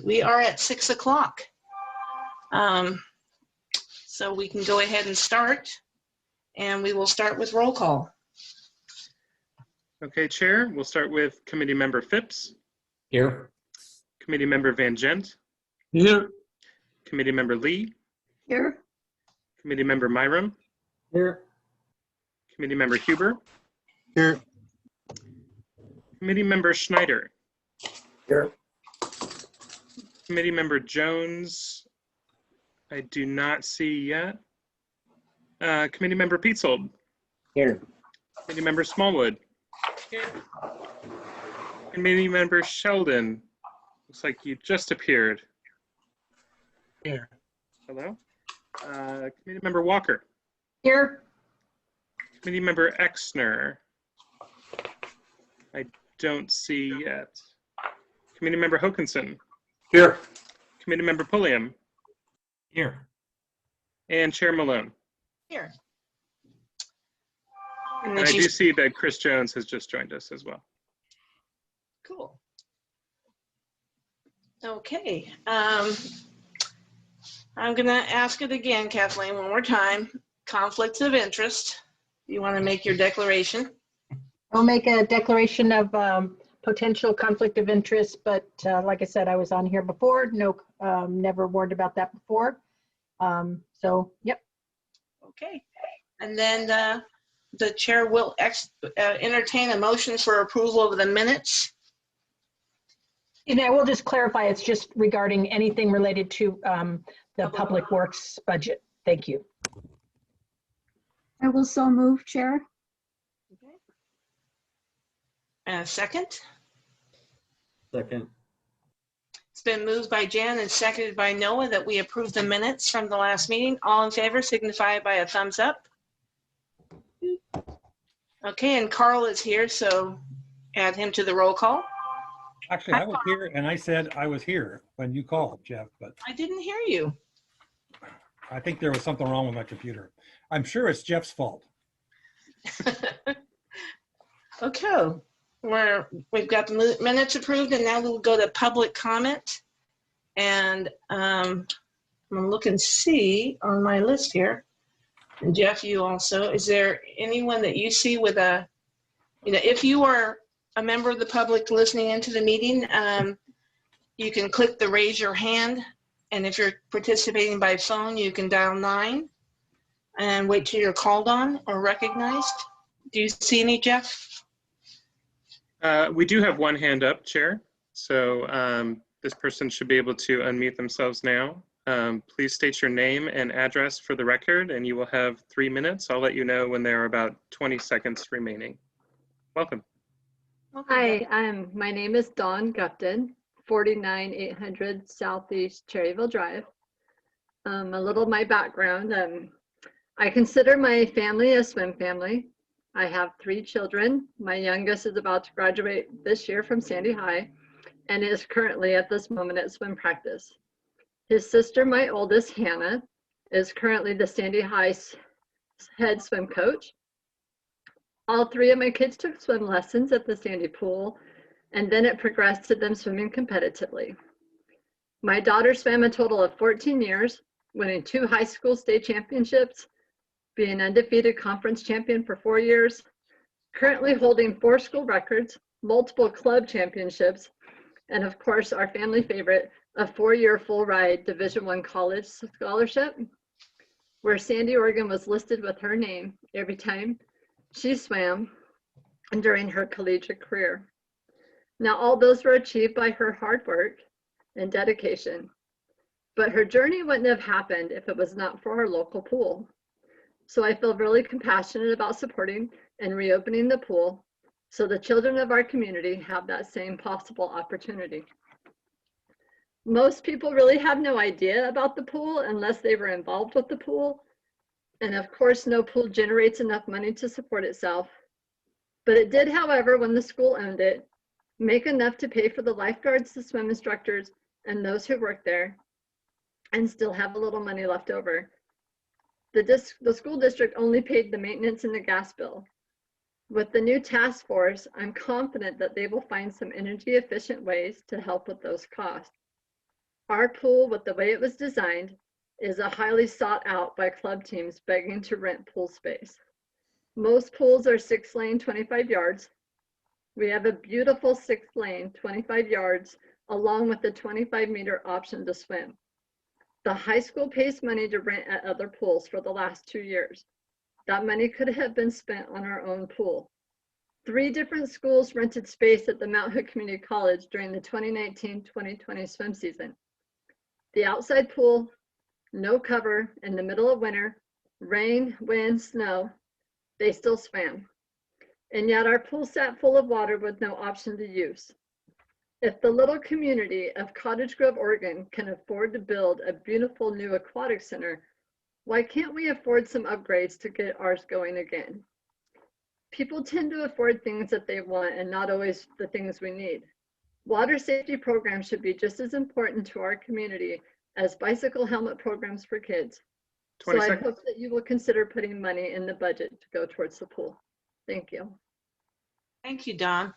We are at 6 o'clock. So we can go ahead and start, and we will start with roll call. Okay, Chair, we'll start with Committee Member Phipps. Here. Committee Member Van Gent. Here. Committee Member Lee. Here. Committee Member Myram. Here. Committee Member Huber. Here. Committee Member Schneider. Here. Committee Member Jones, I do not see yet. Committee Member Peetzold. Here. Committee Member Smallwood. Here. Committee Member Sheldon. Looks like you just appeared. Here. Hello. Committee Member Walker. Here. Committee Member Exner. I don't see yet. Committee Member Hokinson. Here. Committee Member Pulliam. Here. And Chair Malone. Here. And I do see that Chris Jones has just joined us as well. Cool. Okay. I'm going to ask it again, Kathleen, one more time. Conflicts of interest. You want to make your declaration? I'll make a declaration of potential conflict of interest, but like I said, I was on here before. No, never warned about that before. So, yep. Okay. And then the chair will entertain a motion for approval of the minutes. And I will just clarify, it's just regarding anything related to the Public Works budget. Thank you. I will so move, Chair. Okay. And a second? Second. It's been moved by Jan and seconded by Noah that we approve the minutes from the last meeting. All in favor signify by a thumbs up. Okay, and Carl is here, so add him to the roll call. Actually, I was here and I said I was here when you called, Jeff, but I didn't hear you. I think there was something wrong with my computer. I'm sure it's Jeff's fault. Okay, we've got the minutes approved, and now we'll go to public comment. And I'm gonna look and see on my list here. And Jeff, you also, is there anyone that you see with a, if you are a member of the public listening into the meeting, you can click the raise your hand. And if you're participating by phone, you can dial 9 and wait till you're called on or recognized. Do you see any, Jeff? We do have one hand up, Chair. So this person should be able to unmute themselves now. Please state your name and address for the record, and you will have 3 minutes. I'll let you know when there are about 20 seconds remaining. Welcome. Hi, my name is Dawn Gupton, 49800 Southeast Cherryville Drive. A little of my background. I consider my family a swim family. I have 3 children. My youngest is about to graduate this year from Sandy High and is currently at this moment at swim practice. His sister, my oldest, Hannah, is currently the Sandy High head swim coach. All 3 of my kids took swim lessons at the Sandy pool, and then it progressed to them swimming competitively. My daughter swam a total of 14 years, winning 2 high school state championships, being undefeated conference champion for 4 years, currently holding 4 school records, multiple club championships, and of course, our family favorite, a 4-year full ride Division I college scholarship, where Sandy, Oregon was listed with her name every time she swam during her collegiate career. Now, all those were achieved by her hard work and dedication, but her journey wouldn't have happened if it was not for our local pool. So I feel really compassionate about supporting and reopening the pool so the children of our community have that same possible opportunity. Most people really have no idea about the pool unless they were involved with the pool. And of course, no pool generates enough money to support itself. But it did, however, when the school owned it, make enough to pay for the lifeguards, the swim instructors, and those who work there, and still have a little money left over. The school district only paid the maintenance and the gas bill. With the new task force, I'm confident that they will find some energy efficient ways to help with those costs. Our pool, with the way it was designed, is a highly sought out by club teams begging to rent pool space. Most pools are 6-lane, 25 yards. We have a beautiful 6-lane, 25 yards, along with the 25-meter option to swim. The high school pays money to rent at other pools for the last 2 years. That money could have been spent on our own pool. 3 different schools rented space at the Mount Hood Community College during the 2019-2020 swim season. The outside pool, no cover, in the middle of winter, rain, wind, snow, they still swam. And yet our pool sat full of water with no option to use. If the little community of Cottage Grove, Oregon can afford to build a beautiful new aquatic center, why can't we afford some upgrades to get ours going again? People tend to afford things that they want and not always the things we need. Water safety programs should be just as important to our community as bicycle helmet programs for kids. 20 So I seconds. hope that you will consider putting money in the budget to go towards the pool. Thank you. Thank you, Don.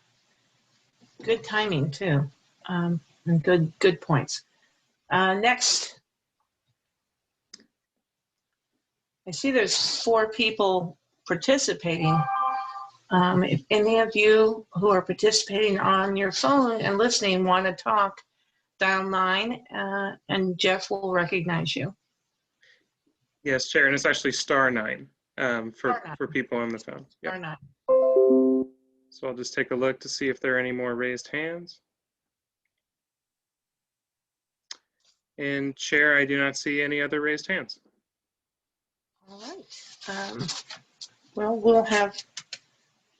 Good timing too, and good points. Next, I see there's 4 people participating. If any of you who are participating on your phone and listening want to talk, dial 9, and Jeff will recognize you. Yes, Chair, and it's actually *9 Star 9. for people on the phone. Yep. Or not. So I'll just take a look to see if there are any more raised hands. And Chair, I do not see any other raised hands. All right. Well, we'll have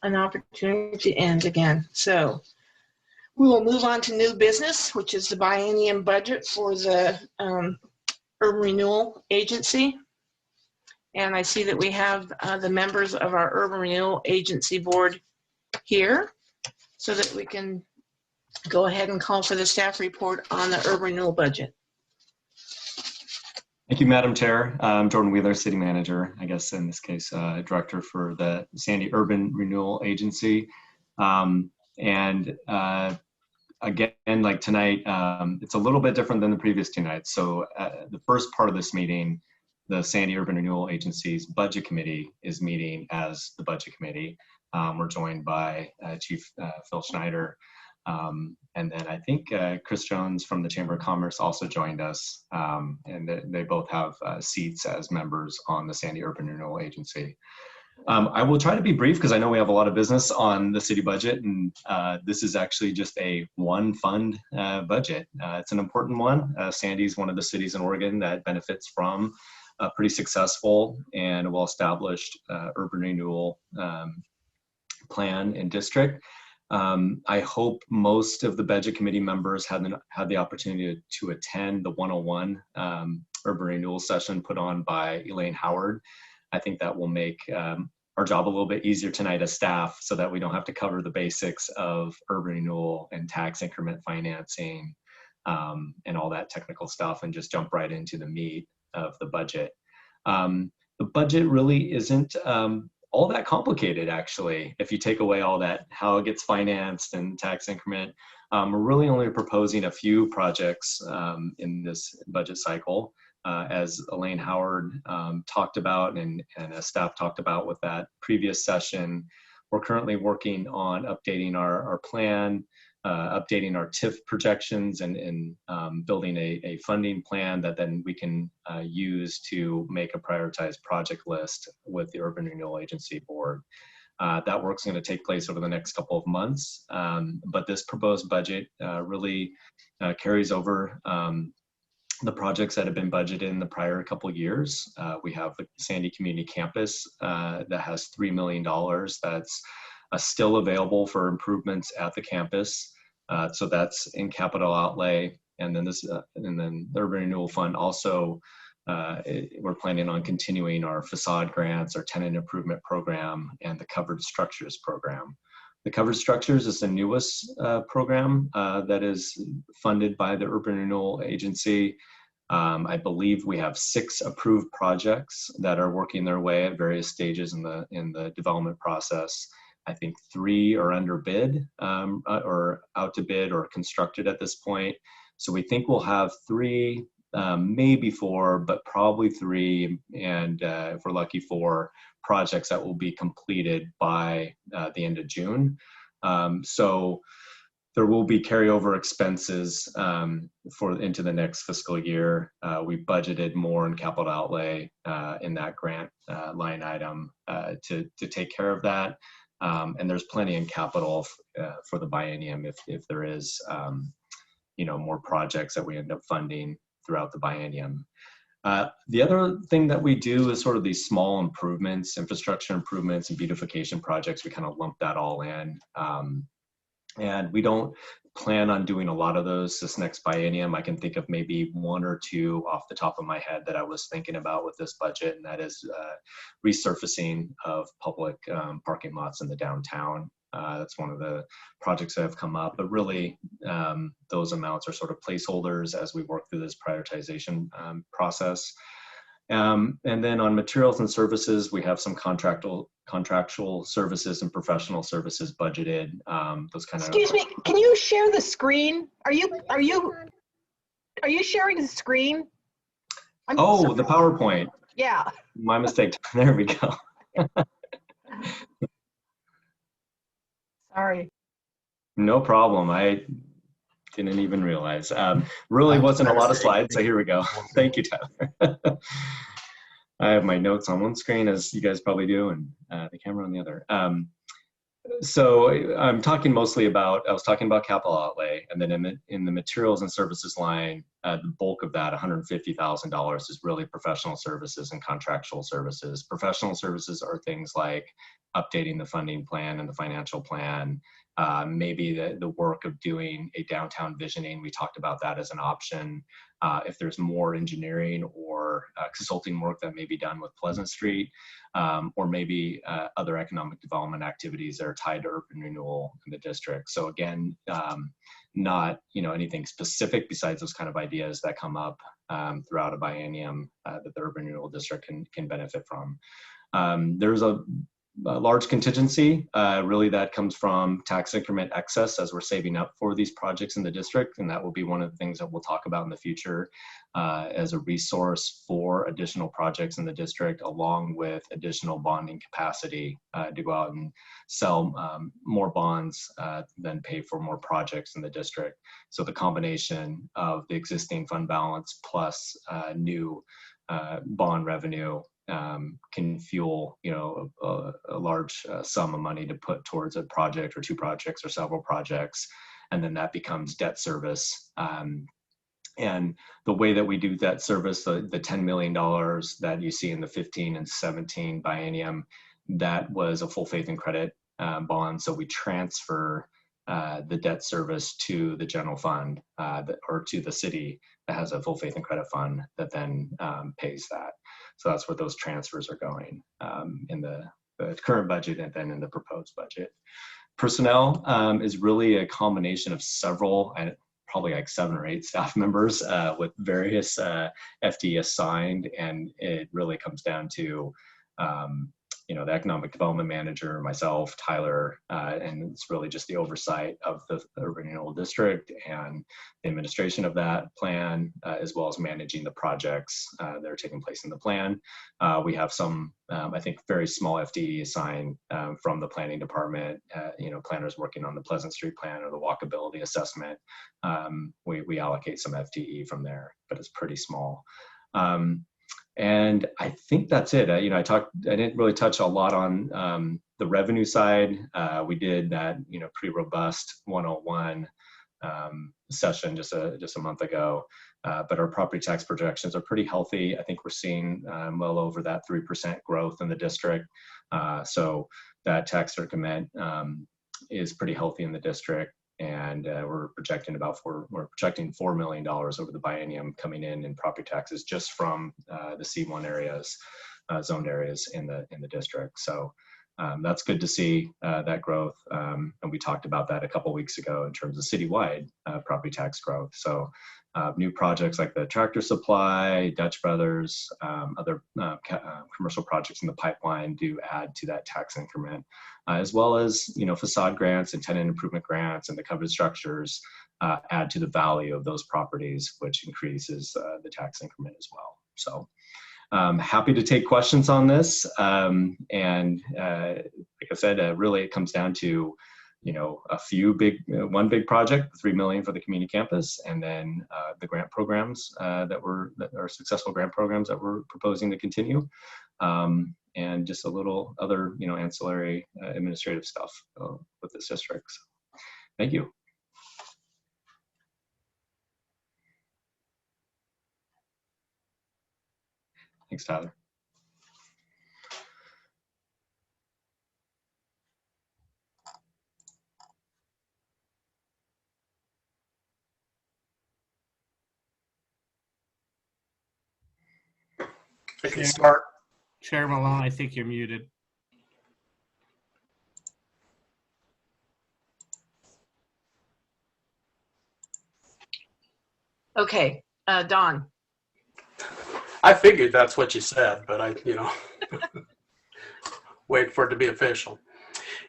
an opportunity to end again. So we will move on to new business, which is the Biennium budget for the Urban Renewal Agency. And I see that we have the members of our Urban Renewal Agency Board here so that we can go ahead and call for the staff report on the Urban Renewal budget. Thank you, Madam Chair. I'm Jordan Wheeler, City Manager, I guess in this case, Director for the Sandy Urban Renewal Agency. Again, like tonight, it's a little bit different than the previous 2 nights. So the first part of this meeting, the Sandy Urban Renewal Agency's Budget Committee is meeting as the Budget Committee. We're joined by Chief Phil Schneider. And then I think Chris Jones from the Chamber of Commerce also joined us. And they both have seats as members on the Sandy Urban Renewal Agency. I will try to be brief because I know we have a lot of business on the city budget, and this is actually just a one fund budget. It's an important one. Sandy is one of the cities in Oregon that benefits from a pretty successful and well-established urban renewal plan and district. I hope most of the budget committee members had the opportunity to attend the 101 urban renewal session put on by Elaine Howard. I think that will make our job a little bit easier tonight as staff so that we don't have to cover the basics of urban renewal and tax increment financing and all that technical stuff and just jump right into the meat of the budget. The budget really isn't all that complicated, actually, if you take away all that, how it gets financed and tax increment. We're really only proposing a few projects in this budget cycle. As Elaine Howard talked about and as staff talked about with that previous session, we're currently working on updating our plan, updating our TIF projections and building a funding plan that then we can use to make a prioritized project list with the Urban Renewal Agency Board. That work's going to take place over the next couple of months, but this proposed budget really carries over the projects that have been budgeted in the prior couple of years. We have the Sandy Community Campus that has $3 million that's still available for improvements at the campus. So that's in capital outlay. And then the Urban Renewal Fund also, we're planning on continuing our facade grants, our tenant improvement program, and the covered structures program. The covered structures is the newest program that is funded by the Urban Renewal Agency. I believe we have 6 approved projects that are working their way at various stages in the development process. I think 3 are under bid or out to bid or constructed at this point. So we think we'll have 3, maybe 4, but probably 3, and if we're lucky, 4 projects that will be completed by the end of June. So there will be carryover expenses into the next fiscal year. We budgeted more in capital outlay in that grant line item to take care of that. And there's plenty in capital for the biennium if there is, more projects that we end up funding throughout the biennium. The other thing that we do is sort of these small improvements, infrastructure improvements and beautification projects. We kind of lump that all in. And we don't plan on doing a lot of those this next biennium. I can think of maybe 1 or 2 off the top of my head that I was thinking about with this budget, and that is resurfacing of public parking lots in the downtown. That's one of the projects that have come up, but really those amounts are sort of placeholders as we work through this prioritization process. And then on materials and services, we have some contractual services and professional services budgeted. Those kind of. Excuse me, can you share the screen? Are you sharing the screen? Oh, the PowerPoint. Yeah. My mistake. There we go. Sorry. No problem. I didn't even realize. Really wasn't a lot of slides, so here we go. Thank you, Tyler. I have my notes on one screen, as you guys probably do, and the camera on the other. So I'm talking mostly about, I was talking about capital outlay, and then in the materials and services line, the bulk of that, $150,000, is really professional services and contractual services. Professional services are things like updating the funding plan and the financial plan, maybe the work of doing a downtown visioning. We talked about that as an option. If there's more engineering or consulting work that may be done with Pleasant Street, or maybe other economic development activities that are tied to urban renewal in the district. So again, not anything specific besides those kind of ideas that come up throughout a biennium that the urban renewal district can benefit from. There's a large contingency, really, that comes from tax increment excess as we're saving up for these projects in the district, and that will be one of the things that we'll talk about in the future as a resource for additional projects in the district, along with additional bonding capacity to go out and sell more bonds than pay for more projects in the district. So the combination of the existing fund balance plus new bond revenue can fuel, a large sum of money to put towards a project or 2 projects or several projects, and then that becomes debt service. And the way that we do debt service, the $10 million that you see in the 15 and 17 biennium, that was a full faith and credit bond. So we transfer the debt service to the general fund or to the city that has a full faith and credit fund that then pays that. So that's where those transfers are going in the current budget and then in the proposed budget. Personnel is really a combination of several, and probably like 7 or 8 staff members with various FTE assigned, and it really comes down to the economic development manager, myself, Tyler, and it's really just the oversight of the renewal district and the administration of that plan, as well as managing the projects that are taking place in the plan. We have some, I think, very small FTE assigned from the planning department, planners working on the Pleasant Street plan or the walkability assessment. We allocate some FTE from there, but it's pretty small. And I think that's it. I didn't really touch a lot on the revenue side. We did that, pretty robust 101 session just a month ago. But our property tax projections are pretty healthy. I think we're seeing well over that 3% growth in the district. So that tax increment is pretty healthy in the district. And we're projecting $4 million over the biennium coming in property taxes just from the C1 areas, zoned areas in the district. So that's good to see that growth. And we talked about that a couple weeks ago in terms of citywide property tax growth. So new projects like the Tractor Supply, Dutch Brothers, other commercial projects in the pipeline do add to that tax increment, as well as facade grants and tenant improvement grants and the covered structures add to the value of those properties, which increases the tax increment as well. So happy to take questions on this. And like I said, really it comes down to, one big project, $3 million for the community campus, and then the grant programs that are successful grant programs that we're proposing to continue, and just a little other, ancillary administrative stuff with this district. So, thank you. Thanks, Tyler. I can start. Chair Malone, I think you're muted. Okay, Don. I figured that's what you said, but wait for it to be official.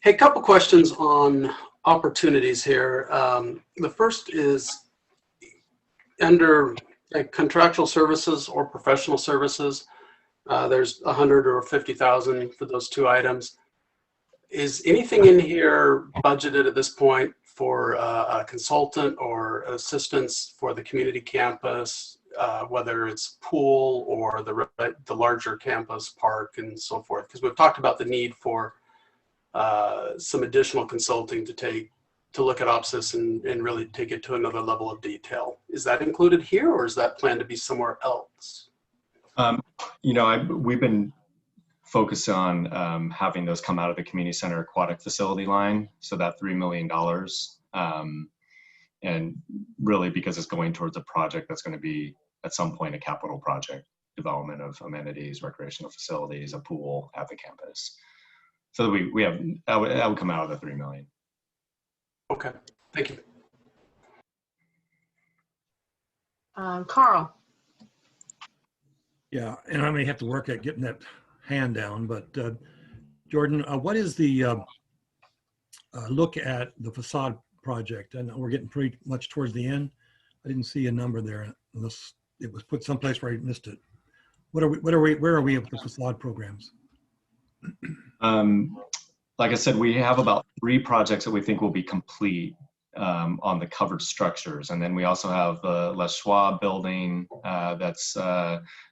Hey, a couple questions on opportunities here. The first is under contractual services or professional services. There's 100 or 50,000 for those two items. Is anything in here budgeted at this point for a consultant or assistance for the community campus, whether it's pool or the larger campus park and so forth? Because we've talked about the need for some additional consulting to look at OPSIS and really take it to another level of detail. Is that included here, or is that planned to be somewhere else? We've been focused on having those come out of the community center aquatic facility line. So that $3 million, and really because it's going towards a project that's going to be at some point a capital project, development of amenities, recreational facilities, a pool at the campus. So we have, that would come out of the $3 million. Okay, thank you. Carl. Yeah, and I may have to work at getting that hand down, but Jordan, what is the look at the facade project? And we're getting pretty much towards the end. I didn't see a number there unless it was put someplace where I missed it. Where are we with the facade programs? Like I said, we have about 3 projects that we think will be complete on the covered structures. And then we also have the Les Schwab building that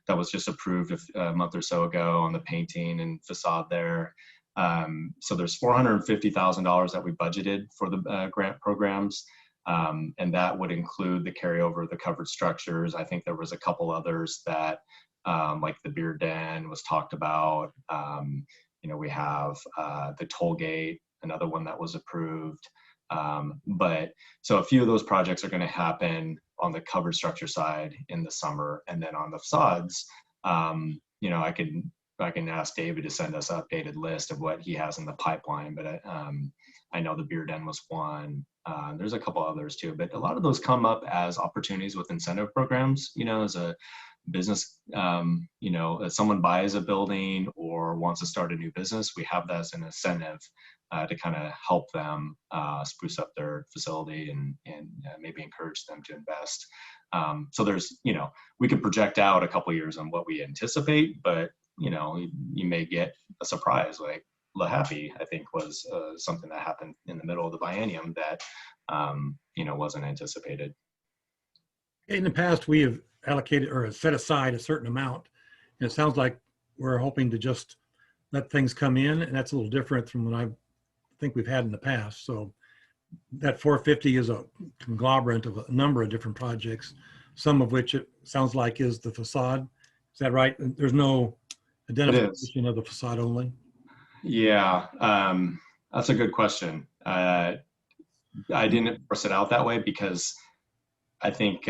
was just approved a month or so ago on the painting and facade there. So there's $450,000 that we budgeted for the grant programs. And that would include the carryover of the covered structures. I think there was a couple others that like the beer den was talked about. We have the toll gate, another one that was approved. But so a few of those projects are going to happen on the covered structure side in the summer, and then on the facades, I can ask David to send us an updated list of what he has in the pipeline. But I know the beer den was one. There's a couple others too, but a lot of those come up as opportunities with incentive programs. As a business, if someone buys a building or wants to start a new business, we have that as an incentive to kind of help them spruce up their facility and maybe encourage them to invest. So there's, we could project out a couple years on what we anticipate, but you may get a surprise. Like LaHappy, I think, was something that happened in the middle of the biennium that wasn't anticipated. In the past, we have allocated or set aside a certain amount, and it sounds like we're hoping to just let things come in, and that's a little different from what I think we've had in the past. So that 450 is a conglomerate of a number of different projects, some of which it sounds like is the facade. Is that right? There's no identification of the facade only? Yeah, that's a good question. I didn't parse it out that way because I think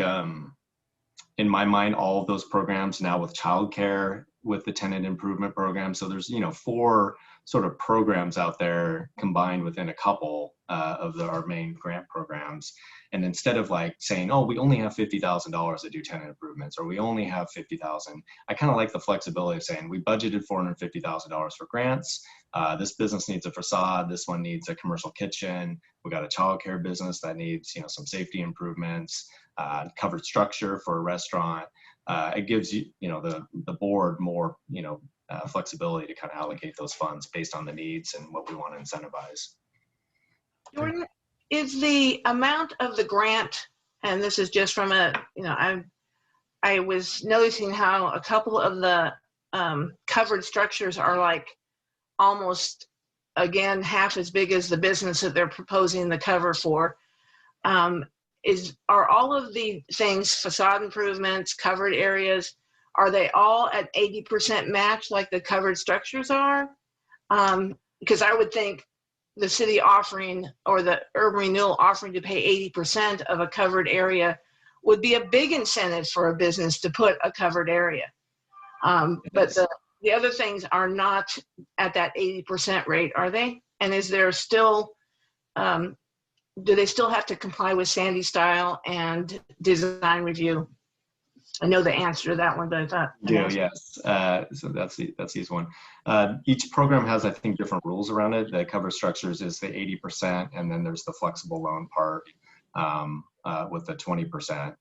in my mind, all of those programs now with childcare, with the tenant improvement program. So there's, 4 sort of programs out there combined within a couple of our main grant programs. And instead of like saying, oh, we only have $50,000 to do tenant improvements, or we only have 50,000, I kind of like the flexibility of saying we budgeted $450,000 for grants. This business needs a facade. This one needs a commercial kitchen. We got a childcare business that needs, you know, some safety improvements, covered structure for a restaurant. It gives you, you know, the board more, you know, flexibility to kind of allocate those funds based on the needs and what we want to incentivize. Jordan, is the amount of the grant, and this is just from a, you know, I was noticing how a couple of the covered structures are like almost, again, half as big as the business that they're proposing the cover for. Are all of the things, facade improvements, covered areas, are they all at 80% match like the covered structures are? Because I would think the city offering, or the urban renewal offering to pay 80% of a covered area would be a big incentive for a business to put a covered area. But the other things are not at that 80% rate, are they? And is there still, do they still have to comply with Sandy style and design review? I know the answer to that one, but I thought. Yeah, yes. So that's the easy one. Each program has, I think, different rules around it. The cover structures is the 80%, and then there's the flexible loan part with the 20%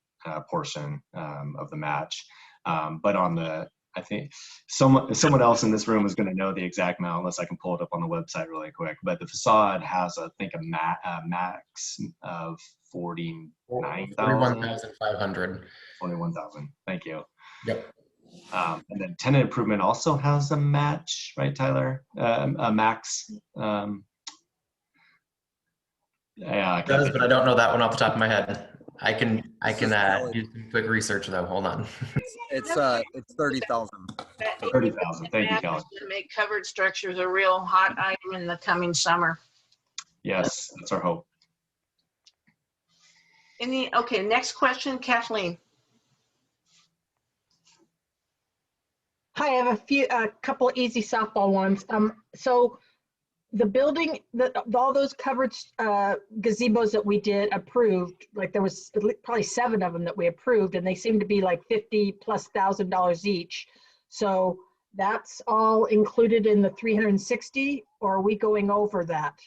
portion of the match. But on the, I think someone else in this room is going to know the exact amount, unless I can pull it up on the website really quick. But the facade has, I think, a max of 49,000. 41,500. 21,000. Thank you. Yep. And then tenant improvement also has a match, right, Tyler? A max. Yeah, It does, but I don't know that one off the top of my head. I can do some quick research though. Hold on. It's 30,000. 30,000. Thank you, Kelly. To make covered structures a real hot item in the coming summer. Yes, that's our hope. Okay, next question, Kathleen. Hi, I have a couple easy softball ones. So the building, all those covered gazebos that we did approved, like there was probably 7 of them that we approved, and they seem to be like $50,000+ each. So that's all included in the 360, or are we going over that?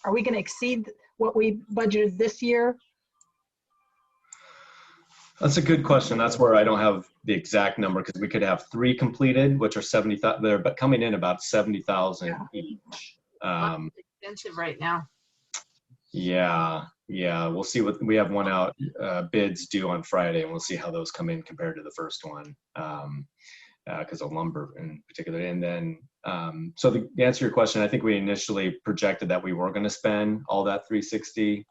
Are we going to exceed what we budgeted this year? That's a good question. That's where I don't have the exact number, because we could have 3 completed, which are 70,000. They're coming in about 70,000 each. Expensive right now. Yeah. We'll see what we have. One out, bids due on Friday, and we'll see how those come in compared to the first one, because of lumber in particular. And then, so the answer to your question, I think we initially projected that we were going to spend all that 360.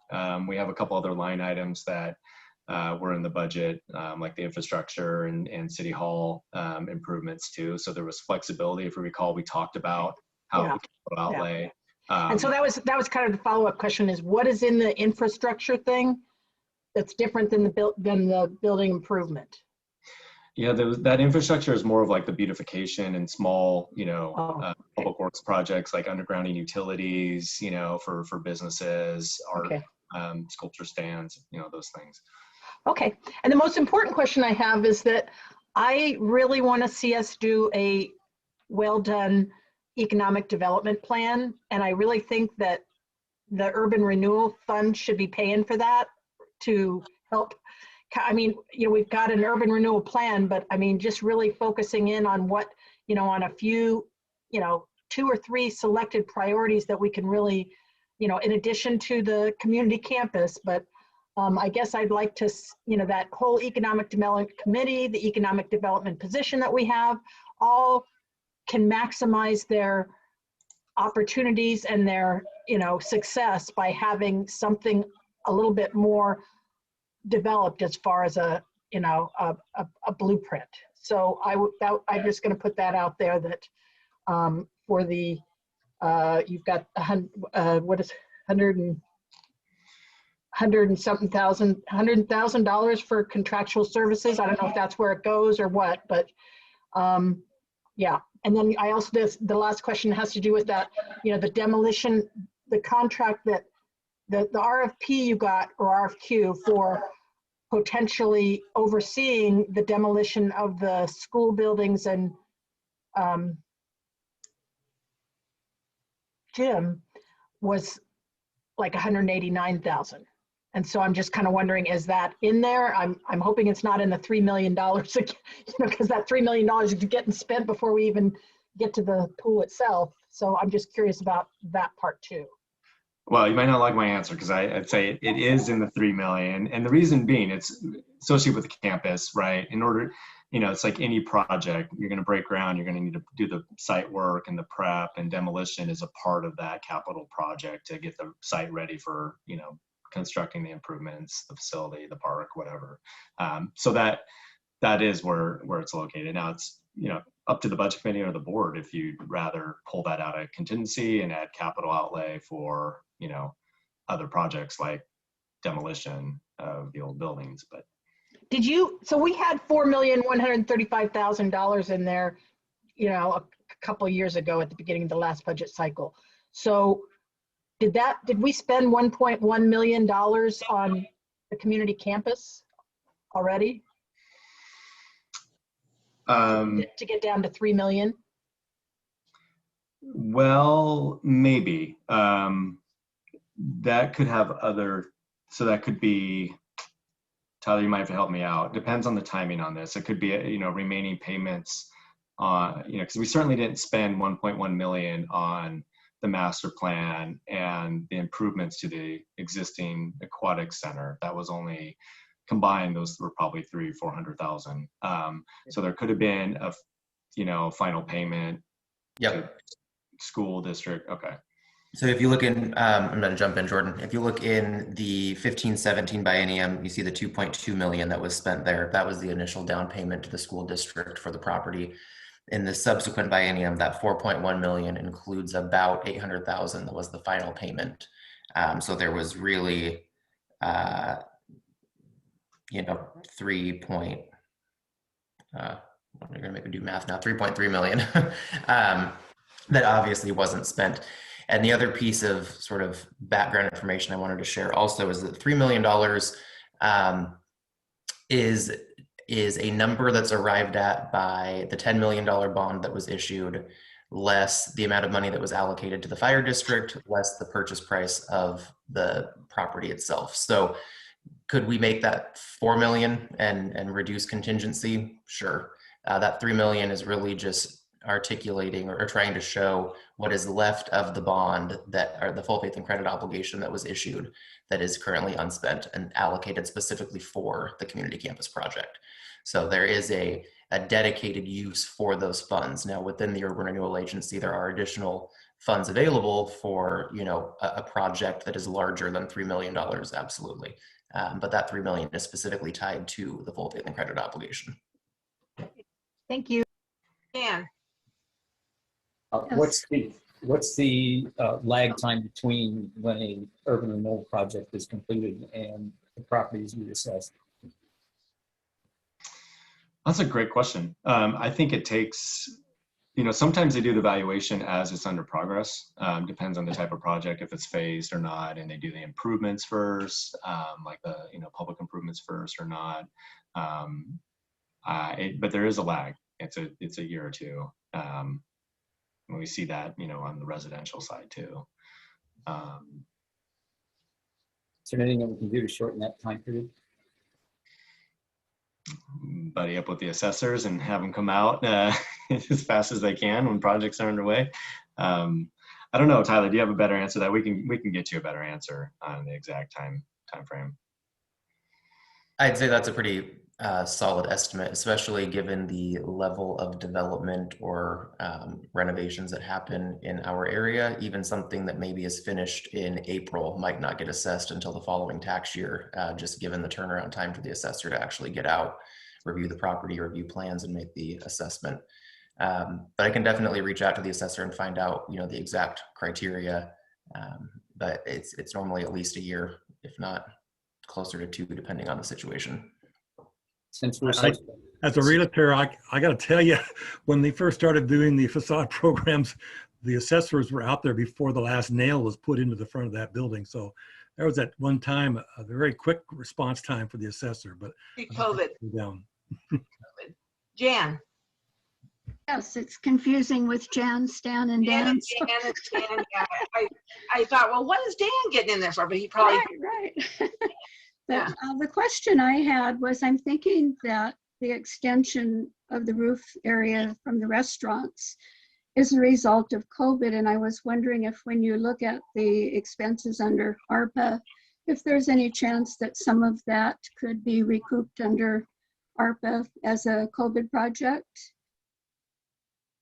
We have a couple other line items that were in the budget, like the infrastructure and city hall improvements too. So there was flexibility. If you recall, we talked about how we could outlay. And so that was kind of the follow-up question: is what is in the infrastructure thing that's different than the building improvement? Yeah, that infrastructure is more of like the beautification and small, public works projects like undergrounding utilities, for businesses, art, sculpture stands, those things. Okay. And the most important question I have is that I really want to see us do a well-done economic development plan. And I really think that the Urban Renewal Fund should be paying for that to help. I mean, we've got an urban renewal plan, but I mean, just really focusing in on what, on a few, 2 or 3 selected priorities that we can really, in addition to the community campus. But I guess I'd like to, that whole economic development committee, the economic development position that we have, all can maximize their opportunities and their, success by having something a little bit more developed as far as a blueprint. So I'm just going to put that out there that for the you've got $100,000 for contractual services. I don't know if that's where it goes or what, but Yeah, and then I also, the last question has to do with that, the demolition, the contract that, the RFP you got, or RFQ, for potentially overseeing the demolition of the school buildings and gym was like 189,000. And so I'm just kind of wondering, is that in there? I'm hoping it's not in the $3 million, because that $3 million is getting spent before we even get to the pool itself. So I'm just curious about that part too. Well, you might not like my answer, because I'd say it is in the 3 million. And the reason being, it's associated with the campus, right? In order, it's like any project, you're going to break ground, you're going to need to do the site work and the prep, and demolition is a part of that capital project to get the site ready for, constructing the improvements, the facility, the park, whatever. So that is where it's located. Now it's, up to the budget committee or the board if you'd rather pull that out of contingency and add capital outlay for, other projects like demolition of the old buildings. But so we had $4,135,000 in there, a couple of years ago at the beginning of the last budget cycle. So did we spend $1.1 million on the community campus already? To get down to 3 million? Well, maybe. That could have so that could be, Tyler, you might have to help me out. Depends on the timing on this. It could be, remaining payments on, because we certainly didn't spend 1.1 million on the master plan and the improvements to the existing aquatic center. That was only combined, those were probably 300,000-400,000. So there could have been a, final payment. Yep. School district. Okay. So if you look in, I'm going to jump in, Jordan. If you look in the 15-17 biennium, you see the 2.2 million that was spent there. That was the initial down payment to the school district for the property. In the subsequent biennium, that 4.1 million includes about 800,000 that was the final payment. So there was really, 3 point, I'm going to make me do math now, 3.3 million that obviously wasn't spent. And the other piece of sort of background information I wanted to share also is that $3 million is a number that's arrived at by the $10 million bond that was issued, less the amount of money that was allocated to the fire district, less the purchase price of the property itself. So could we make that 4 million and reduce contingency? Sure. That 3 million is really just articulating or trying to show what is left of the bond that, or the full faith and credit obligation that was issued, that is currently unspent and allocated specifically for the community campus project. So there is a dedicated use for those funds. Now within the Urban Renewal Agency, there are additional funds available for, a project that is larger than $3 million, absolutely. But that 3 million is specifically tied to the full faith and credit obligation. Thank you. Dan. What's the lag time between when a urban renewal project is completed and the property is reassessed? That's a great question. I think it takes, sometimes they do the valuation as it's under progress. Depends on the type of project, if it's phased or not, and they do the improvements first, like the public improvements first or not. But there is a lag. It's a year or two. And we see that, on the residential side too. Is there anything that we can do to shorten that time period? Buddy up with the assessors and have them come out as fast as they can when projects are underway. I don't know, Tyler, do you have a better answer? That we can get you a better answer on the exact time frame. I'd say that's a pretty solid estimate, especially given the level of development or renovations that happen in our area. Even something that maybe is finished in April might not get assessed until the following tax year, just given the turnaround time for the assessor to actually get out, review the property, review plans, and make the assessment. But I can definitely reach out to the assessor and find out, the exact criteria. But it's normally at least a year, if not closer to 2, depending on the situation. Since we're As a realtor, I got to tell you, when they first started doing the facade programs, the assessors were out there before the last nail was put into the front of that building. So there was at one time a very quick response time for the assessor, but Pre-COVID. down. Jan. Yes, it's confusing with Jan, Stan, and Jan Dan. and Stan. Yeah, I thought, well, what is Dan getting in there for? But he probably. Right. Yeah. But the question I had was, I'm thinking that the extension of the roof area from the restaurants is a result of COVID. And I was wondering if when you look at the expenses under ARPA, if there's any chance that some of that could be recouped under ARPA as a COVID project?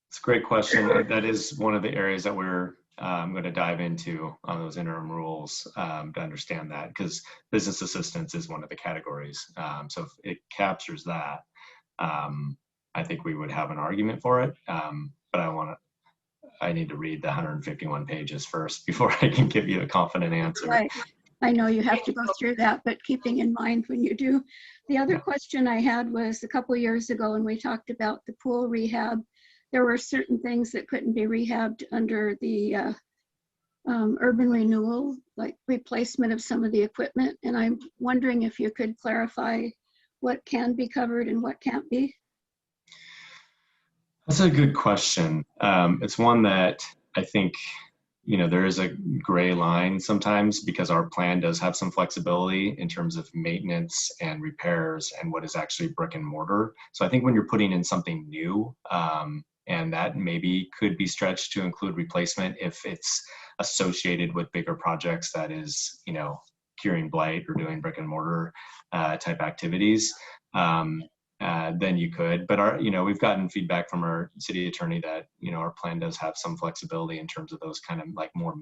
It's a great question. That is one of the areas that we're going to dive into on those interim rules to understand that, because business assistance is one of the categories. So if it captures that, I think we would have an argument for it. But I need to read the 151 pages first before I can give you a confident answer. Right. I know you have to go through that, but keeping in mind when you do. The other question I had was a couple of years ago when we talked about the pool rehab, there were certain things that couldn't be rehabbed under the urban renewal, like replacement of some of the equipment. And I'm wondering if you could clarify what can be covered and what can't be. That's a good question. It's one that I think, there is a gray line sometimes, because our plan does have some flexibility in terms of maintenance and repairs and what is actually brick and mortar. So I think when you're putting in something new, and that maybe could be stretched to include replacement if it's associated with bigger projects that is, curing blight or doing brick and mortar type activities, then you could. But we've gotten feedback from our city attorney that, our plan does have some flexibility in terms of those kind of like more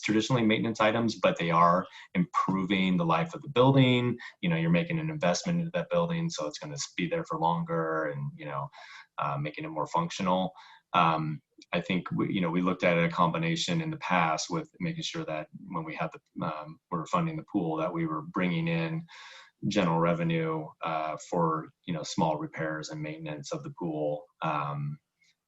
traditionally maintenance items, but they are improving the life of the building. You're making an investment into that building, so it's going to be there for longer, and, making it more functional. I think we looked at a combination in the past with making sure that when we had we're funding the pool, that we were bringing in general revenue for small repairs and maintenance of the pool,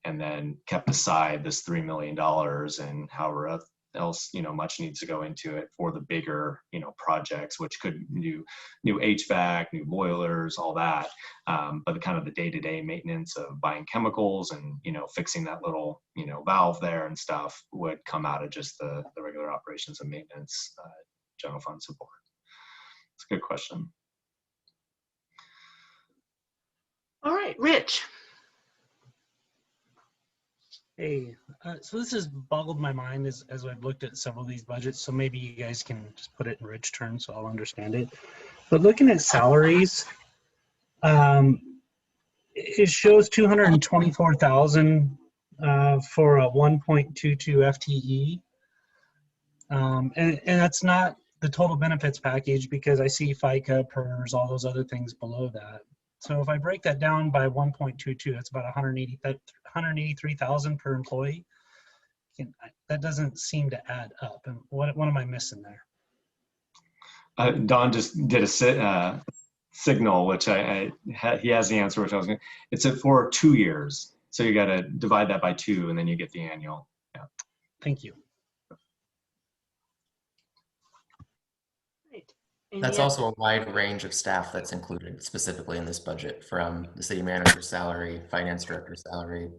and then kept aside this $3 million and however else much needs to go into it for the bigger projects, which could new HVAC, new boilers, all that. But the kind of the day-to-day maintenance of buying chemicals and fixing that little valve there and stuff would come out of just the regular operations and maintenance general fund support. It's a good question. All right, Rich. Hey, so this has boggled my mind as I've looked at several of these budgets, so maybe you guys can just put it in Rich terms so I'll understand it. But looking at salaries, it shows 224,000 for a 1.22 FTE. And that's not the total benefits package, because I see FICA, PERS, all those other things below that. So if I break that down by 1.22, that's about 183,000 per employee. That doesn't seem to add up. And what am I missing there? Don just did a signal, which he has the answer, which I was going to. It's for 2 years. So you got to divide that by 2, and then you get the annual. Yeah. Thank you. That's also a wide range of staff that's included specifically in this budget, from the city manager's salary, finance director's salary,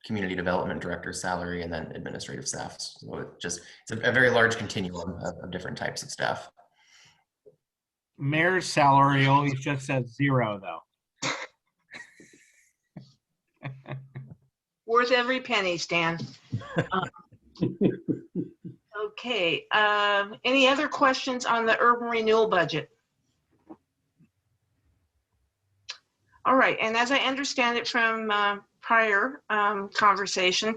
community development director's salary, and then administrative staff. So it's a very large continuum of different types of staff. Mayor's salary always just says 0, though. Worth every penny, Stan. Okay, any other questions on the urban renewal budget? All right, and as I understand it from prior conversation,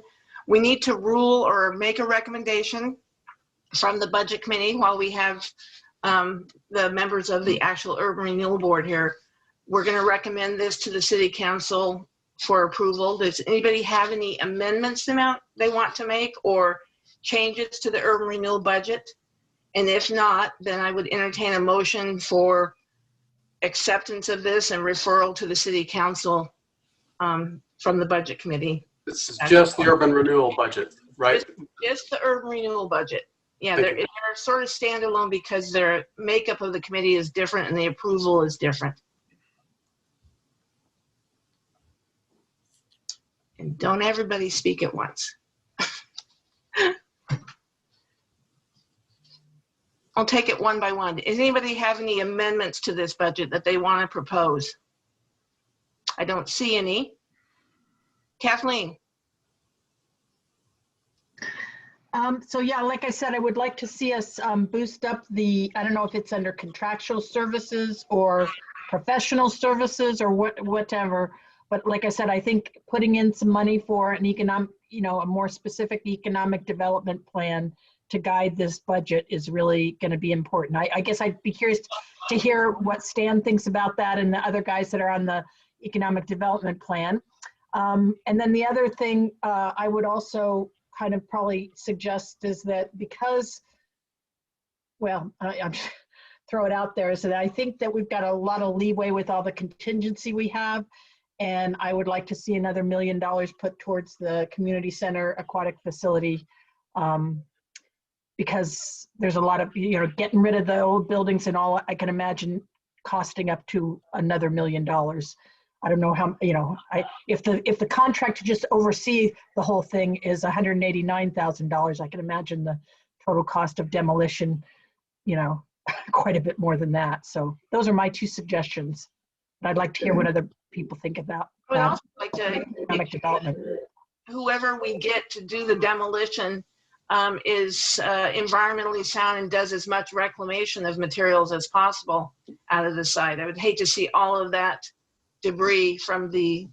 we need to rule or make a recommendation from the budget committee while we have the members of the actual urban renewal board here. We're going to recommend this to the city council for approval. Does anybody have any amendments they want to make, or changes to the urban renewal budget? And if not, then I would entertain a motion for acceptance of this and referral to the city council from the budget committee. This is just the urban renewal budget, right? Just the urban renewal budget. Yeah, Thank you. they're sort of standalone because their makeup of the committee is different and the approval is different. And don't everybody speak at once. I'll take it one by one. Does anybody have any amendments to this budget that they want to propose? I don't see any. Kathleen? So yeah, like I said, I would like to see us boost up the, I don't know if it's under contractual services or professional services or whatever. But like I said, I think putting in some money for an economic, a more specific economic development plan to guide this budget is really going to be important. I guess I'd be curious to hear what Stan thinks about that and the other guys that are on the economic development plan. And then the other thing I would also kind of probably suggest is that because, well, I'm throw it out there, is that I think that we've got a lot of leeway with all the contingency we have. And I would like to see another $1 million put towards the community center aquatic facility because there's a lot of, getting rid of the old buildings and all, I can imagine costing up to another $1 million. I don't know how, if the contract to just oversee the whole thing is $189,000, I can imagine the total cost of demolition, quite a bit more than that. So those are my two suggestions. But I'd like to hear what other people think about I would also like to, economic development. whoever we get to do the demolition is environmentally sound and does as much reclamation of materials as possible out of the site. I would hate to see all of that debris from the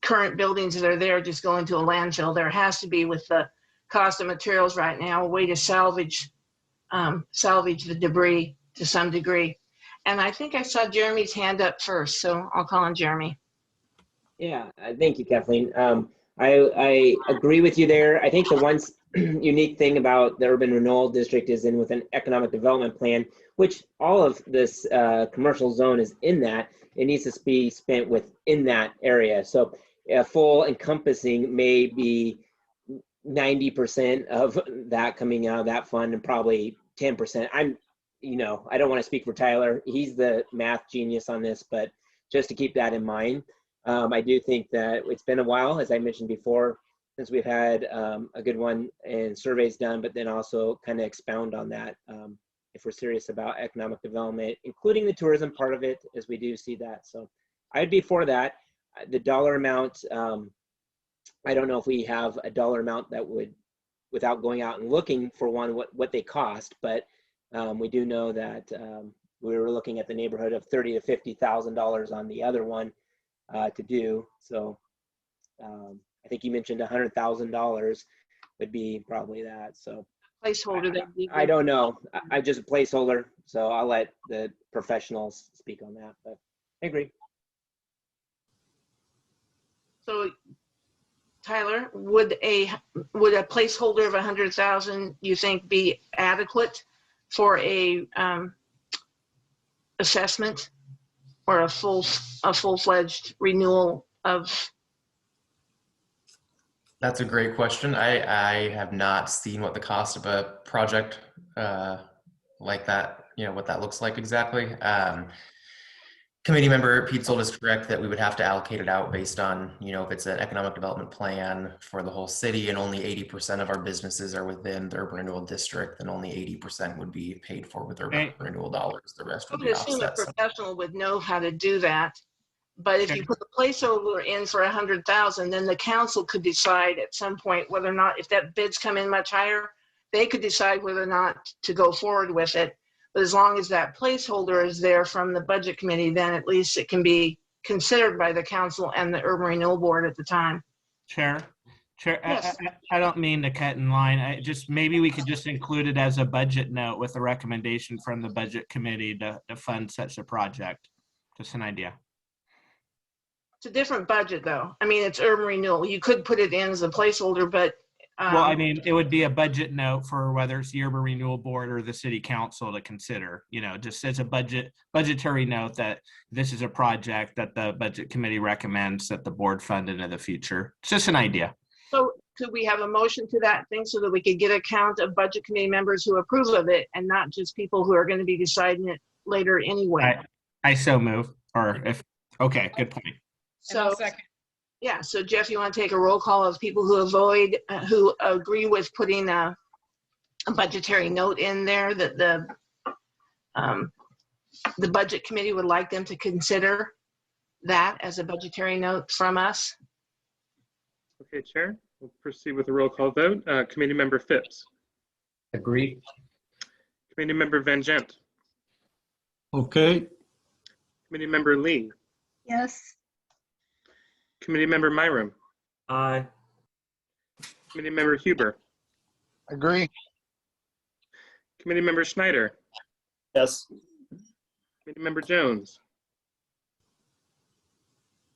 current buildings that are there just go into a landfill. There has to be, with the cost of materials right now, a way to salvage the debris to some degree. And I think I saw Jeremy's hand up first, so I'll call on Jeremy. Yeah, thank you, Kathleen. I agree with you there. I think the one unique thing about the urban renewal district is in with an economic development plan, which all of this commercial zone is in that. It needs to be spent within that area. So a full encompassing may be 90% of that coming out of that fund and probably 10%. I don't want to speak for Tyler. He's the math genius on this, but just to keep that in mind, I do think that it's been a while, as I mentioned before, since we've had a good one and surveys done, but then also kind of expound on that if we're serious about economic development, including the tourism part of it, as we do see that. So I'd be for that. The dollar amount, I don't know if we have a dollar amount that would, without going out and looking for one, what they cost, but we do know that we were looking at the neighborhood of $30,000 to $50,000 on the other one to do. So I think you mentioned $100,000 would be probably that. So Placeholder. I don't know. I just a placeholder. So I'll let the professionals speak on that. But I agree. So Tyler, would a placeholder of 100,000 you think be adequate for a assessment or a full-fledged renewal of? That's a great question. I have not seen what the cost of a project like that, what that looks like exactly. Committee member Pete Sold is correct that we would have to allocate it out based on, if it's an economic development plan for the whole city and only 80% of our businesses are within the urban renewal district, then only 80% would be paid for with urban renewal dollars. The rest I would would be assume a offset. professional would know how to do that. But if you put the placeholder in for 100,000, then the council could decide at some point whether or not, if that bids come in much higher, they could decide whether or not to go forward with it. But as long as that placeholder is there from the budget committee, then at least it can be considered by the council and the urban renewal board at the time. Chair, Yes. I don't mean to cut in line. Maybe we could just include it as a budget note with a recommendation from the budget committee to fund such a project. Just an idea. It's a different budget though. I mean, it's urban renewal. You could put it in as a placeholder, but Well, I mean, it would be a budget note for whether it's the Urban Renewal Board or the City Council to consider, just as a budgetary note that this is a project that the Budget Committee recommends that the board fund into the future. It's just an idea. So could we have a motion to that thing so that we could get a count of Budget Committee members who approve of it and not just people who are going to be deciding it later anyway? I so move, okay, good point. So, yeah, so Jeff, you want to take a roll call of people who who agree with putting a budgetary note in there that the Budget Committee would like them to consider that as a budgetary note from us? Okay, Chair, we'll proceed with a roll call vote. Committee Member Phipps. Agree. Committee Member Van Gent. Okay. Committee Member Lee. Yes. Committee Member Myram. Aye. Committee Member Huber. Agree. Committee Member Schneider. Yes. Committee Member Jones.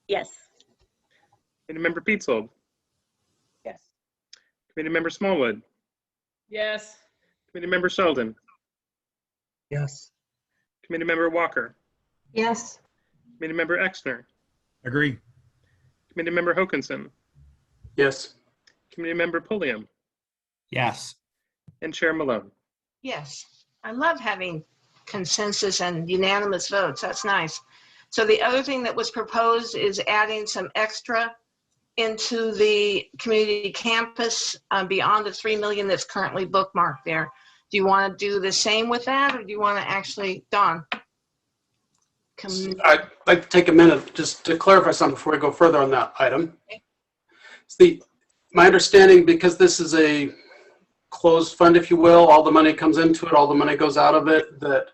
Yes. Committee Member Petzold. Yes. Committee Member Smallwood. Yes. Committee Member Sheldon. Yes. Committee Member Walker. Yes. Committee Member Exner. Agree. Committee Member Hokanson. Yes. Committee Member Pulliam. Yes. And Chair Malone. Yes. I love having consensus and unanimous votes. That's nice. So the other thing that was proposed is adding some extra into the community campus beyond the 3 million that's currently bookmarked there. Do you want to do the same with that, or do you want to actually, Don? I'd like to take a minute just to clarify something before we go further on that item. Okay. My understanding, because this is a closed fund, if you will, all the money comes into it, all the money goes out of it, that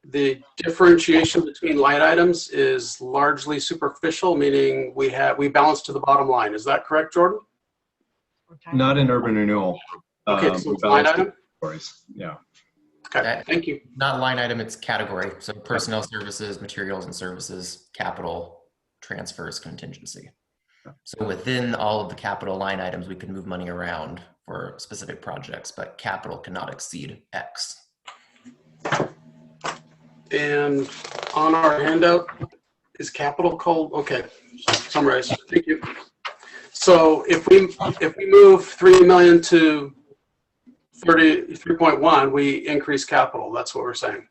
the differentiation between line items is largely superficial, meaning we balance to the bottom line. Is that correct, Jordan? Not in urban renewal. Okay, so it's line item? Yeah. Okay, thank you. Not line item, it's category. So personnel services, materials and services, capital, transfers, contingency. So within all of the capital line items, we can move money around for specific projects, but capital cannot exceed X. And on our handout, is capital called? Okay, summarize. Thank you. So if we move 3 million to 33.1, we increase capital. That's what we're saying.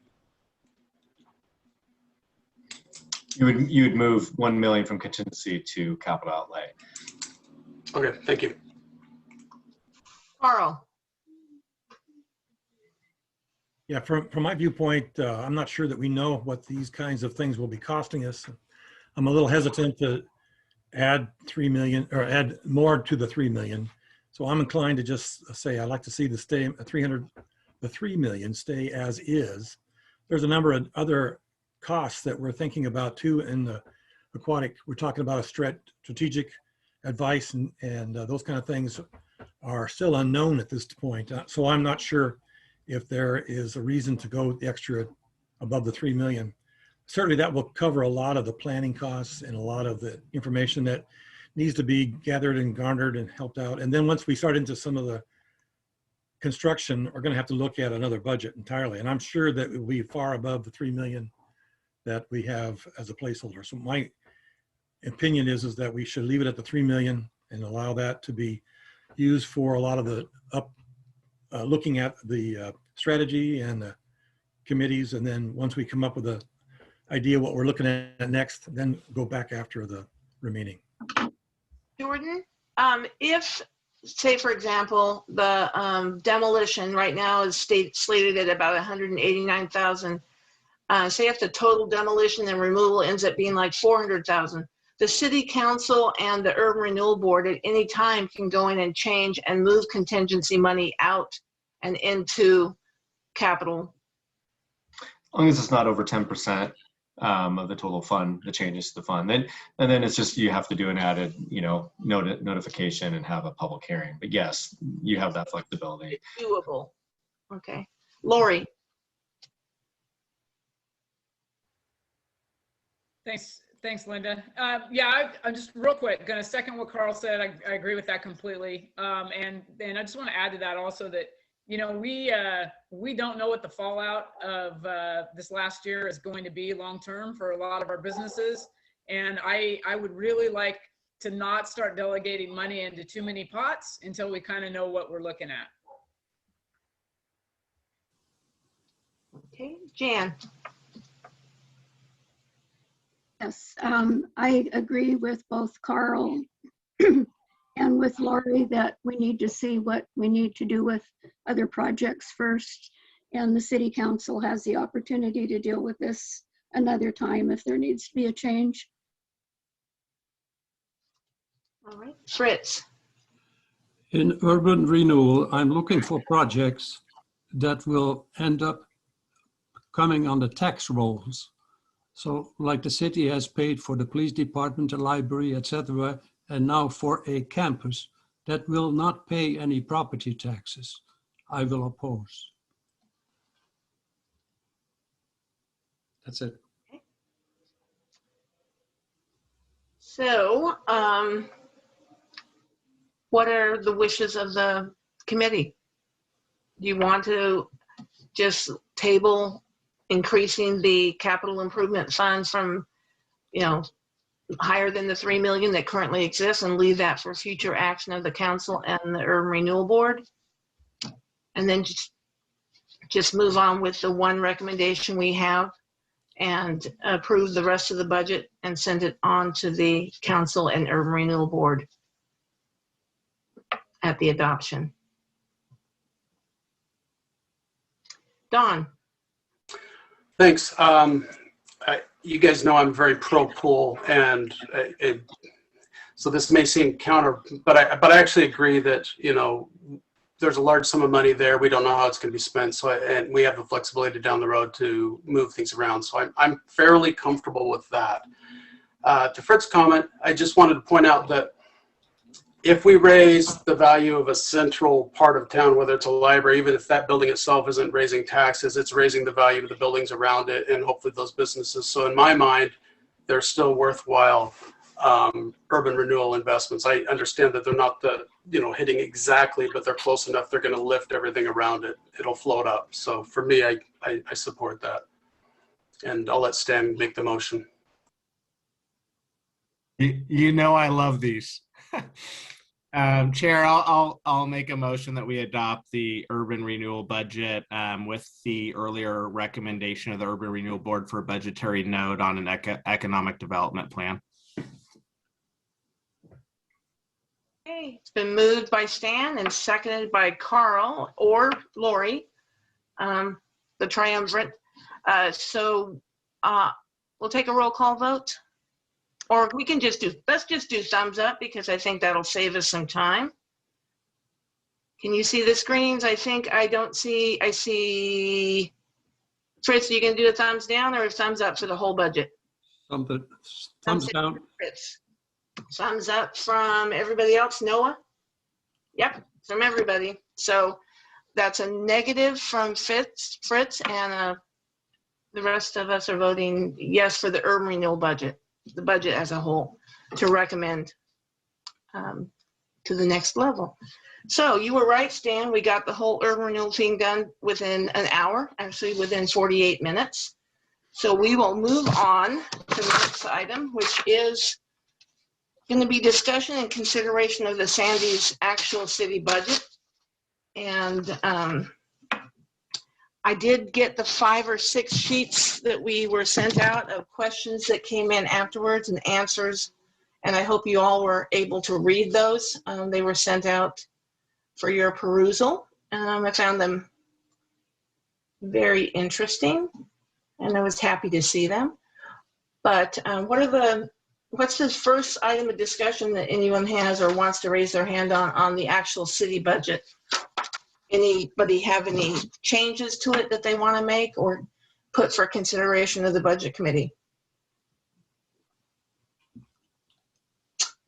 You would move 1 million from contingency to capital outlay. Okay, thank you. Carl. Yeah, from my viewpoint, I'm not sure that we know what these kinds of things will be costing us. I'm a little hesitant to add 3 million or add more to the 3 million. So I'm inclined to just say I'd like to see the 3 million stay as is. There's a number of other costs that we're thinking about too in the aquatic. We're talking about a strategic advice and those kind of things are still unknown at this point. So I'm not sure if there is a reason to go the extra above the 3 million. Certainly that will cover a lot of the planning costs and a lot of the information that needs to be gathered and garnered and helped out. And then once we start into some of the construction, we're going to have to look at another budget entirely. And I'm sure that it will be far above the 3 million that we have as a placeholder. So my opinion is that we should leave it at the 3 million and allow that to be used for a lot of the looking at the strategy and the committees. And then once we come up with an idea what we're looking at next, then go back after the remaining. Jordan, if, say, for example, the demolition right now is slated at about 189,000. Say if the total demolition and removal ends up being like 400,000, the city council and the urban renewal board at any time can go in and change and move contingency money out and into capital. As long as it's not over 10% of the total fund, the changes to the fund. And then it's just, you have to do an added, notification and have a public hearing. But yes, you have that flexibility. It's doable. Okay. Lori. Thanks, Linda. Yeah, I'm just real quick going to second what Carl said. I agree with that completely. And I just want to add to that also that, you know, we don't know what the fallout of this last year is going to be long term for a lot of our businesses. And I would really like to not start delegating money into too many pots until we kind of know what we're looking at. Okay, Jan. Yes, I agree with both Carl and with Laurie that we need to see what we need to do with other projects first. And the city council has the opportunity to deal with this another time if there needs to be a change. All right, Fritz. In urban renewal, I'm looking for projects that will end up coming on the tax rolls. So like the city has paid for the police department, the library, etc., and now for a campus that will not pay any property taxes, I will oppose. That's it. So, what are the wishes of the committee? Do you want to just table increasing the capital improvement funds from, you know, higher than the 3 million that currently exists and leave that for future action of the council and the urban renewal board? And then just move on with the one recommendation we have and approve the rest of the budget and send it on to the council and urban renewal board at the adoption. Don. Thanks. You guys know I'm very pro pool, and so this may seem counter, but I actually agree that, you know, there's a large sum of money there. We don't know how it's going to be spent, so and we have the flexibility down the road to move things around. So I'm fairly comfortable with that. To Fritz's comment, I just wanted to point out that if we raise the value of a central part of town, whether it's a library, even if that building itself isn't raising taxes, it's raising the value of the buildings around it and hopefully those businesses. So in my mind, they're still worthwhile urban renewal investments. I understand that they're not the, you know, hitting exactly, but they're close enough. They're going to lift everything around it. It'll float up. So for me, I support that. And I'll let Stan make the motion. You know I love these. Chair, I'll make a motion that we adopt the urban renewal budget with the earlier recommendation of the Urban Renewal Board for a budgetary note on an economic development plan. Okay, it's been moved by Stan and seconded by Carl or Lori, the triumvirate. So we'll take a roll call vote. Or we can just let's just do thumbs up because I think that'll save us some time. Can you see the screens? I see, Fritz, you can do a thumbs down or a thumbs up for the whole budget? Thumbs down. Fritz. Thumbs up from everybody else. Noah? Yep, from everybody. So that's a negative from Fritz, and the rest of us are voting yes for the urban renewal budget. The budget as a whole to recommend to the next level. So you were right, Stan. We got the whole urban renewal thing done within an hour, actually within 48 minutes. So we will move on to the next item, which is going to be discussion and consideration of the Sandy's actual city budget. And I did get the 5 or 6 sheets that we were sent out of questions that came in afterwards and answers. And I hope you all were able to read those. They were sent out for your perusal. I found them very interesting and I was happy to see them. But what's the first item of discussion that anyone has or wants to raise their hand on the actual city budget? Anybody have any changes to it that they want to make or put for consideration of the budget committee?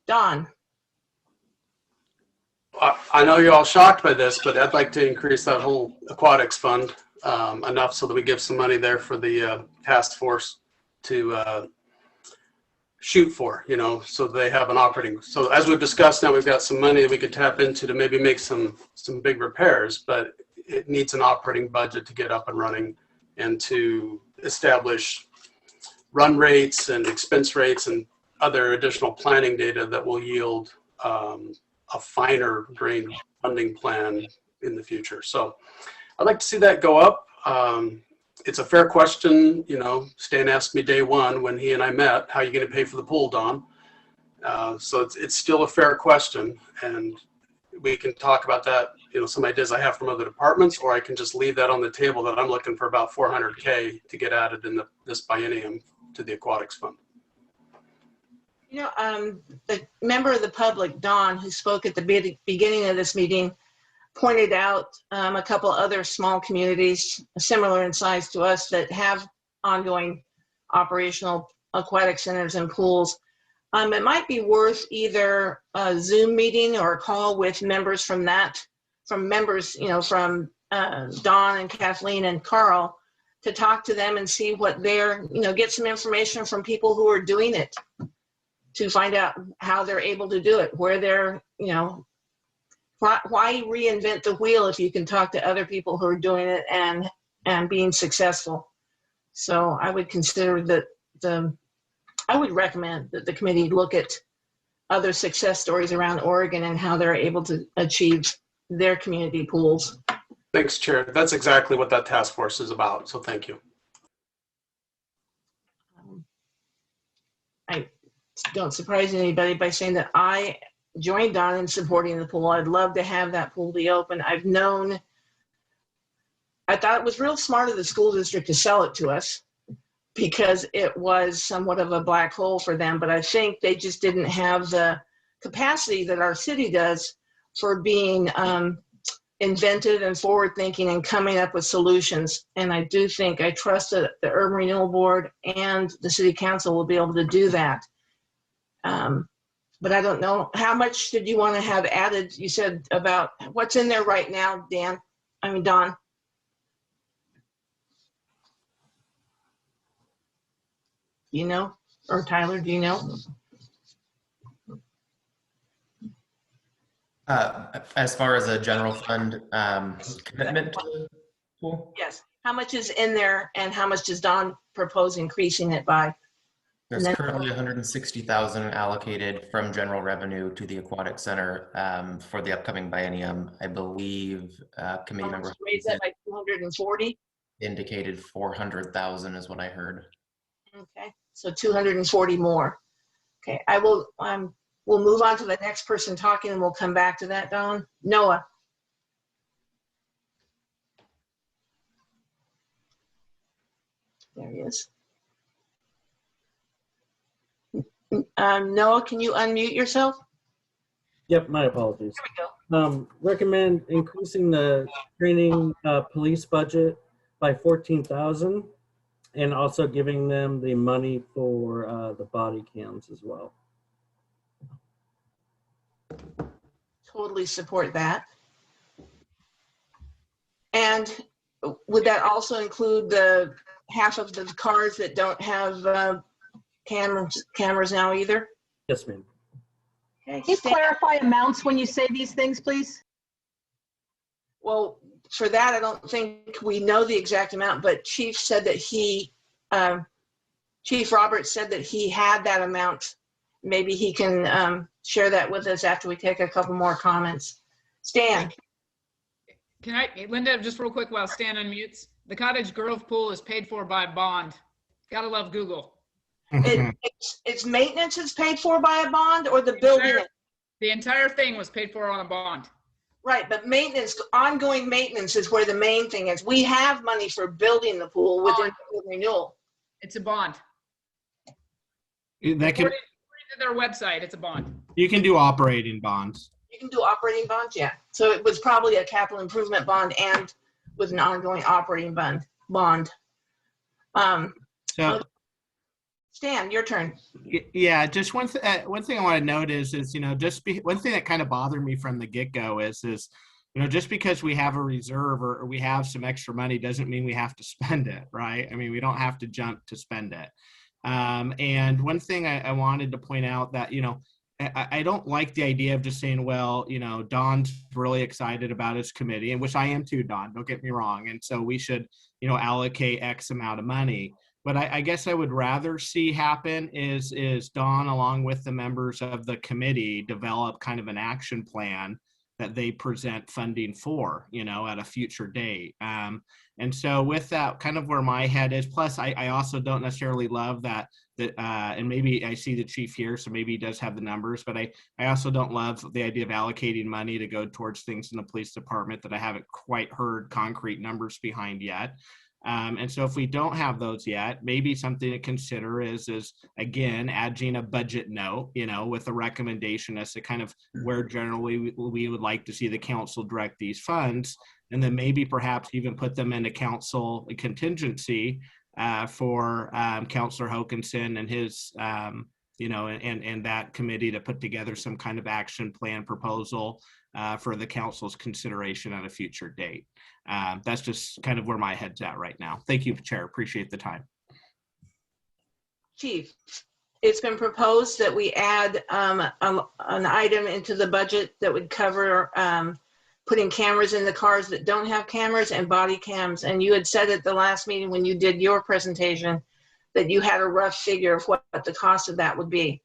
Don. I know you're all shocked by this, but I'd like to increase that whole aquatics fund enough so that we give some money there for the task force to shoot for, you know, so they have an operating. So as we've discussed, now we've got some money that we could tap into to maybe make some big repairs, but it needs an operating budget to get up and running and to establish run rates and expense rates and other additional planning data that will yield a finer grained funding plan in the future. So I'd like to see that go up. It's a fair question. You know, Stan asked me day one when he and I met, how are you going to pay for the pool, Don? So it's still a fair question, and we can talk about that, you know, some ideas I have from other departments, or I can just leave that on the table that I'm looking for about $400K to get added in this biennium to the aquatics fund. You know, the member of the public, Don, who spoke at the beginning of this meeting, pointed out a couple other small communities similar in size to us that have ongoing operational aquatic centers and pools. It might be worth either a Zoom meeting or a call with members from members, you know, from Don and Kathleen and Carl, to talk to them and see what they're, you know, get some information from people who are doing it, to find out how they're able to do it, where they're, you know, why reinvent the wheel if you can talk to other people who are doing it and being successful. So I would consider that I would recommend that the committee look at other success stories around Oregon and how they're able to achieve their community pools. Thanks, Chair. That's exactly what that task force is about. So thank you. I don't surprise anybody by saying that I joined Don in supporting the pool. I'd love to have that pool be open. I thought it was real smart of the school district to sell it to us because it was somewhat of a black hole for them, but I think they just didn't have the capacity that our city does for being inventive and forward thinking and coming up with solutions. And I do think, I trust that the Urban Renewal Board and the City Council will be able to do that. But I don't know, how much did you want to have added? You said about what's in there right now, Don? Do you know? Or Tyler, do you know? As far as a general fund commitment to the pool? Yes. How much is in there and how much does Don propose increasing it by? There's currently 160,000 allocated from general revenue to the aquatic center for the upcoming biennium. I believe committee member raise that by 240. Indicated 400,000 is what I heard. Okay, so 240 more. Okay, I will. We'll move on to the next person talking, and we'll come back to that. Don, Noah. There he is. Noah, can you unmute yourself? Yep, my apologies. There we go. Recommend increasing the training police budget by 14,000 and also giving them the money for the body cams as well. Totally support that. And would that also include the half of the cars that don't have cameras now either? Yes, ma'am. Okay. Can you clarify amounts when you say these things, please? Well, for that, I don't think we know the exact amount, but Chief said that Chief Roberts said that he had that amount. Maybe he can share that with us after we take a couple more comments. Stan. Can I, Linda, just real quick while Stan unmutes, the Cottage Grove pool is paid for by bond. Gotta love Google. It's maintenance is paid for by a bond, or the building? The entire thing was paid for on a bond. Right, but maintenance, ongoing maintenance is where the main thing is. We have money for building the pool within renewal. It's a bond. That can, according to their website, it's a bond. you can do operating bonds. You can do operating bonds, yeah. So it was probably a capital improvement bond and with an ongoing operating bond. So, Stan, your turn. yeah, just one thing I want to note is you know, one thing that kind of bothered me from the get-go is you know, just because we have a reserve or we have some extra money doesn't mean we have to spend it, right? I mean, we don't have to jump to spend it. And one thing I wanted to point out that, I don't like the idea of just saying, well, Don's really excited about his committee, and which I am too, Don, don't get me wrong. And so we should, allocate X amount of money. But I guess I would rather see happen is Don, along with the members of the committee, develop kind of an action plan that they present funding for, at a future date. And so with that, kind of where my head is, plus I also don't necessarily love that, and maybe I see the chief here, so maybe he does have the numbers, but I also don't love the idea of allocating money to go towards things in the police department that I haven't quite heard concrete numbers behind yet. And so if we don't have those yet, maybe something to consider is again, adding a budget note, with a recommendation as to kind of where generally we would like to see the council direct these funds, and then maybe perhaps even put them into council contingency for Councillor Hokanson and his, and that committee to put together some kind of action plan proposal for the council's consideration at a future date. That's just kind of where my head's at right now. Thank you, Chair. Appreciate the time. Chief, it's been proposed that we add an item into the budget that would cover putting cameras in the cars that don't have cameras and body cams. And you had said at the last meeting when you did your presentation that you had a rough figure of what the cost of that would be.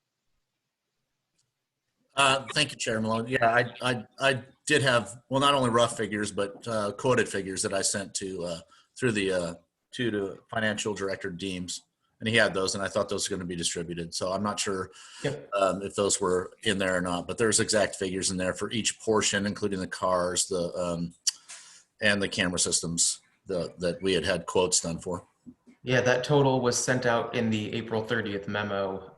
Thank you, Chair Malone. Yeah, I did have, well, not only rough figures, but quoted figures that I sent to through the to the financial director Deems, and he had those, and I thought those were going to be distributed. So I'm not sure if those were in there or not, but there's exact figures in there for each portion, including the cars, and the camera systems that we had quotes done for. Yeah, that total was sent out in the April 30th memo.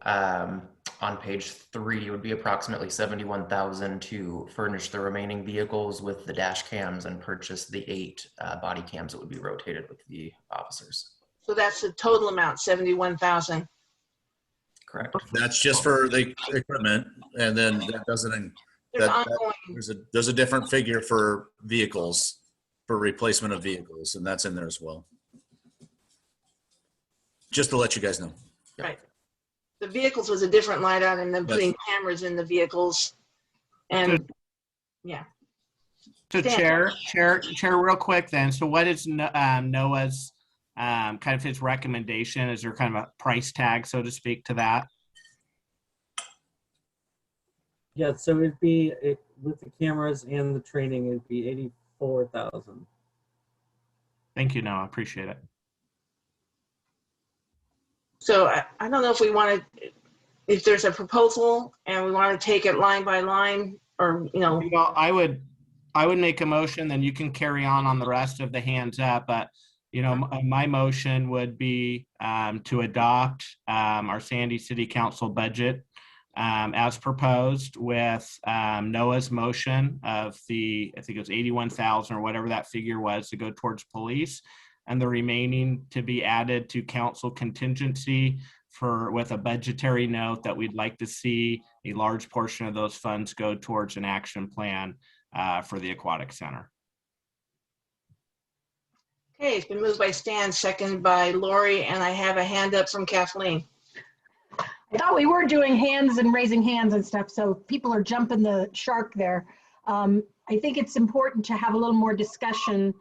On page 3, it would be approximately $71,000 to furnish the remaining vehicles with the dash cams and purchase the 8 body cams that would be rotated with the officers. So that's the total amount, $71,000. Correct. That's just for the equipment, and then that doesn't. There's a different figure for vehicles, for replacement of vehicles, and that's in there as well. Just to let you guys know. Right. The vehicles was a different line item than putting cameras in the vehicles. And yeah. So Chair, real quick then. So what is Noah's kind of his recommendation? Is there kind of a price tag, so to speak, to that? Yeah, so it'd be with the cameras and the training, it'd be $84,000. Thank you, Noah. Appreciate it. So I don't know if we want to, if there's a proposal and we want to take it line by line, or Well, I would make a motion, then you can carry on the rest of the hands up. But my motion would be to adopt our Sandy City Council budget as proposed, with Noah's motion of I think it was 81,000 or whatever that figure was to go towards police, and the remaining to be added to council contingency with a budgetary note that we'd like to see a large portion of those funds go towards an action plan for the Aquatic Center. Okay, it's been moved by Stan, seconded by Lori, and I have a hand up from Kathleen. I thought we were doing hands and raising hands and stuff, so people are jumping the shark there. I think it's important to have a little more discussion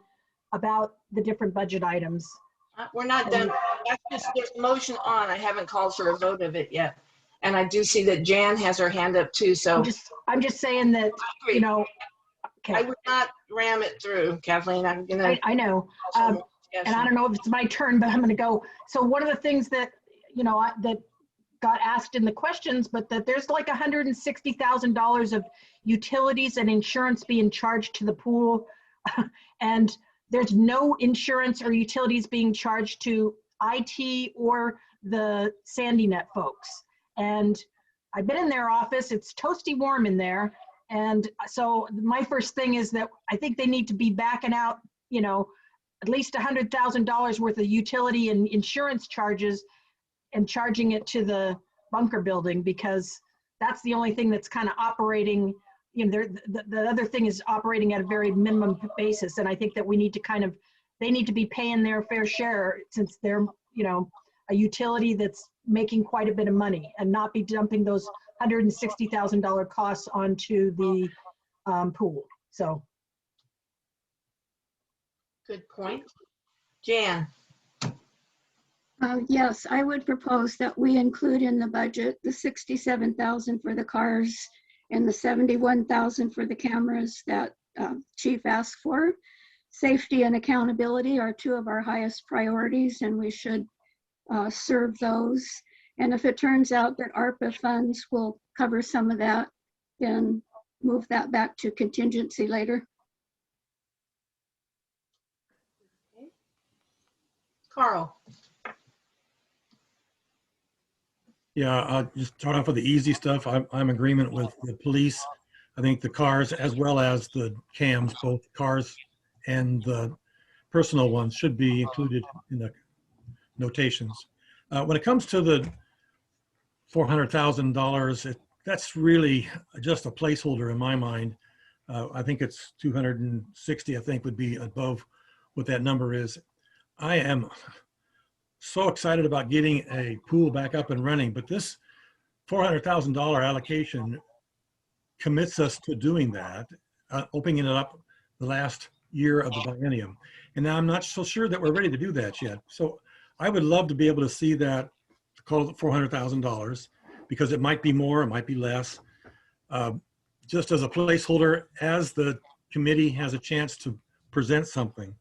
about the different budget items. We're not done. There's a motion on. I haven't called for a vote of it yet. And I do see that Jan has her hand up too. So I'm just saying that, okay. I would not ram it through, Kathleen. I'm gonna. I know. And I don't know if it's my turn, but I'm gonna go. So one of the things that, that got asked in the questions, but that there's like $160,000 of utilities and insurance being charged to the pool. And there's no insurance or utilities being charged to IT or the SandyNet folks. And I've been in their office, it's toasty warm in there. And so my first thing is that I think they need to be backing out, at least $100,000 worth of utility and insurance charges and charging it to the bunker building, because that's the only thing that's kind of operating. The other thing is operating at a very minimum basis. And I think that we need to they need to be paying their fair share, since they're, a utility that's making quite a bit of money and not be dumping those $160,000 costs onto the pool. So. Good point. Jan. Yes, I would propose that we include in the budget the 67,000 for the cars and the 71,000 for the cameras that Chief asked for. Safety and accountability are two of our highest priorities, and we should serve those. And if it turns out that ARPA funds will cover some of that, then move that back to contingency later. Carl. Yeah, just start off with the easy stuff. I'm in agreement with the police. I think the cars as well as the cams, both cars and the personal ones, should be included in the notations. When it comes to the $400,000, that's really just a placeholder in my mind. I think it's 260, I think, would be above what that number is. I am so excited about getting a pool back up and running, but this $400,000 allocation commits us to doing that, opening it up the last year of the biennium. And now I'm not so sure that we're ready to do that yet. So I would love to be able to see that, call it $400,000, because it might be more, it might be less. Just as a placeholder, as the committee has a chance to present something,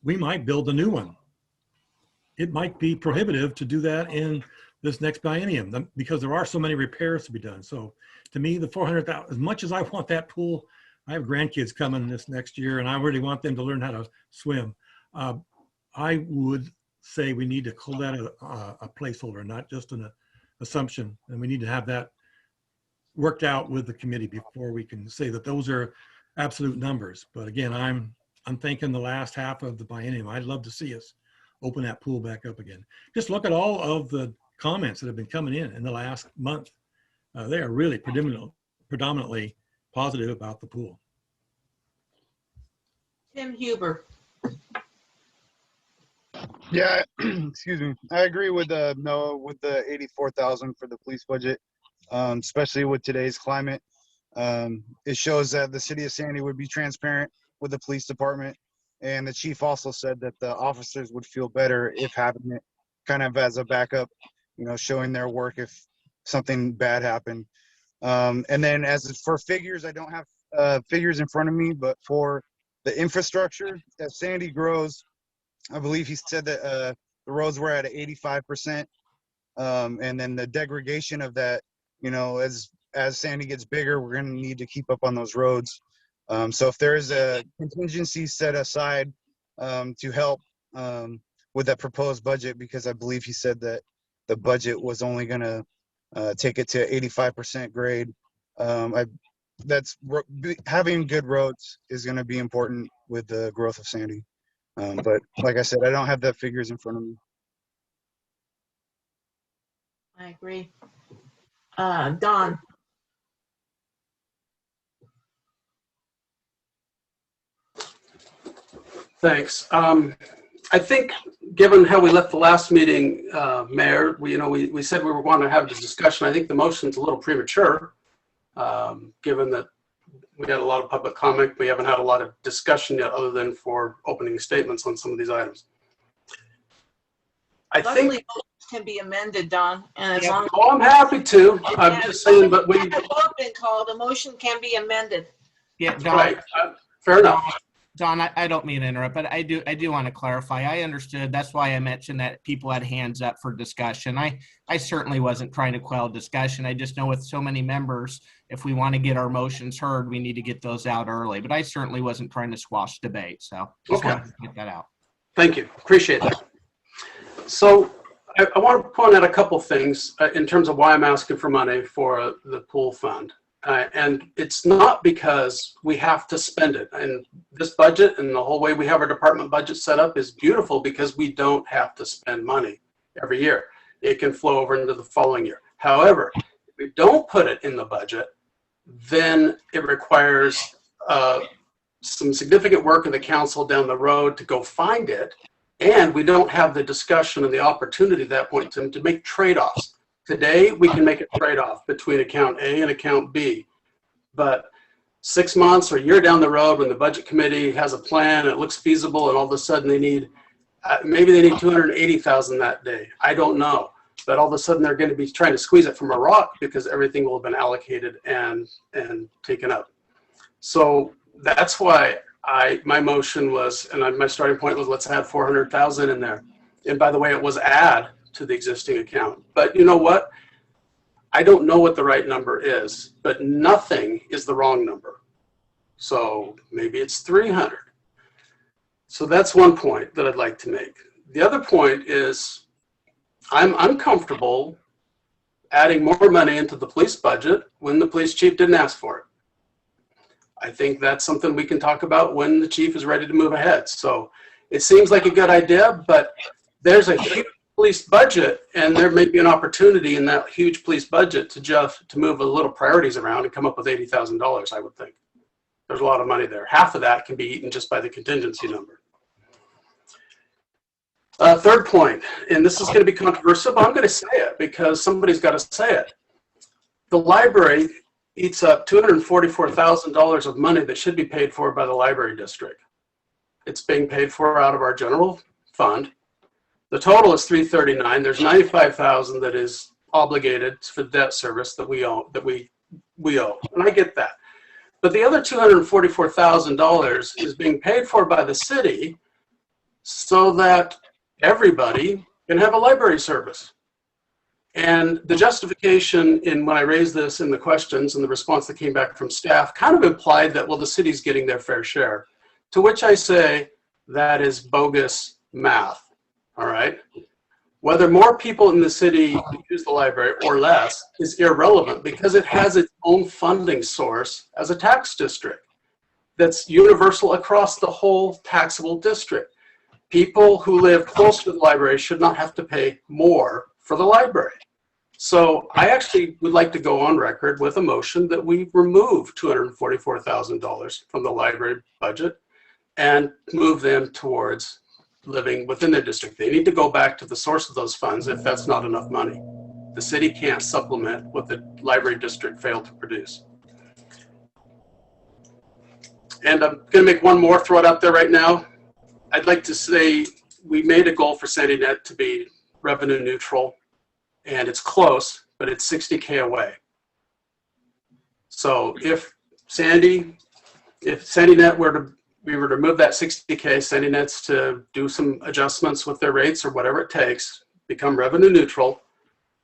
we might build a new one. It might be prohibitive to do that in this next biennium because there are so many repairs to be done. So to me, the 400,000, as much as I want that pool, I have grandkids coming this next year and I really want them to learn how to swim. I would say we need to call that a placeholder, not just an assumption. And we need to have that worked out with the committee before we can say that those are absolute numbers. But again, I'm thinking the last half of the biennium. I'd love to see us open that pool back up again. Just look at all of the comments that have been coming in the last month. They are really predominantly positive about the pool. Tim Huber. Yeah, excuse me. I agree with Noah with the 84,000 for the police budget, especially with today's climate. It shows that the city of Sandy would be transparent with the police department. And the chief also said that the officers would feel better if having it kind of as a backup, you know, showing their work if something bad happened. And then as for figures, I don't have figures in front of me, but for the infrastructure, as Sandy grows, I believe he said that the roads were at 85%. And then the degradation of that, you know, as Sandy gets bigger, we're going to need to keep up on those roads. So if there is a contingency set aside to help with that proposed budget, because I believe he said that the budget was only going to take it to 85% grade. Having good roads is going to be important with the growth of Sandy. But like I said, I don't have the figures in front of me. I agree. Don. Thanks. I think given how we left the last meeting, Mayor, we said we were going to have this discussion. I think the motion's a little premature, given that we had a lot of public comment. We haven't had a lot of discussion yet other than for opening statements on some of these items. I think motions can be amended, Don. And as long as I'm happy to. I'm just saying, but we have a vote been called, a motion can be amended. Yeah, Don, right. Fair enough. Don, I don't mean to interrupt, but I do want to clarify. I understood. That's why I mentioned that people had hands up for discussion. I certainly wasn't trying to quell discussion. I just know with so many members, if we want to get our motions heard, we need to get those out early. But I certainly wasn't trying to squash debate. So just wanted to get that out. Thank you. Appreciate that. So I want to point out a couple things in terms of why I'm asking for money for the pool fund. And it's not because we have to spend it. And this budget and the whole way we have our department budget set up is beautiful because we don't have to spend money every year. It can flow over into the following year. However, if we don't put it in the budget, then it requires some significant work of the council down the road to go find it. And we don't have the discussion and the opportunity at that point to make trade-offs. Today, we can make a trade-off between account A and account B. But 6 months or a year down the road, when the budget committee has a plan, it looks feasible, and all of a sudden they need, maybe they need 280,000 that day. I don't know. But all of a sudden they're going to be trying to squeeze it from a rock because everything will have been allocated and taken up. So that's why my motion was, and my starting point was, let's add 400,000 in there. And by the way, it was add to the existing account. But you know what? I don't know what the right number is, but nothing is the wrong number. So maybe it's 300. So that's one point that I'd like to make. The other point is I'm uncomfortable adding more money into the police budget when the police chief didn't ask for it. I think that's something we can talk about when the chief is ready to move ahead. So it seems like a good idea, but there's a huge police budget, and there may be an opportunity in that huge police budget to move a little priorities around and come up with $80,000, I would think. There's a lot of money there. Half of that can be eaten just by the contingency number. Third point, and this is going to be controversial, but I'm going to say it because somebody's got to say it. The library eats up $244,000 of money that should be paid for by the library district. It's being paid for out of our general fund. The total is $339,000. There's $95,000 that is obligated for debt service that we owe, and I get that. But the other $244,000 is being paid for by the city so that everybody can have a library service. And the justification when I raised this in the questions and the response that came back from staff kind of implied that, well, the city's getting their fair share. To which I say that is bogus math, all right? Whether more people in the city use the library or less is irrelevant because it has its own funding source as a tax district that's universal across the whole taxable district. People who live close to the library should not have to pay more for the library. So I actually would like to go on record with a motion that we remove $244,000 from the library budget and move them towards living within their district. They need to go back to the source of those funds if that's not enough money. The city can't supplement what the library district failed to produce. And I'm going to make one more, throw it out there right now. I'd like to say we made a goal for Sandy Net to be revenue neutral, and it's close, but it's 60K away. So if Sandy Net we were to move that 60K, Sandy Net's to do some adjustments with their rates or whatever it takes, become revenue neutral.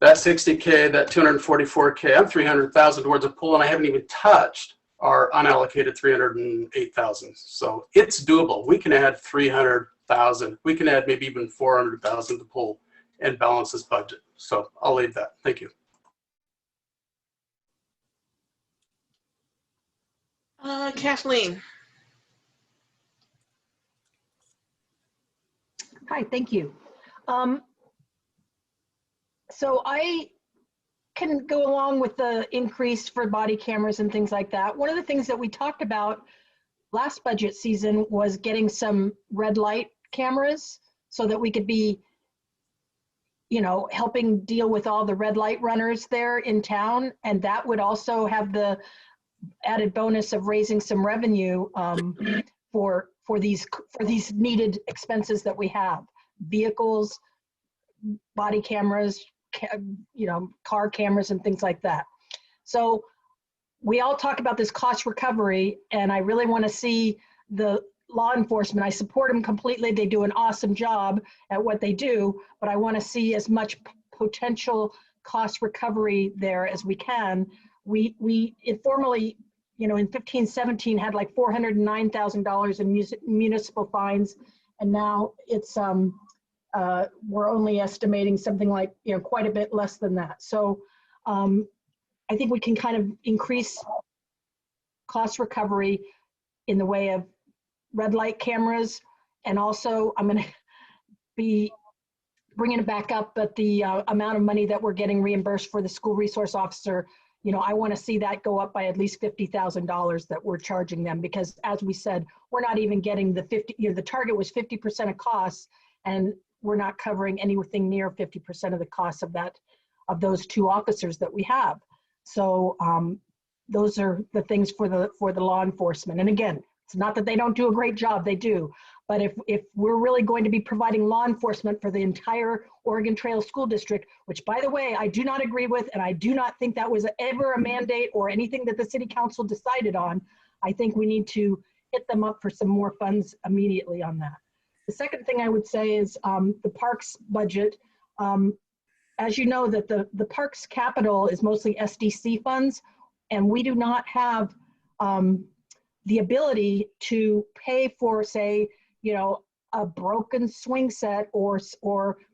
That 60K, that 244K, I'm 300,000 towards a pool, and I haven't even touched our unallocated 308,000. So it's doable. We can add 300,000. We can add maybe even 400,000 to pool and balance this budget. So I'll leave that. Thank you. Kathleen. Hi, thank you. So I can go along with the increase for body cameras and things like that. One of the things that we talked about last budget season was getting some red light cameras so that we could be, helping deal with all the red light runners there in town. And that would also have the added bonus of raising some revenue for these needed expenses that we have: vehicles, body cameras, car cameras and things like that. So we all talk about this cost recovery, and I really want to see the law enforcement. I support them completely. They do an awesome job at what they do, but I want to see as much potential cost recovery there as we can. We informally, in 15-17 had like $409,000 in municipal fines, and now it's we're only estimating something like quite a bit less than that. So I think we can kind of increase cost recovery in the way of red light cameras, and also I'm going to be bringing it back up, but the amount of money that we're getting reimbursed for the school resource officer, I want to see that go up by at least $50,000 that we're charging them, because as we said, we're not even getting the 50, the target was 50% of costs, And we're not covering anything near 50% of the cost of that, of those 2 officers that we have. So those are the things for the law enforcement. And again, it's not that they don't do a great job, they do. But if we're really going to be providing law enforcement for the entire Oregon Trail School District, which by the way, I do not agree with, and I do not think that was ever a mandate or anything that the city council decided on, I think we need to hit them up for some more funds immediately on that. The second thing I would say is the parks budget. As you know, that the parks capital is mostly SDC funds, and we do not have the ability to pay for, say, you know, a broken swing set or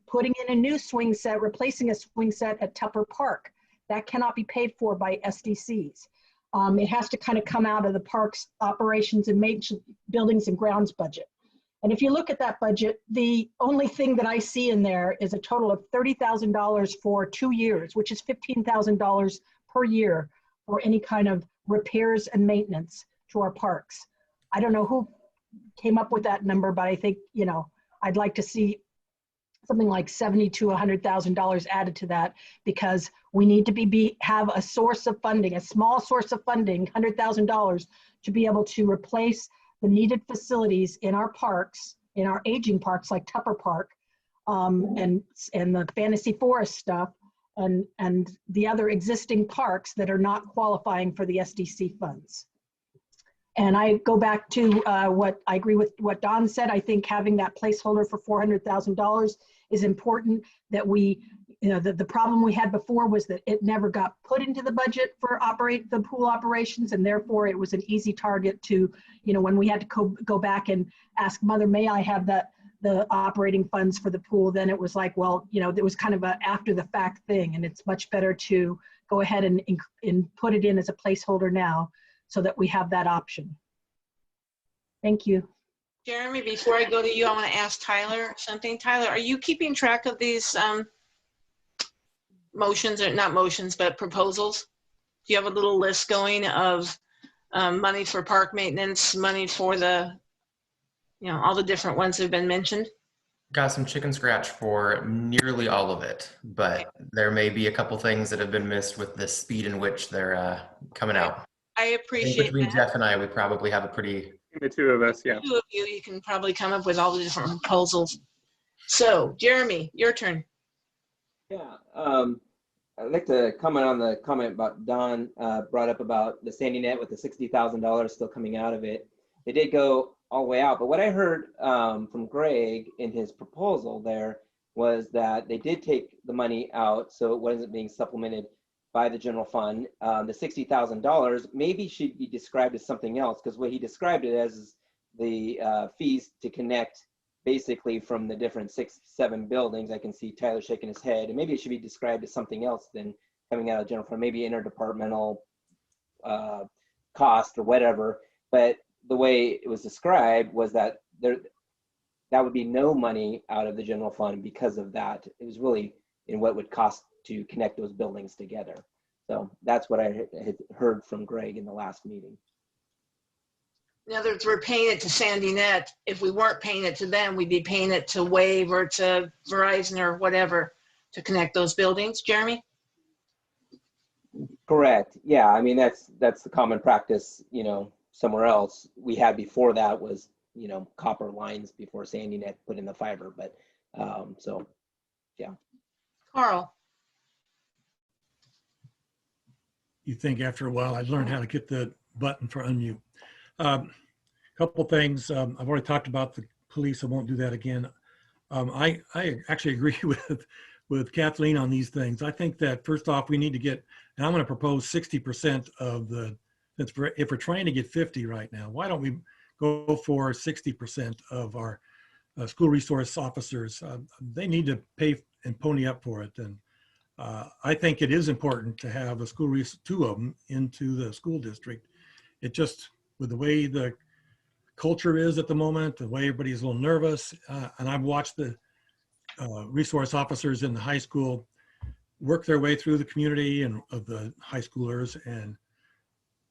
putting in a new swing set, replacing a swing set at Tupper Park. That cannot be paid for by SDCs. It has to kind of come out of the parks operations and maintenance buildings and grounds budget. And if you look at that budget, the only thing that I see in there is a total of $30,000 for 2 years, which is $15,000 per year for any kind of repairs and maintenance to our parks. I don't know who came up with that number, but I think, you know, I'd like to see something like $70,000 to $100,000 added to that, because we need to have a source of funding, a small source of funding, $100,000, to be able to replace the needed facilities in our parks, in our aging parks like Tupper Park, and the Fantasy Forest stuff, and the other existing parks that are not qualifying for the SDC funds. And I go back to what I agree with what Don said. I think having that placeholder for $400,000 is important. That we, you know, the problem we had before was that it never got put into the budget for the pool operations, and therefore it was an easy target to, you know, when we had to go back and ask Mother, may I have the operating funds for the pool? Then it was like, well, you know, it was kind of a after the fact thing, and it's much better to go ahead and put it in as a placeholder now, so that we have that option. Thank you. Jeremy, before I go to you, I want to ask Tyler something. Tyler, are you keeping track of these motions, or not motions, but proposals? Do you have a little list going of money for park maintenance, money for the, you know, all the different ones that have been mentioned? Got some chicken scratch for nearly all of it, but there may be a couple things that have been missed with the speed in which they're coming out. I appreciate between that. Jeff and I, we probably have a pretty... The 2 of us, yeah. 2 of you can probably come up with all the different proposals. So, Jeremy, your turn. Yeah, I'd like to comment on the comment about Don brought up about the Sandy Net with the $60,000 still coming out of it. It did go all the way out, but what I heard from Greg in his proposal there was that they did take the money out, so it wasn't being supplemented by the general fund. The $60,000 maybe should be described as something else, because what he described it as is the fees to connect basically from the different 6, 7 buildings. I can see Tyler shaking his head, and maybe it should be described as something else than coming out of general fund, maybe interdepartmental cost or whatever. But the way it was described was that that would be no money out of the general fund because of that. It was really in what would cost to connect those buildings together. So that's what I had heard from Greg in the last meeting. In other words, we're paying it to Sandy Net. If we weren't paying it to them, we'd be paying it to Wave or to Verizon or whatever to connect those buildings. Jeremy? Correct. Yeah, I mean, that's the common practice, you know, somewhere else. We had before that was, you know, copper lines before Sandy Net put in the fiber, but so, yeah. Carl? You think after a while I'd learned how to get the button for unmute. Couple things. I've already talked about the police. I won't do that again. I actually agree with Kathleen on these things. I think that first off, we need to get, and I'm going to propose 60% of the, if we're trying to get 50 right now, why don't we go for 60% of our school resource officers? They need to pay and pony up for it. And I think it is important to have a school, 2 of them into the school district. It just, with the way the culture is at the moment, the way everybody's a little nervous, and I've watched the resource officers in the high school work their way through the community and of the high schoolers and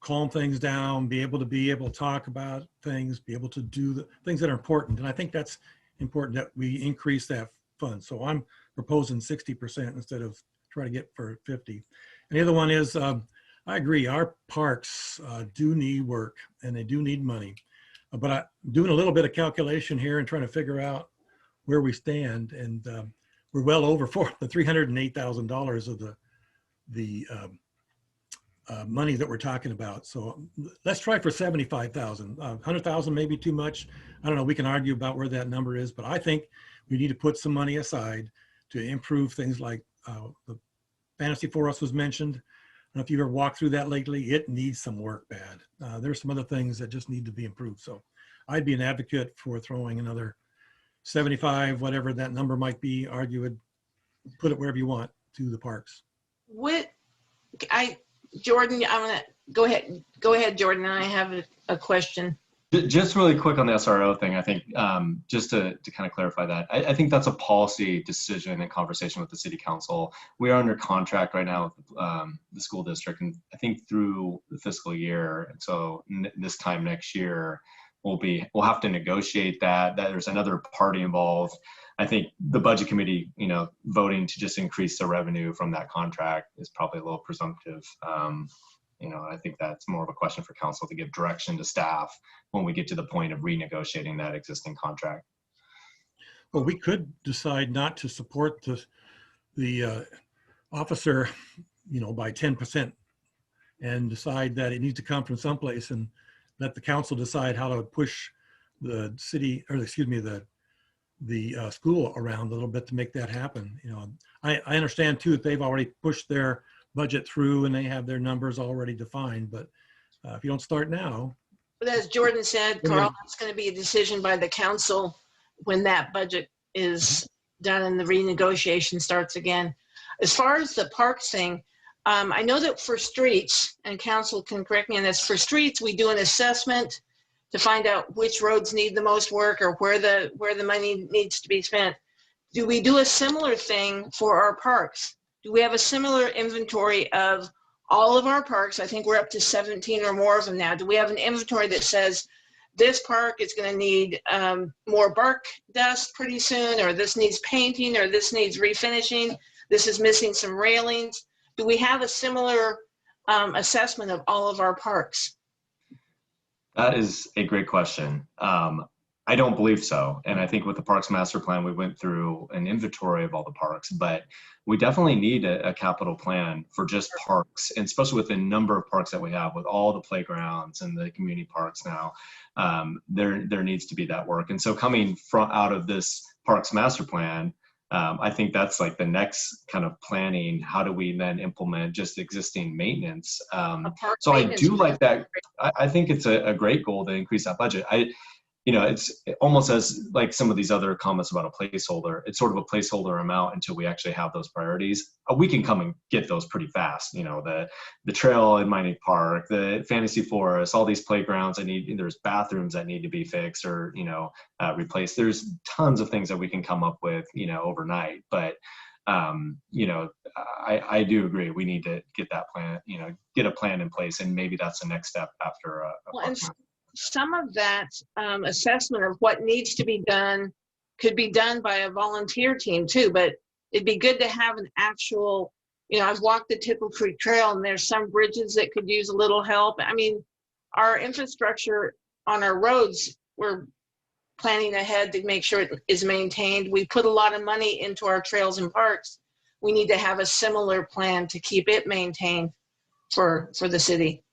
calm things down, be able to talk about things, be able to do the things that are important. And I think that's important that we increase that fund. So I'm proposing 60% instead of trying to get for 50. And the other one is, I agree, our parks do need work and they do need money. But I'm doing a little bit of calculation here and trying to figure out where we stand. And we're well over the $308,000 of the money that we're talking about. So let's try for 75,000. 100,000 may be too much. I don't know. We can argue about where that number is, but I think we need to put some money aside to improve things like the Fantasy Forest was mentioned. I don't know if you've ever walked through that lately. It needs some work bad. There's some other things that just need to be improved. So I'd be an advocate for throwing another 75, whatever that number might be. Argue it, put it wherever you want to the parks. Jordan, I'm gonna go ahead. Go ahead, Jordan. I have a question. Just really quick on the SRO thing, I think, just to kind of clarify that, I think that's a policy decision and conversation with the city council. We are under contract right now with the school district, and I think through the fiscal year. And so this time next year, we'll have to negotiate that there's another party involved. I think the budget committee, voting to just increase the revenue from that contract is probably a little presumptive. I think that's more of a question for council to give direction to staff when we get to the point of renegotiating that existing contract. Well, we could decide not to support the officer, by 10% and decide that it needs to come from someplace and let the council decide how to push the city, or excuse me, the school around a little bit to make that happen. I understand too that they've already pushed their budget through and they have their numbers already defined, but if you don't start now. But as Jordan said, Carl, it's going to be a decision by the council when that budget is done and the renegotiation starts again. As far as the parks thing, I know that for streets, and council can correct me on this, for streets, we do an assessment to find out which roads need the most work or where the money needs to be spent. Do we do a similar thing for our parks? Do we have a similar inventory of all of our parks? I think we're up to 17 or more of them now. Do we have an inventory that says this park is going to need more bark dust pretty soon, or this needs painting, or this needs refinishing, this is missing some railings? Do we have a similar assessment of all of our parks? That is a great question. I don't believe so. And I think with the Parks Master Plan, we went through an inventory of all the parks, but we definitely need a capital plan for just parks, and especially with the number of parks that we have with all the playgrounds and the community parks now, there needs to be that work. And so coming out of this Parks Master Plan, I think that's like the next kind of planning. How do we then implement just existing maintenance? So I do like that. I think it's a great goal to increase that budget. It's almost as like some of these other comments about a placeholder. It's sort of a placeholder amount until we actually have those priorities. We can come and get those pretty fast. The trail in Mining Park, the Fantasy Forest, all these playgrounds there's bathrooms that need to be fixed or, replaced. There's tons of things that we can come up with, overnight. But, I do agree. We need to get that plan, get a plan in place. And maybe that's the next step after some of that assessment of what needs to be done could be done by a volunteer team too, but it'd be good to have an actual, I've walked the Tipple Creek Trail and there's some bridges that could use a little help. I mean, our infrastructure on our roads, we're planning ahead to make sure it is maintained. We put a lot of money into our trails and parks. We need to have a similar plan to keep it maintained for the city.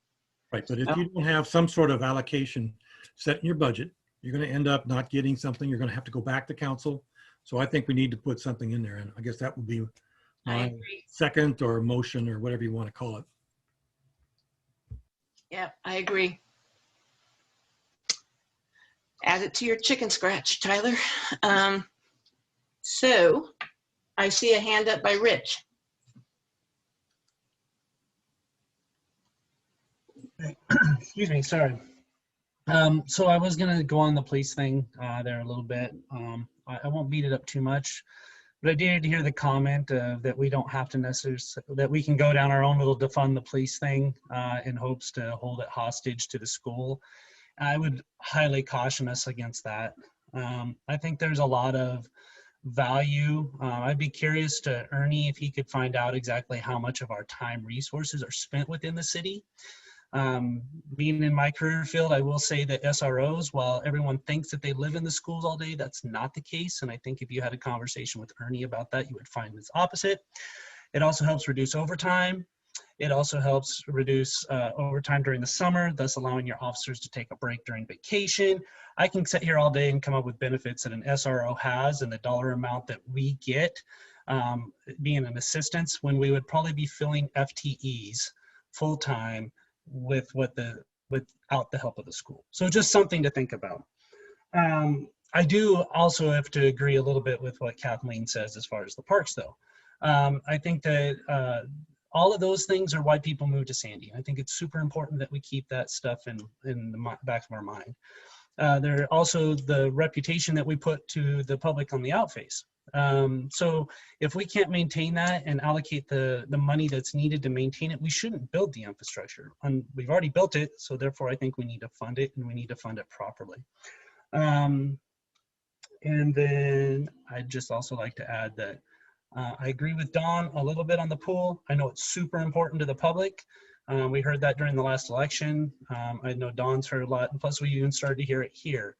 Right, but if you don't have some sort of allocation set in your budget, you're going to end up not getting something. You're going to have to go back to council. So I think we need to put something in there, and I guess that would be my second or motion or whatever you want to call it. Yeah, I agree. Add it to your chicken scratch, Tyler. So I see a hand up by Rich. Excuse me, sorry. So I was gonna go on the police thing there a little bit. I won't beat it up too much, but I did hear the comment that we don't have to necessarily, that we can go down our own little defund the police thing in hopes to hold it hostage to the school. I would highly caution us against that. I think there's a lot of value. I'd be curious to Ernie if he could find out exactly how much of our time resources are spent within the city. Being in my career field, I will say that SROs, while everyone thinks that they live in the schools all day, that's not the case. And I think if you had a conversation with Ernie about that, you would find it's opposite. It also helps reduce overtime. It also helps reduce overtime during the summer, thus allowing your officers to take a break during vacation. I can sit here all day and come up with benefits that an SRO has and the dollar amount that we get being an assistance when we would probably be filling FTEs full-time without the help of the school. So just something to think about. I do also have to agree a little bit with what Kathleen says as far as the parks though. I think that all of those things are why people move to Sandy. I think it's super important that we keep that stuff in the back of our mind. There also the reputation that we put to the public on the outface. So if we can't maintain that and allocate the money that's needed to maintain it, we shouldn't build the infrastructure. And we've already built it, so therefore I think we need to fund it, and we need to fund it properly. And then I'd just also like to add that I agree with Dawn a little bit on the pool. I know it's super important to the public. We heard that during the last election. I know Dawn's heard a lot, and plus we even started to hear it here.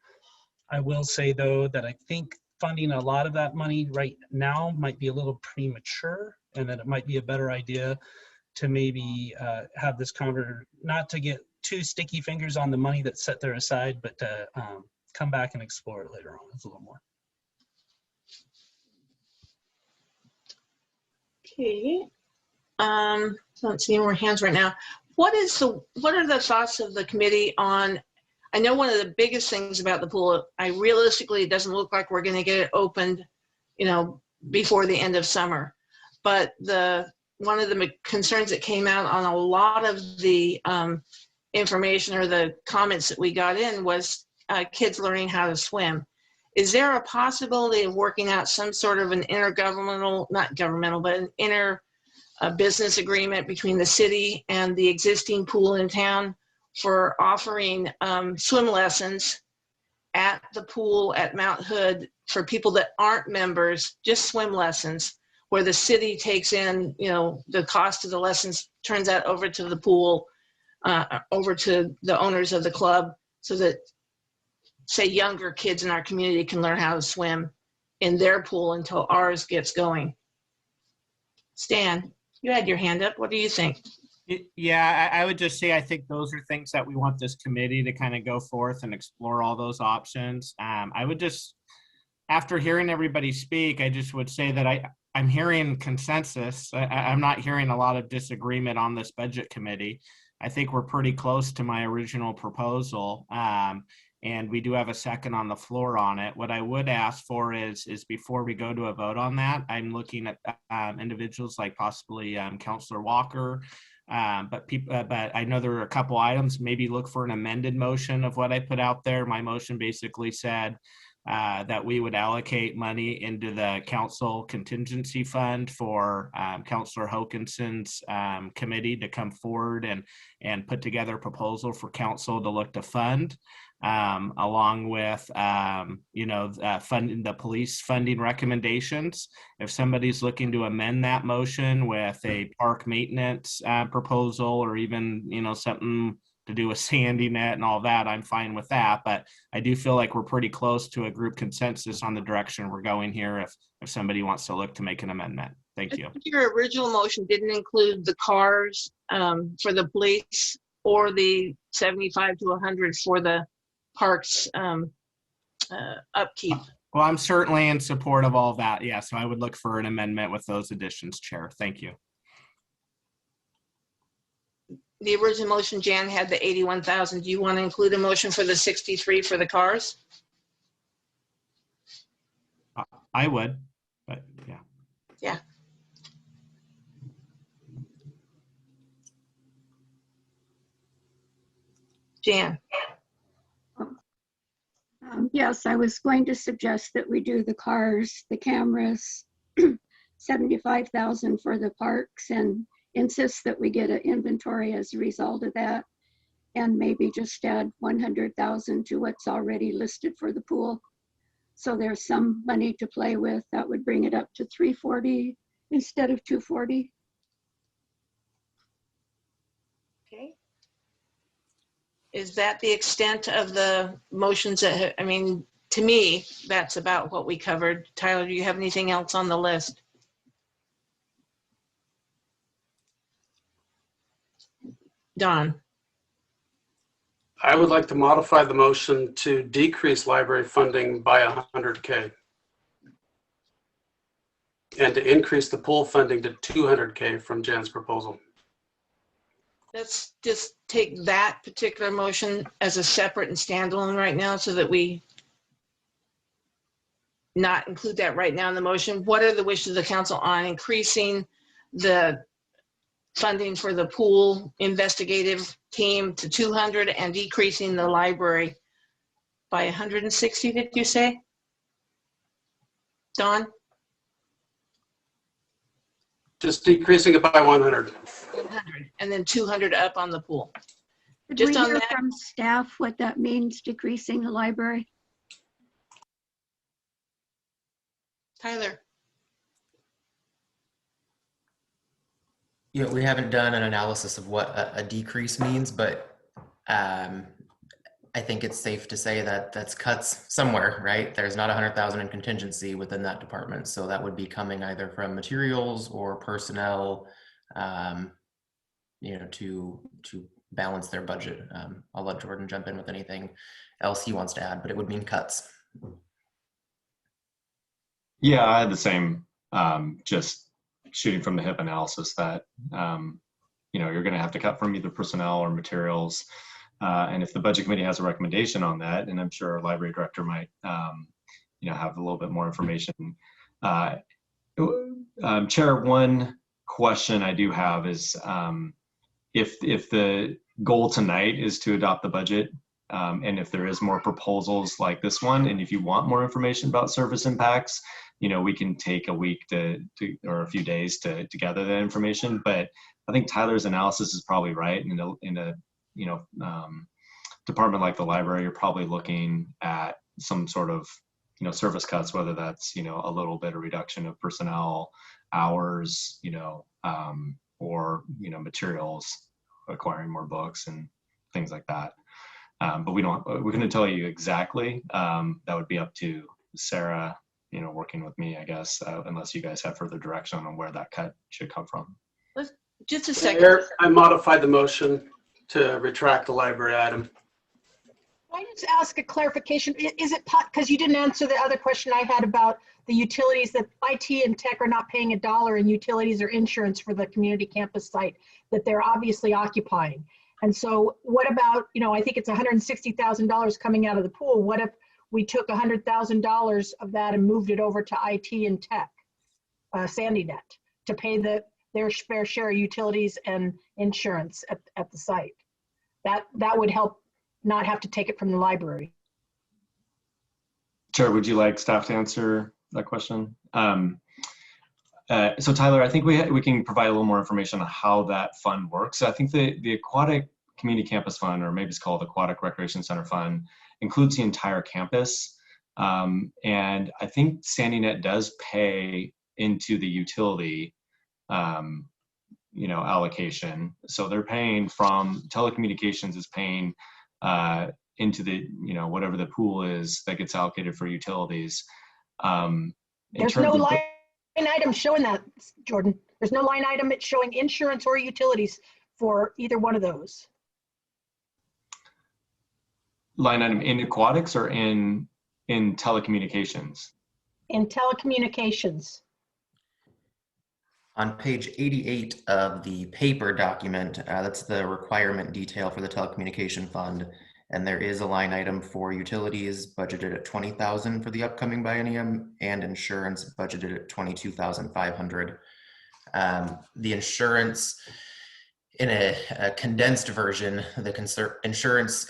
I will say though that I think funding a lot of that money right now might be a little premature, and that it might be a better idea to maybe have this not to get too sticky fingers on the money that's set there aside, but to come back and explore it later on. It's a little more. Okay. I don't see any more hands right now. What are the thoughts of the committee on, I know one of the biggest things about the pool, realistically, it doesn't look like we're going to get it opened, before the end of summer. But one of the concerns that came out on a lot of the information or the comments that we got in was kids learning how to swim. Is there a possibility of working out some sort of an intergovernmental, not governmental, but an inter business agreement between the city and the existing pool in town for offering swim lessons at the pool at Mount Hood for people that aren't members, just swim lessons, where the city takes in, the cost of the lessons, turns that over to the pool, over to the owners of the club, so that, say, younger kids in our community can learn how to swim in their pool until ours gets going. Stan, you had your hand up. What do you think? Yeah, I would just say I think those are things that we want this committee to kind of go forth and explore all those options. I would just, after hearing everybody speak, I just would say that I'm hearing consensus. I'm not hearing a lot of disagreement on this budget committee. I think we're pretty close to my original proposal. And we do have a second on the floor on it. What I would ask for is before we go to a vote on that, I'm looking at individuals like possibly Councillor Walker, but I know there are a couple items. Maybe look for an amended motion of what I put out there. My motion basically said that we would allocate money into the council contingency fund for Councillor Hokinson's committee to come forward and put together a proposal for council to look to fund. Along with, funding the police funding recommendations. If somebody's looking to amend that motion with a park maintenance proposal, or even, something to do with Sandy Net and all that, I'm fine with that. But I do feel like we're pretty close to a group consensus on the direction we're going here if somebody wants to look to make an amendment. Thank you. Your original motion didn't include the cars for the police or the 75 to 100 for the parks upkeep. Well, I'm certainly in support of all of that. Yeah, so I would look for an amendment with those additions, Chair. Thank you. The original motion, Jan, had the 81,000. Do you want to include a motion for the 63 for the cars? I would, but yeah. Yeah. Jan. Yes, I was going to suggest that we do the cars, the cameras, 75,000 for the parks, and insist that we get an inventory as a result of that, and maybe just add 100,000 to what's already listed for the pool. So there's some money to play with. That would bring it up to 340 instead of 240. Okay. Is that the extent of the motions that, I mean, to me, that's about what we covered. Tyler, do you have anything else on the list? Don? I would like to modify the motion to decrease library funding by 100K and to increase the pool funding to 200K from Jan's proposal. Let's just take that particular motion as a separate and standalone right now so that we not include that right now in the motion. What are the wishes of the council on increasing the funding for the pool investigative team to 200 and decreasing the library by 160, did you say? Don? Just decreasing it by 100. 100 and then 200 up on the pool. Could Just we on hear that, from staff what that means, decreasing the library? Tyler. Yeah, we haven't done an analysis of what a decrease means, but I think it's safe to say that that's cuts somewhere, right? There's not 100,000 in contingency within that department. So that would be coming either from materials or personnel, you know, to balance their budget. I'll let Jordan jump in with anything else he wants to add, but it would mean cuts. Yeah, I had the same, just shooting from the hip analysis that, you know, you're going to have to cut from either personnel or materials. And if the budget committee has a recommendation on that, and I'm sure our library director might, you know, have a little bit more information. Chair, one question I do have is if the goal tonight is to adopt the budget, and if there is more proposals like this one, and if you want more information about service impacts, you know, we can take a week or a few days to gather that information. But I think Tyler's analysis is probably right. In a you know, department like the library, you're probably looking at some sort of, you know, service cuts, whether that's, you know, a little bit of reduction of personnel hours, you know, or, you know, materials, acquiring more books and things like that. But we're going to tell you exactly. That would be up to Sarah, you know, working with me, I guess, unless you guys have further direction on where that cut should come from. Just a second. Mayor, I modified the motion to retract the library item. Can I just ask a clarification? Is it, because you didn't answer the other question I had about the utilities, that IT and tech are not paying $1 in utilities or insurance for the community campus site that they're obviously occupying. And so what about, you know, I think it's $160,000 coming out of the pool. What if we took $100,000 of that and moved it over to IT and tech, SandyNet, to pay their fair share of utilities and insurance at the site? That would help not have to take it from the library. Chair, would you like staff to answer that question? So Tyler, I think we can provide a little more information on how that fund works. I think the Aquatic Community Campus Fund, or maybe it's called Aquatic Recreation Center Fund, includes the entire campus. And I think SandyNet does pay into the utility, you know, allocation. So they're paying from telecommunications is paying into the, you know, whatever the pool is that gets allocated for utilities. There's no line item showing that, Jordan. There's no line item it's showing insurance or utilities for either one of those. Line item in aquatics or in telecommunications? In telecommunications. On page 88 of the paper document, that's the requirement detail for the telecommunication fund. And there is a line item for utilities budgeted at 20,000 for the upcoming biennium, and insurance budgeted at 22,500. The insurance, in a condensed version, the insurance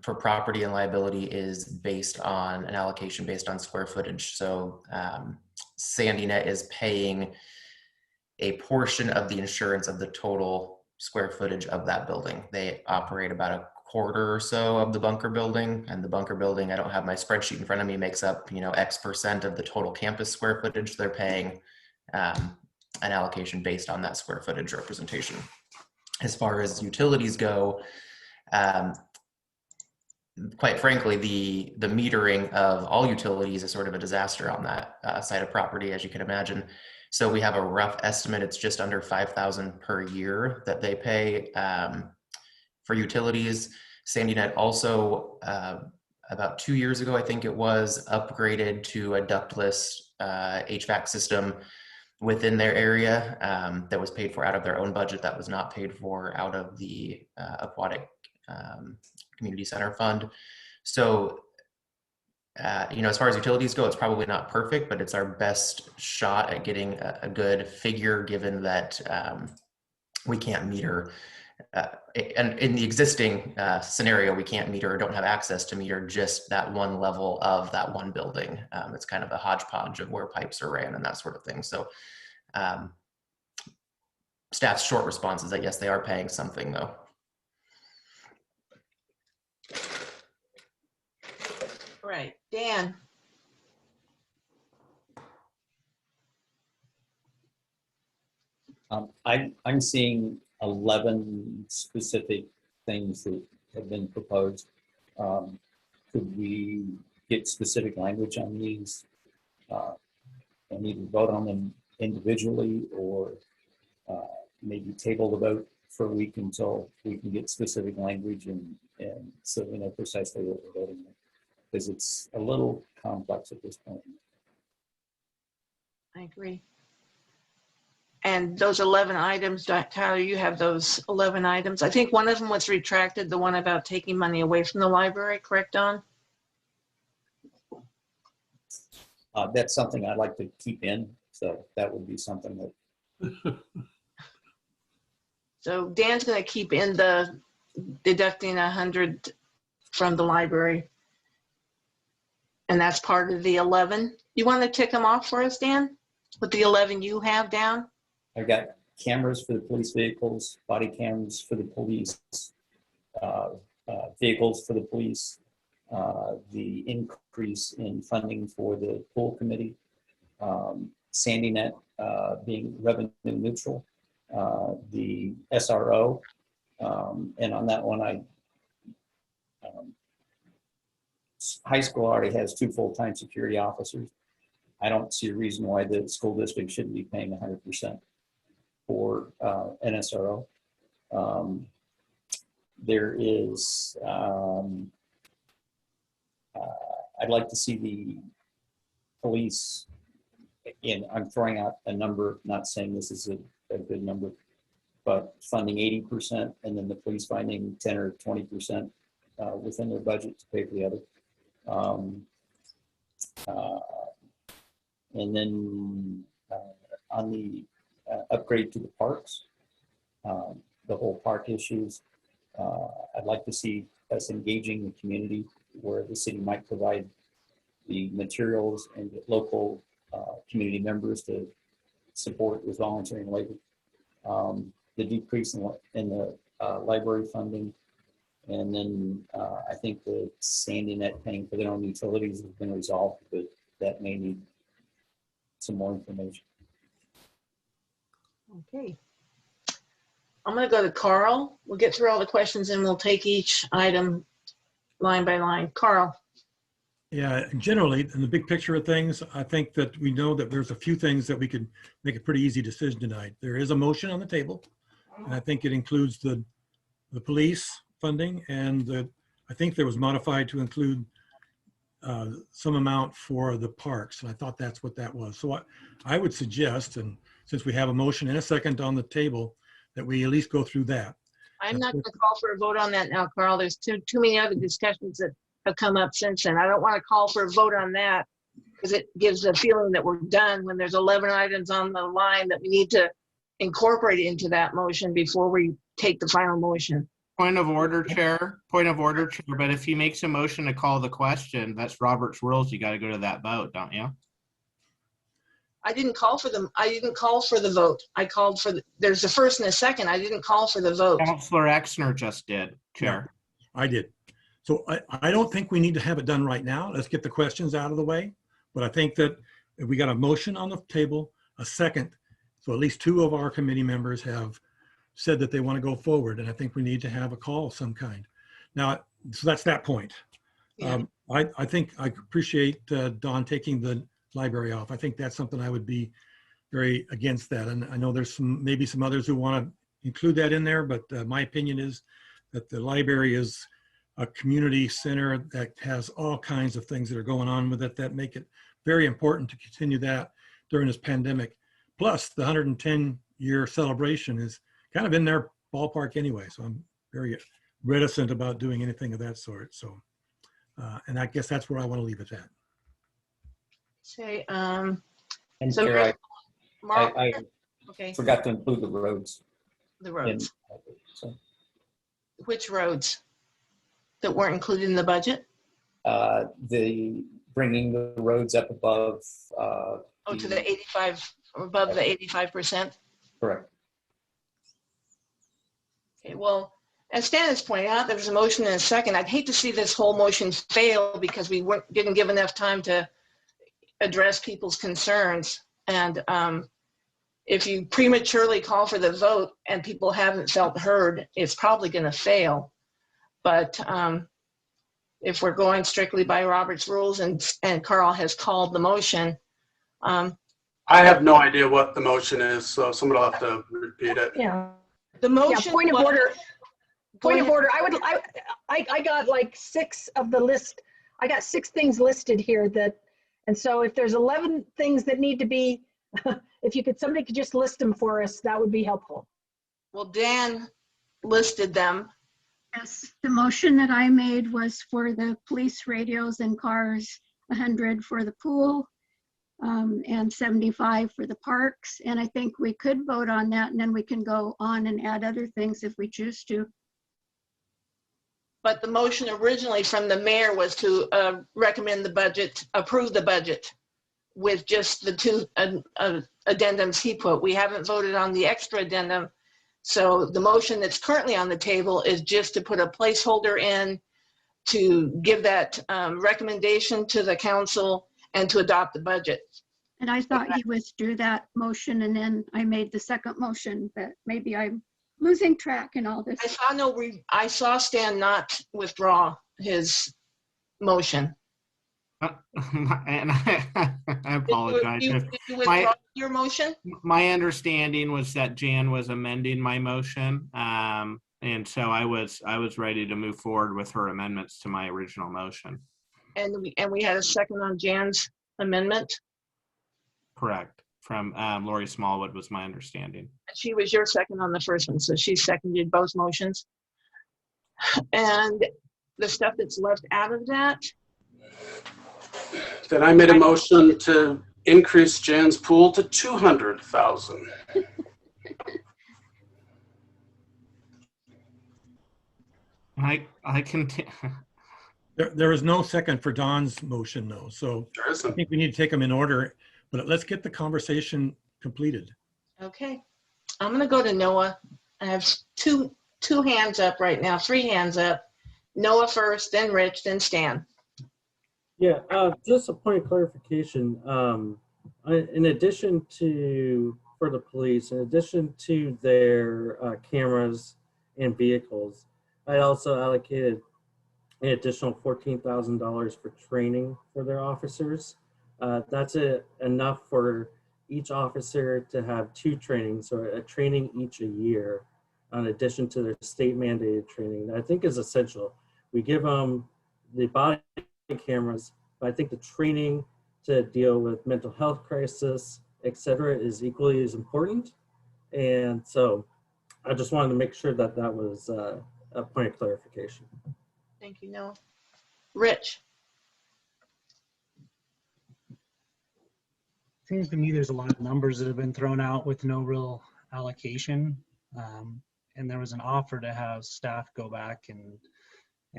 for property and liability is based on an allocation based on square footage. So SandyNet is paying a portion of the insurance of the total square footage of that building. They operate about quarter or so of the bunker building, and the bunker building, I don't have my spreadsheet in front of me, makes up, you know, X% of the total campus square footage. They're paying an allocation based on that square footage representation. As far as utilities go, quite frankly, the metering of all utilities is sort of a disaster on that side of property, as you can imagine. So we have a rough estimate. It's just under $5,000 per year that they pay for utilities. SandyNet also, about 2 years ago, I think it was, upgraded to a ductless HVAC system within their area that was paid for out of their own budget. That was not paid for out of the Aquatic Community Center Fund. So, you know, as far as utilities go, it's probably not perfect, but it's our best shot at getting a good figure, given that we can't meter. And in the existing scenario, we can't meter or don't have access to meter just that one level of that one building. It's kind of a hodgepodge of where pipes are ran and that sort of thing. So staff's short response is that yes, they are paying something though. Right, Dan. I'm seeing 11 specific things that have been proposed. Could we get specific language on these and either vote on them individually or maybe table the vote for a week until we can get specific language and so we know precisely what we're voting on? Because it's a little complex at this point. I agree. And those 11 items, Tyler, you have those 11 items. I think one of them was retracted, the one about taking money away from the library, correct, Don? That's something I'd like to keep in, so that would be something that. So Dan's going to keep in the deducting 100 from the library. And that's part of the 11. You want to tick them off for us, Dan? With the 11 you have down? I've got cameras for the police vehicles, body cams for the police, vehicles for the police, the increase in funding for the pool committee, SandyNet being revenue neutral, the SRO, and on that one, high school already has 2 full-time security officers. I don't see a reason why the school district shouldn't be paying 100% for an SRO. There is, I'd like to see the police, and I'm throwing out a number, not saying this is a good number, but funding 80% and then the police finding 10 or 20% within their budget to pay for the other. And then on the upgrade to the parks, the whole park issues, I'd like to see us engaging the community where the city might provide the materials and get local community members to support with volunteering labor. The decrease in the library funding. And then I think the SandyNet paying for their own utilities has been resolved, but that may need some more information. Okay. I'm going to go to Carl. We'll get through all the questions and we'll take each item line by line. Carl. Yeah, generally, in the big picture of things, I think that we know that there's a few things that we could make a pretty easy decision tonight. There is a motion on the table, and I think it includes the police funding, and I think there was modified to include some amount for the parks, and I thought that's what that was. So I would suggest, and since we have a motion and a second on the table, that we at least go through that. I'm not going to call for a vote on that now, Carl. There's too many other discussions that have come up since then. I don't want to call for a vote on that because it gives a feeling that we're done when there's 11 items on the line that we need to incorporate into that motion before we take the final motion. Point of order, Chair. Point of order, Chair. But if he makes a motion to call the question, that's Robert's rules. You got to go to that vote, don't you? I didn't call for them. I didn't call for the vote. I called for there's a first and a second. I didn't call for the vote. Councilor Exner just did, Chair. I did. So I don't think we need to have it done right now. Let's get the questions out of the way. But I think that if we got a motion on the table, a second, so at least 2 of our committee members have said that they want to go forward. And I think we need to have a call of some kind. Now, so that's that point. Yeah. I think I appreciate Dawn taking the library off. I think that's something I would be very against that. And I know there's maybe some others who want to include that in there, but my opinion is that the library is a community center that has all kinds of things that are going on with it that make it very important to continue that during this pandemic. Plus the 110-year celebration is kind of in their ballpark anyway. So I'm very reticent about doing anything of that sort. So, and I guess that's where I want to leave it at. Say, And so Chair, Mark, I okay, forgot to include the roads. the roads. So, Which roads that weren't included in the budget? the bringing the roads up above. To the 85, above the 85%? Correct. Okay, well, as Stan has pointed out, there was a motion and a second. I'd hate to see this whole motion fail because we didn't give enough time to address people's concerns. And if you prematurely call for the vote and people haven't felt heard, it's probably going to fail. But if we're going strictly by Robert's rules and Carl has called the motion. I have no idea what the motion is, so somebody will have to repeat it. Yeah. The motion. Yeah, point of order. Point of order. I got like 6 of the list. I got 6 things listed here that, and so if there's 11 things that need to be, if somebody could just list them for us, that would be helpful. Well, Dan listed them. Yes, the motion that I made was for the police radios and cars, 100 for the pool, and 75 for the parks. And I think we could vote on that, and then we can go on and add other things if we choose to. But the motion originally from the mayor was to recommend the budget, approve the budget with just the 2 addendums he put. We haven't voted on the extra addendum. So the motion that's currently on the table is just to put a placeholder in to give that recommendation to the council and to adopt the budget. And I thought he withdrew that motion, and then I made the second motion, but maybe I'm losing track in all this. I saw Stan not withdraw his motion. And I apologize. Did you withdraw your motion? My understanding was that Jan was amending my motion. And so I was ready to move forward with her amendments to my original motion. And we had a second on Jan's amendment? Correct. From Lori Smallwood was my understanding. She was your second on the first one, so she seconded both motions. And the stuff that's left out of that? Then I made a motion to increase Jan's pool to 200,000. I can. There is no second for Don's motion, though. So I think we need to take them in order. But let's get the conversation completed. Okay, I'm gonna go to Noah. I have two hands up right now, 3 hands up. Noah first, then Rich, then Stan. Yeah, just a point of clarification. In addition to, for the police, in addition to their cameras and vehicles, I also allocated an additional $14,000 for training for their officers. That's enough for each officer to have 2 trainings, or a training each a year, in addition to their state mandated training. That I think is essential. We give them the body cameras, but I think the training to deal with mental health crisis, et cetera, is equally as important. And so I just wanted to make sure that that was a point of clarification. Thank you, Noah. Rich. Seems to me there's a lot of numbers that have been thrown out with no real allocation. And there was an offer to have staff go back and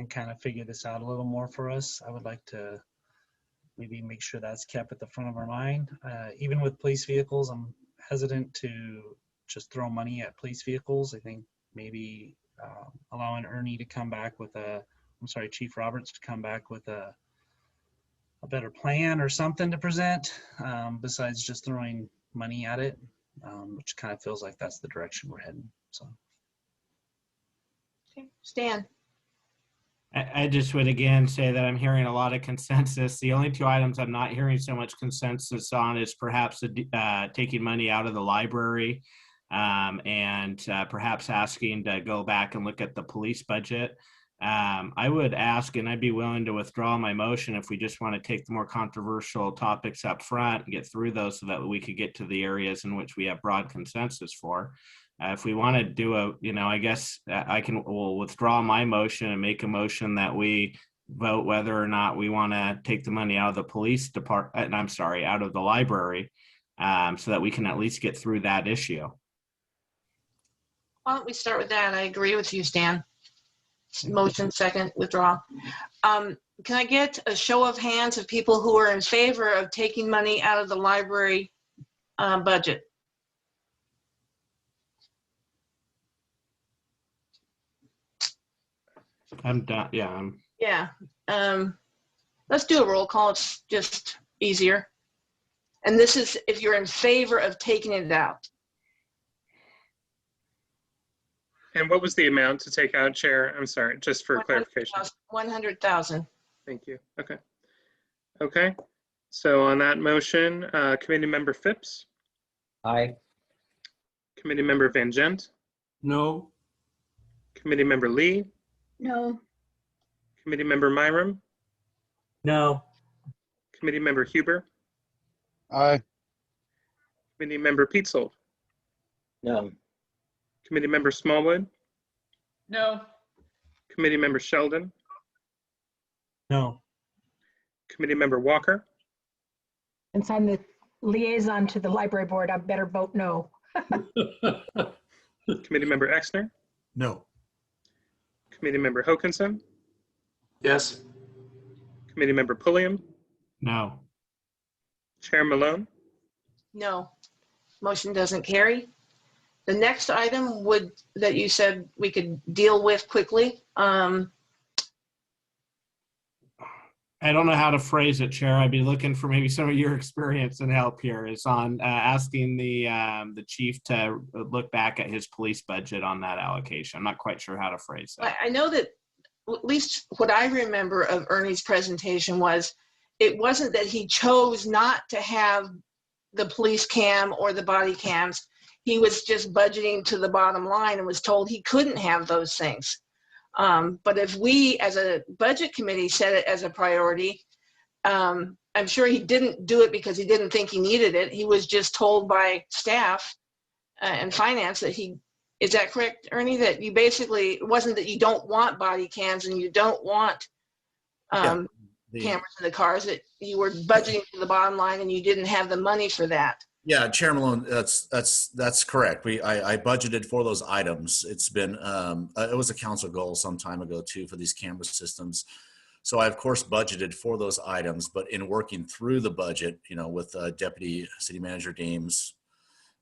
kind of figure this out a little more for us. I would like to maybe make sure that's kept at the front of our mind. Even with police vehicles, I'm hesitant to just throw money at police vehicles. I think maybe allowing Ernie to come back with Chief Roberts to come back with a better plan or something to present, besides just throwing money at it, which kind of feels like that's the direction we're heading. So, Okay. Stan. I just would again say that I'm hearing a lot of consensus. The only two items I'm not hearing so much consensus on is perhaps taking money out of the library, and perhaps asking to go back and look at the police budget. I would ask, and I'd be willing to withdraw my motion if we just want to take the more controversial topics up front and get through those so that we could get to the areas in which we have broad consensus for. If we want to do I guess will withdraw my motion and make a motion that we vote whether or not we want to take the money out of the police department, out of the library, so that we can at least get through that issue. Why don't we start with that? I agree with you, Stan. Motion, second, withdraw. Can I get a show of hands of people who are in favor of taking money out of the library budget? I'm done. Yeah. Yeah. Let's do a roll call. It's just easier. And this is if you're in favor of taking it out. And what was the amount to take out, Chair? I'm sorry, just for clarification. 100,000. Thank you. Okay. Okay. So on that motion, Committee Member Phipps? Aye. Committee Member Van Gent? No. Committee Member Lee? No. Committee Member Myram? No. Committee Member Huber? Aye. Committee Member Petzold? No. Committee Member Smallwood? No. Committee Member Sheldon? No. Committee Member Walker? Since I'm the liaison to the library board, I better vote no. Committee Member Exner? No. Committee Member Hokanson? Yes. Committee Member Pulliam? No. Chair Malone? No. Motion doesn't carry. The next item that you said we could deal with quickly. I don't know how to phrase it, Chair. I'd be looking for maybe some of your experience and help here. Is on asking the chief to look back at his police budget on that allocation. I'm not quite sure how to phrase that. I know that at least what I remember of Ernie's presentation was it wasn't that he chose not to have the police cam or the body cams. He was just budgeting to the bottom line and was told he couldn't have those things. But if we as a budget committee set it as a priority, I'm sure he didn't do it because he didn't think he needed it. He was just told by staff and finance that is that correct, Ernie? That you basically, it wasn't that you don't want body cams and you don't want cameras in the cars, that you were budgeting to the bottom line and you didn't have the money for that. Yeah, Chair Malone, that's correct. I budgeted for those items. It's been it was a council goal some time ago too for these camera systems. So I of course budgeted for those items, but in working through the budget, with Deputy City Manager Deems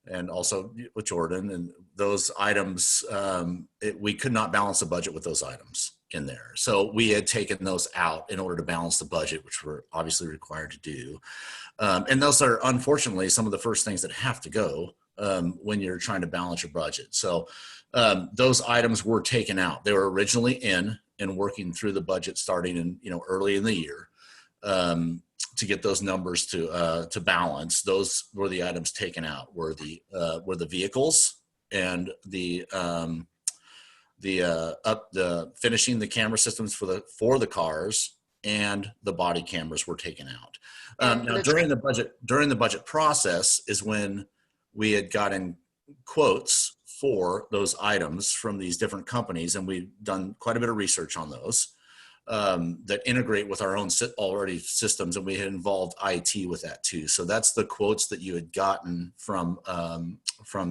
and also with Jordan and those items, we could not balance the budget with those items in there. So we had taken those out in order to balance the budget, which we're obviously required to do. And those are unfortunately some of the first things that have to go when you're trying to balance your budget. So those items were taken out. They were originally in and working through the budget starting in early in the year to get those numbers to balance. Those were the items taken out. Were the vehicles and the finishing the camera systems for the cars and the body cameras were taken out. Now during the budget process is when we had gotten quotes for those items from these different companies, and we've done quite a bit of research on those that integrate with our own already systems, and we had involved IT with that too. So that's the quotes that you had gotten from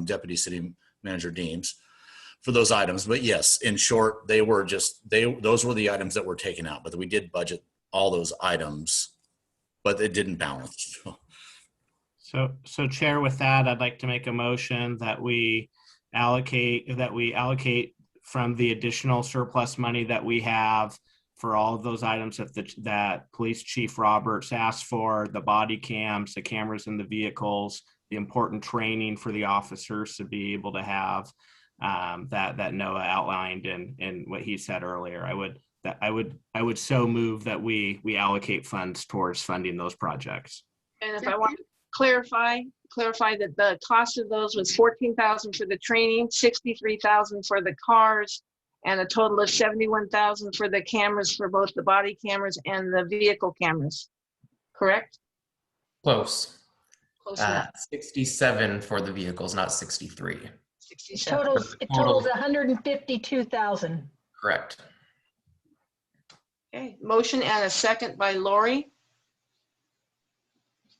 Deputy City Manager Deems for those items. But yes, in short, those were the items that were taken out, but we did budget all those items, but it didn't balance. So Chair, with that, I'd like to make a motion that we allocate from the additional surplus money that we have for all of those items that Police Chief Roberts asked for, the body cams, the cameras in the vehicles, the important training for the officers to be able to have, that Noah outlined in what he said earlier. I would so move that we allocate funds towards funding those projects. And if I want to clarify that the cost of those was $14,000 for the training, $63,000 for the cars, and a total of $71,000 for the cameras, for both the body cameras and the vehicle cameras. Correct? Close. Close enough. 67 for the vehicles, not 63. 67. It totals 152,000. Correct. Okay, motion and a second by Lori.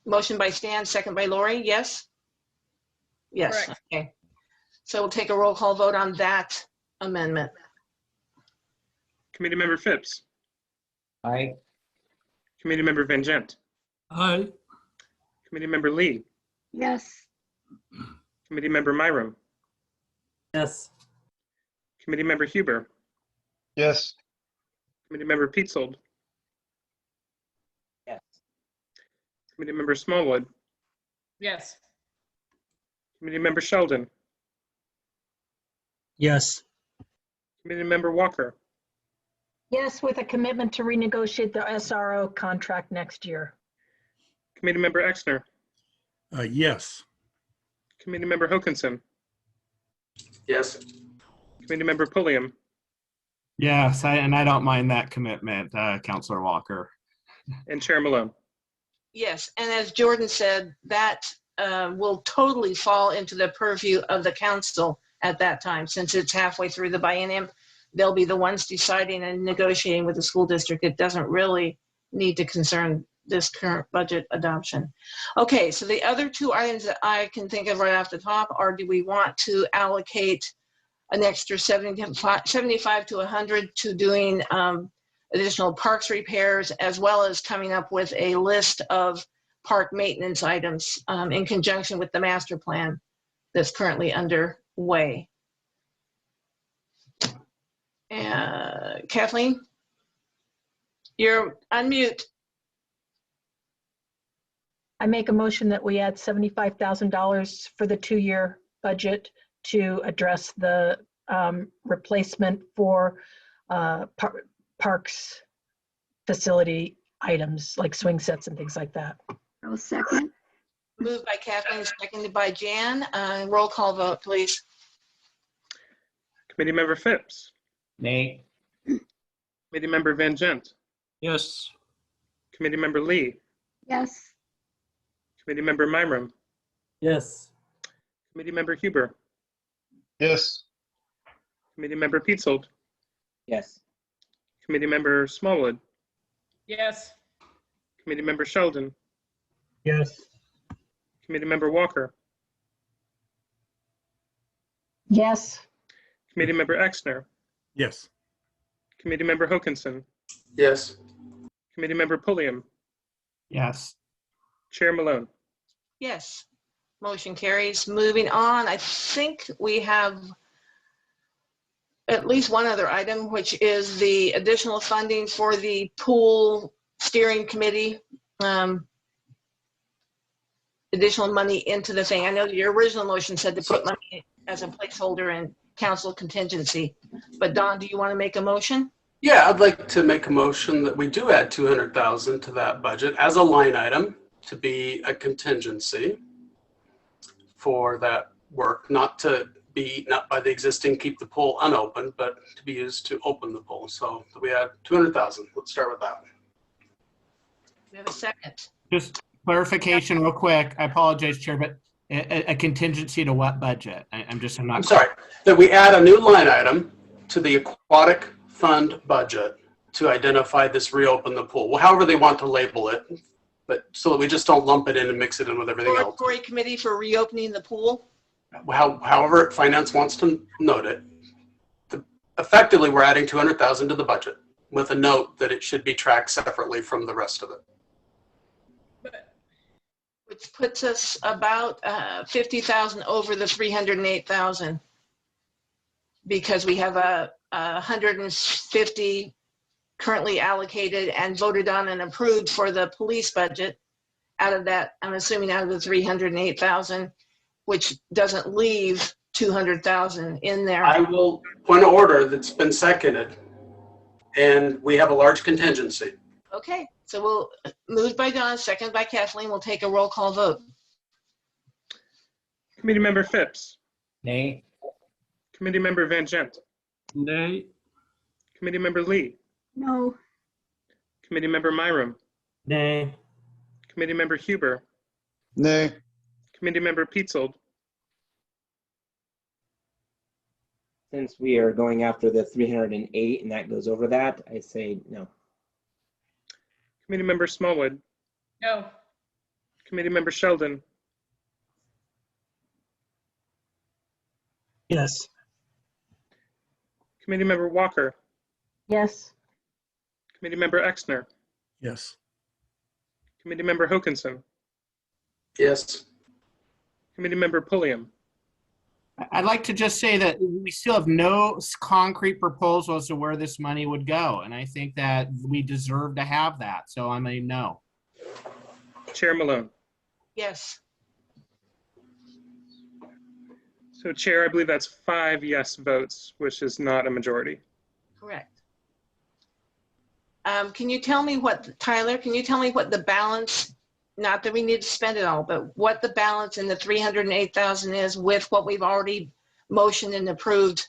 Motion by Stan, second by Lori, yes? Yes, Correct. okay. So we'll take a roll call vote on that amendment. Committee Member Phipps. Aye. Committee Member Van Gent. Aye. Committee Member Lee. Yes. Committee Member Myram. Yes. Committee Member Huber. Yes. Committee Member Petzold. Yes. Committee Member Smallwood. Yes. Committee Member Sheldon. Yes. Committee Member Walker. Yes, with a commitment to renegotiate the SRO contract next year. Committee Member Exner. Yes. Committee Member Hokinson. Yes. Committee Member Pulliam. Yes, I don't mind that commitment, Councilor Walker. And Chair Malone. Yes, and as Jordan said, that will totally fall into the purview of the council at that time. Since it's halfway through the biennium, they'll be the ones deciding and negotiating with the school district. It doesn't really need to concern this current budget adoption. Okay, so the other two items that I can think of right off the top are, do we want to allocate an extra 75 to 100 to doing additional parks repairs, as well as coming up with a list of park maintenance items in conjunction with the master plan that's currently underway. Kathleen, you're on mute. I make a motion that we add $75,000 for the 2-year budget to address the replacement for parks facility items like swing sets and things like that. I'll second. Moved by Kathleen, seconded by Jan. Roll call vote, please. Committee Member Phipps. Nay. Committee Member Van Gent. Yes. Committee Member Lee. Yes. Committee Member Myram. Yes. Committee Member Huber. Yes. Committee Member Petzold. Yes. Committee Member Smallwood. Yes. Committee Member Sheldon. Yes. Committee Member Walker. Yes. Committee Member Exner. Yes. Committee Member Hokinson. Yes. Committee Member Pulliam. Yes. Chair Malone. Yes, motion carries. Moving on, I think we have at least one other item, which is the additional funding for the pool steering committee. Additional money into the thing. I know your original motion said to put money as a placeholder in council contingency, but Don, do you want to make a motion? Yeah, I'd like to make a motion that we do add 200,000 to that budget as a line item to be a contingency for that work, not to be eaten up by the existing, keep the pool unopened, but to be used to open the pool. So we add 200,000. Let's start with that. We have a second. Just clarification real quick. I apologize, Chair, but a contingency to what budget? I'm sorry, that we add a new line item to the aquatic fund budget to identify this reopen the pool. Well, however they want to label it, but so that we just don't lump it in and mix it in with everything else. Regulatory committee for reopening the pool. However finance wants to note it. Effectively, we're adding 200,000 to the budget with a note that it should be tracked separately from the rest of it. Which puts us about 50,000 over the 308,000. because we have a 150 currently allocated and voted on and approved for the police budget. Out of that, I'm assuming out of the 308,000, which doesn't leave 200,000 in there. I will point of order that's been seconded, and we have a large contingency. Okay, so we'll move by Don, second by Kathleen. We'll take a roll call vote. Committee Member Phipps. Nay. Committee Member Van Gent. Nay. Committee Member Lee. No. Committee Member Myram. Nay. Committee Member Huber. Nay. Committee Member Petzold. Since we are going after the 308 and that goes over that, I say no. Committee Member Smallwood. No. Committee Member Sheldon. Yes. Committee Member Walker. Yes. Committee Member Exner. Yes. Committee Member Hokinson. Yes. Committee Member Pulliam. I'd like to just say that we still have no concrete proposal as to where this money would go. And I think that we deserve to have that. So I'm a no. Chair Malone. Yes. So Chair, I believe that's 5 yes votes, which is not a majority. Correct. Can you tell me what, Tyler, can you tell me what the balance, not that we need to spend it all, but what the balance in the 308,000 is with what we've already motioned and approved?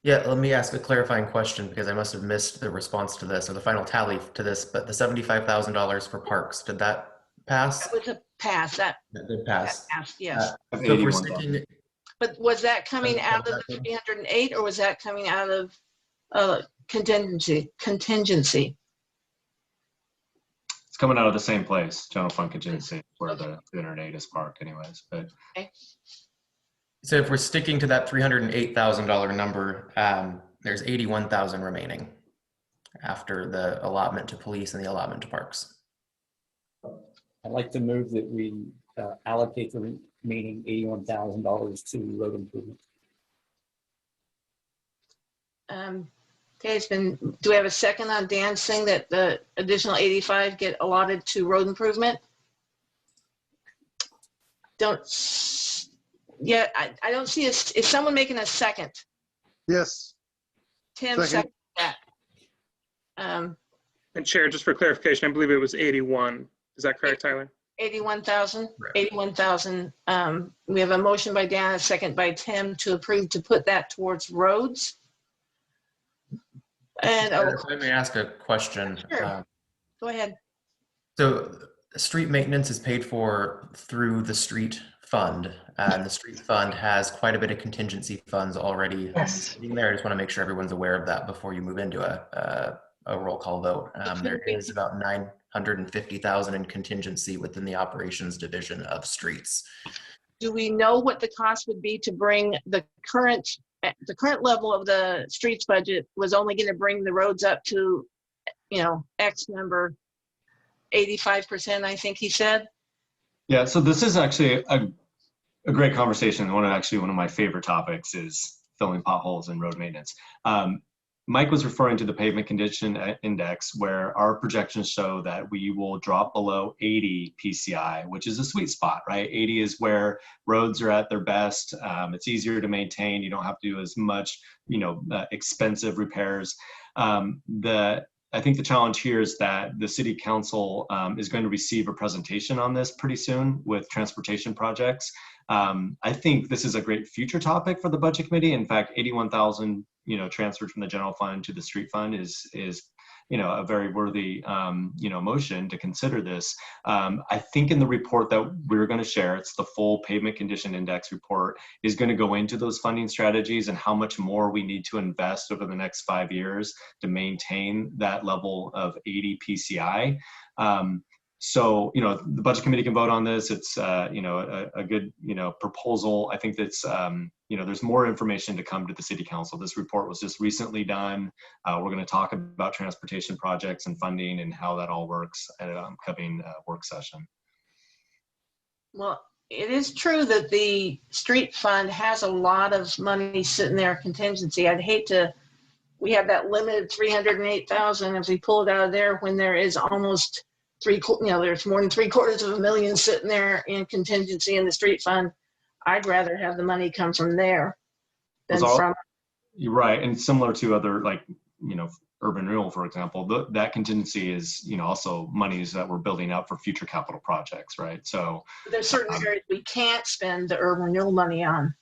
Yeah, let me ask a clarifying question because I must have missed the response to this or the final tally to this, but the $75,000 for parks, did that pass? That was a pass. That did pass. That passed, yes. So if we're sticking, But was that coming out of the 308 or was that coming out of contingency? It's coming out of the same place, general fund contingency, where the 308 is parked anyways, but. Okay. so if we're sticking to that $308,000 number, there's 81,000 remaining after the allotment to police and the allotment to parks. I'd like to move that we allocate the remaining $81,000 to road improvement. Okay, it's been, do we have a second on Dan saying that the additional 85 get allotted to road improvement? Yeah, I don't see, is someone making a second? Yes. Tim second that. And Chair, just for clarification, I believe it was 81. Is that correct, Tyler? 81,000, Right. 81,000. We have a motion by Dan, a second by Tim to approve to put that towards roads. And If I may ask a question. Sure. Go ahead. So street maintenance is paid for through the street fund, and the street fund has quite a bit of contingency funds already sitting there. I just want to make sure everyone's aware of that before you move into a roll call vote. There is about 950,000 in contingency within the operations division of streets. Do we know what the cost would be to bring the current level of the streets budget was only going to bring the roads up to, X number, 85%, I think he said. Yeah, so this is actually a great conversation. One of my favorite topics is filling potholes and road maintenance. Mike was referring to the pavement condition index, where our projections show that we will drop below 80 PCI, which is a sweet spot, right? 80 is where roads are at their best. It's easier to maintain. You don't have to do as much, expensive repairs. I think the challenge here is that the city council is going to receive a presentation on this pretty soon with transportation projects. I think this is a great future topic for the budget committee. In fact, 81,000, transferred from the general fund to the street fund is a very worthy, motion to consider this. I think in the report that we're going to share, it's the full pavement condition index report, is going to go into those funding strategies and how much more we need to invest over the next 5 years to maintain that level of 80 PCI. So, the budget committee can vote on this. It's, a good, proposal. I think that's, there's more information to come to the city council. This report was just recently done. We're going to talk about transportation projects and funding and how that all works at an upcoming work session. Well, it is true that the street fund has a lot of money sitting there contingency. I'd hate to, we have that limited 308,000. If we pull it out of there when there is almost there's more than $750,000 sitting there in contingency in the street fund. I'd rather have the money come from there than from. You're right. And similar to other, like, urban renewal, for example, that contingency is, also monies that we're building up for future capital projects, right? So there's certain areas we can't spend the urban renewal money on.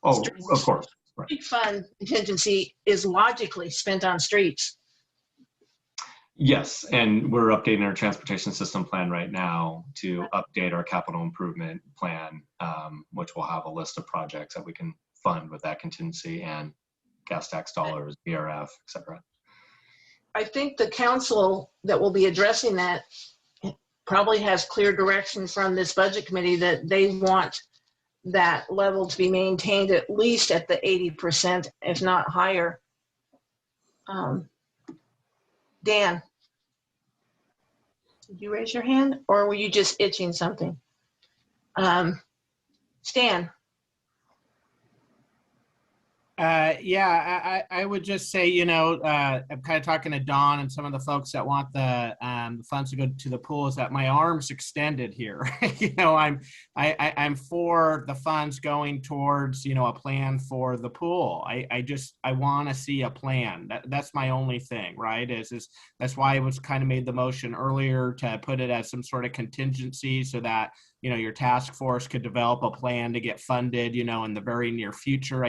Oh, of course. Right. Street fund contingency is logically spent on streets. Yes, and we're updating our transportation system plan right now to update our capital improvement plan, which will have a list of projects that we can fund with that contingency and gas tax dollars, BRF, et cetera. I think the council that will be addressing that probably has clear direction from this budget committee that they want that level to be maintained at least at the 80%, if not higher. Dan, did you raise your hand or were you just itching something? Stan. Yeah, I would just say, I'm kind of talking to Don and some of the folks that want the funds to go to the pool, is that my arm's extended here. I'm for the funds going towards, a plan for the pool. I want to see a plan. That's my only thing, right? That's why I was kind of made the motion earlier to put it as some sort of contingency so that, your task force could develop a plan to get funded, in the very near future.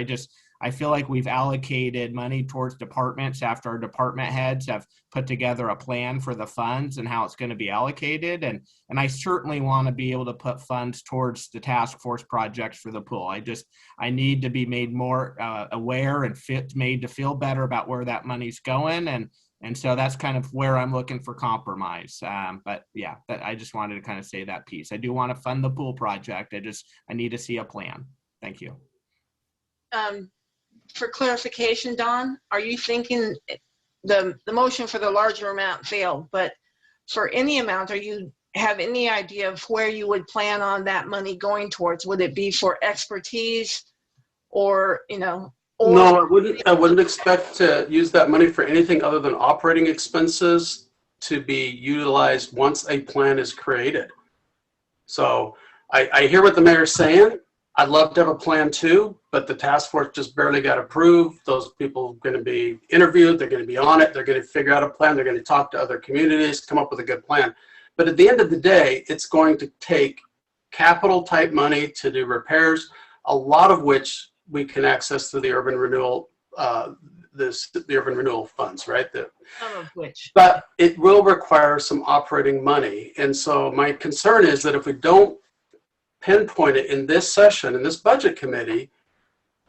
I feel like we've allocated money towards departments after our department heads have put together a plan for the funds and how it's going to be allocated. And I certainly want to be able to put funds towards the task force projects for the pool. I need to be made more aware and made to feel better about where that money's going. And so that's kind of where I'm looking for compromise. But I just wanted to kind of say that piece. I do want to fund the pool project. I need to see a plan. Thank you. For clarification, Don, are you thinking the motion for the larger amount failed, but for any amount, are you have any idea of where you would plan on that money going towards? Would it be for expertise or, No, I wouldn't expect to use that money for anything other than operating expenses to be utilized once a plan is created. So I hear what the mayor's saying. I'd love to have a plan too, but the task force just barely got approved. Those people are going to be interviewed. They're going to be on it. They're going to figure out a plan. They're going to talk to other communities, come up with a good plan. But at the end of the day, it's going to take capital type money to do repairs, a lot of which we can access through the urban renewal, the urban renewal funds, right? Some of which. But it will require some operating money. And so my concern is that if we don't pinpoint it in this session, in this budget committee,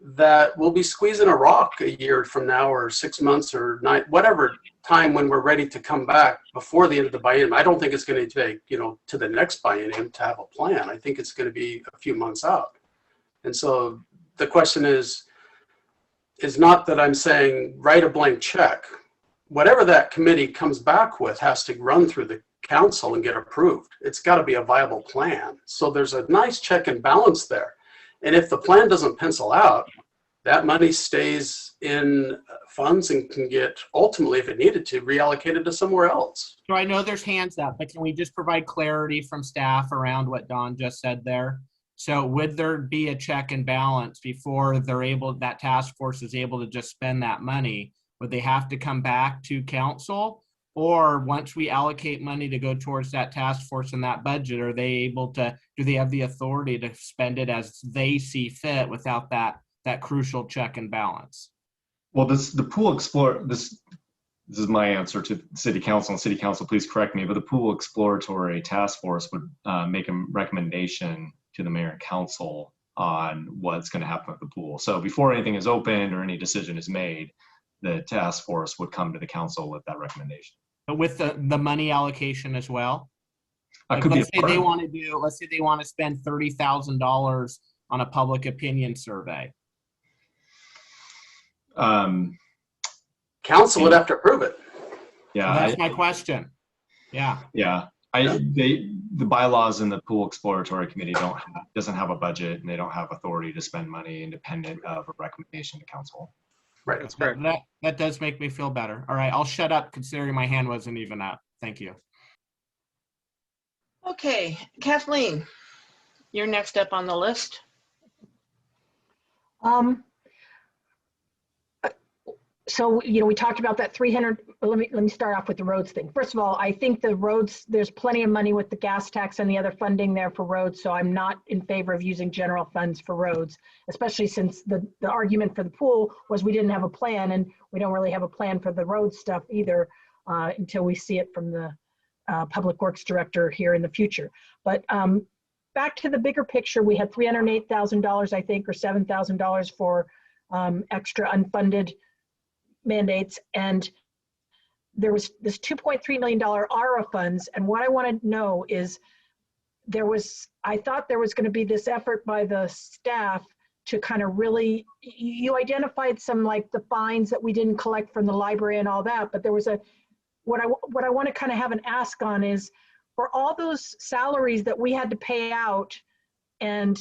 that we'll be squeezing a rock a year from now or 6 months or whatever time when we're ready to come back before the end of the biennium. I don't think it's going to take, to the next biennium to have a plan. I think it's going to be a few months out. And so the question is not that I'm saying write a blank check. Whatever that committee comes back with has to run through the council and get approved. It's got to be a viable plan. So there's a nice check and balance there. And if the plan doesn't pencil out, that money stays in funds and can get ultimately, if it needed to, reallocated to somewhere else. So I know there's hands up, but can we just provide clarity from staff around what Don just said there? So would there be a check and balance before that task force is able to just spend that money? Would they have to come back to council? Or once we allocate money to go towards that task force and that budget, are they able to, do they have the authority to spend it as they see fit without that crucial check and balance? Well, the pool explorer, this is my answer to city council, and city council, please correct me, but the pool exploratory task force would make a recommendation to the mayor and council on what's going to happen with the pool. So before anything is opened or any decision is made, the task force would come to the council with that recommendation. But with the money allocation as well? Let's say they want to spend $30,000 on a public opinion survey. Council would have to approve it. Yeah. Well, that's my question. Yeah. Yeah. The bylaws in the pool exploratory committee doesn't have a budget, and they don't have authority to spend money independent of a recommendation to council. Right. That's correct. That does make me feel better. All right, I'll shut up considering my hand wasn't even up. Thank you. Okay, Kathleen, you're next up on the list. So, you know, we talked about that 300, let me start off with the roads thing. First of all, I think the roads, there's plenty of money with the gas tax and the other funding there for roads. So I'm not in favor of using general funds for roads, especially since the argument for the pool was we didn't have a plan, and we don't really have a plan for the road stuff either until we see it from the Public Works Director here in the future. But back to the bigger picture, we had $308,000, I think, or $7,000 for extra unfunded mandates, and there was this $2.3 million ARA funds. And what I want to know is I thought there was going to be this effort by the staff to kind of really, you identified some like the fines that we didn't collect from the library and all that, but there was what I want to kind of have an ask on is for all those salaries that we had to pay out and,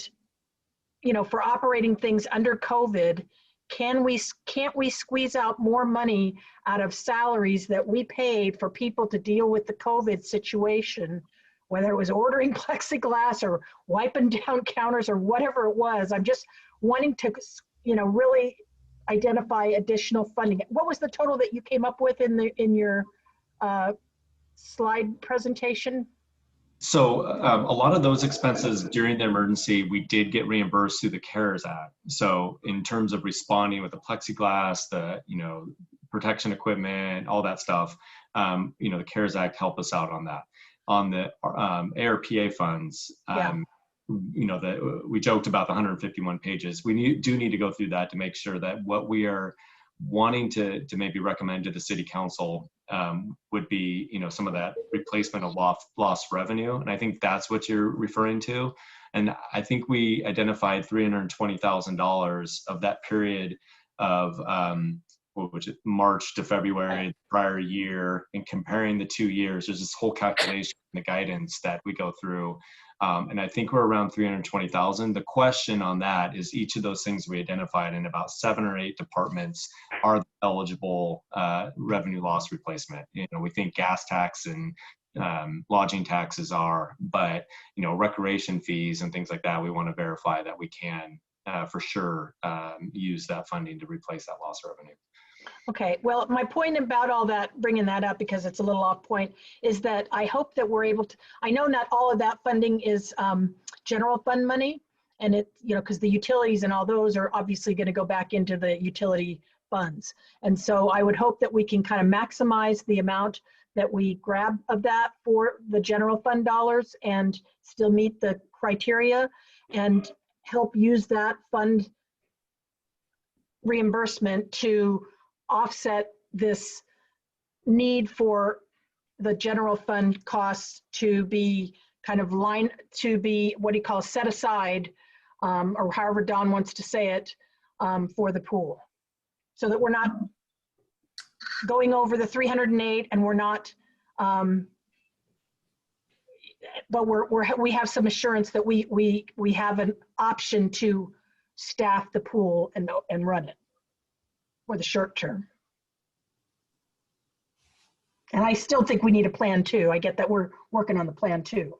you know, for operating things under COVID, can't we squeeze out more money out of salaries that we paid for people to deal with the COVID situation, whether it was ordering plexiglass or wiping down counters or whatever it was? I'm just wanting to, you know, really identify additional funding. What was the total that you came up with in your slide presentation? So a lot of those expenses during the emergency, we did get reimbursed through the CARES Act. So in terms of responding with the plexiglass, the, you know, protection equipment, all that stuff, you know, the CARES Act helped us out on that. On the ARPA funds, you know, we joked about the 151 pages. We do need to go through that to make sure that what we are wanting to maybe recommend to the city council would be, you know, some of that replacement of lost revenue. And I think that's what you're referring to. And I think we identified $320,000 of that period of which is March to February prior year, and comparing the 2 years, there's this whole calculation in the guidance that we go through. And I think we're around 320,000. The question on that is each of those things we identified in about 7 or 8 departments are eligible revenue loss replacement. You know, we think gas tax and lodging taxes are, but, you know, recreation fees and things like that, we want to verify that we can for sure use that funding to replace that lost revenue. Okay, well, my point about all that, bringing that up because it's a little off point, is that I hope that we're able to, I know not all of that funding is general fund money, and it, you know, because the utilities and all those are obviously going to go back into the utility funds. And so I would hope that we can kind of maximize the amount that we grab of that for the general fund dollars and still meet the criteria and help use that fund reimbursement to offset this need for the general fund costs to be kind of what do you call, set aside, or however Don wants to say it, for the pool, so that we're not going over the 308 and we're not, but we have some assurance that we have an option to staff the pool and run it for the short term. And I still think we need a plan too. I get that we're working on the plan too.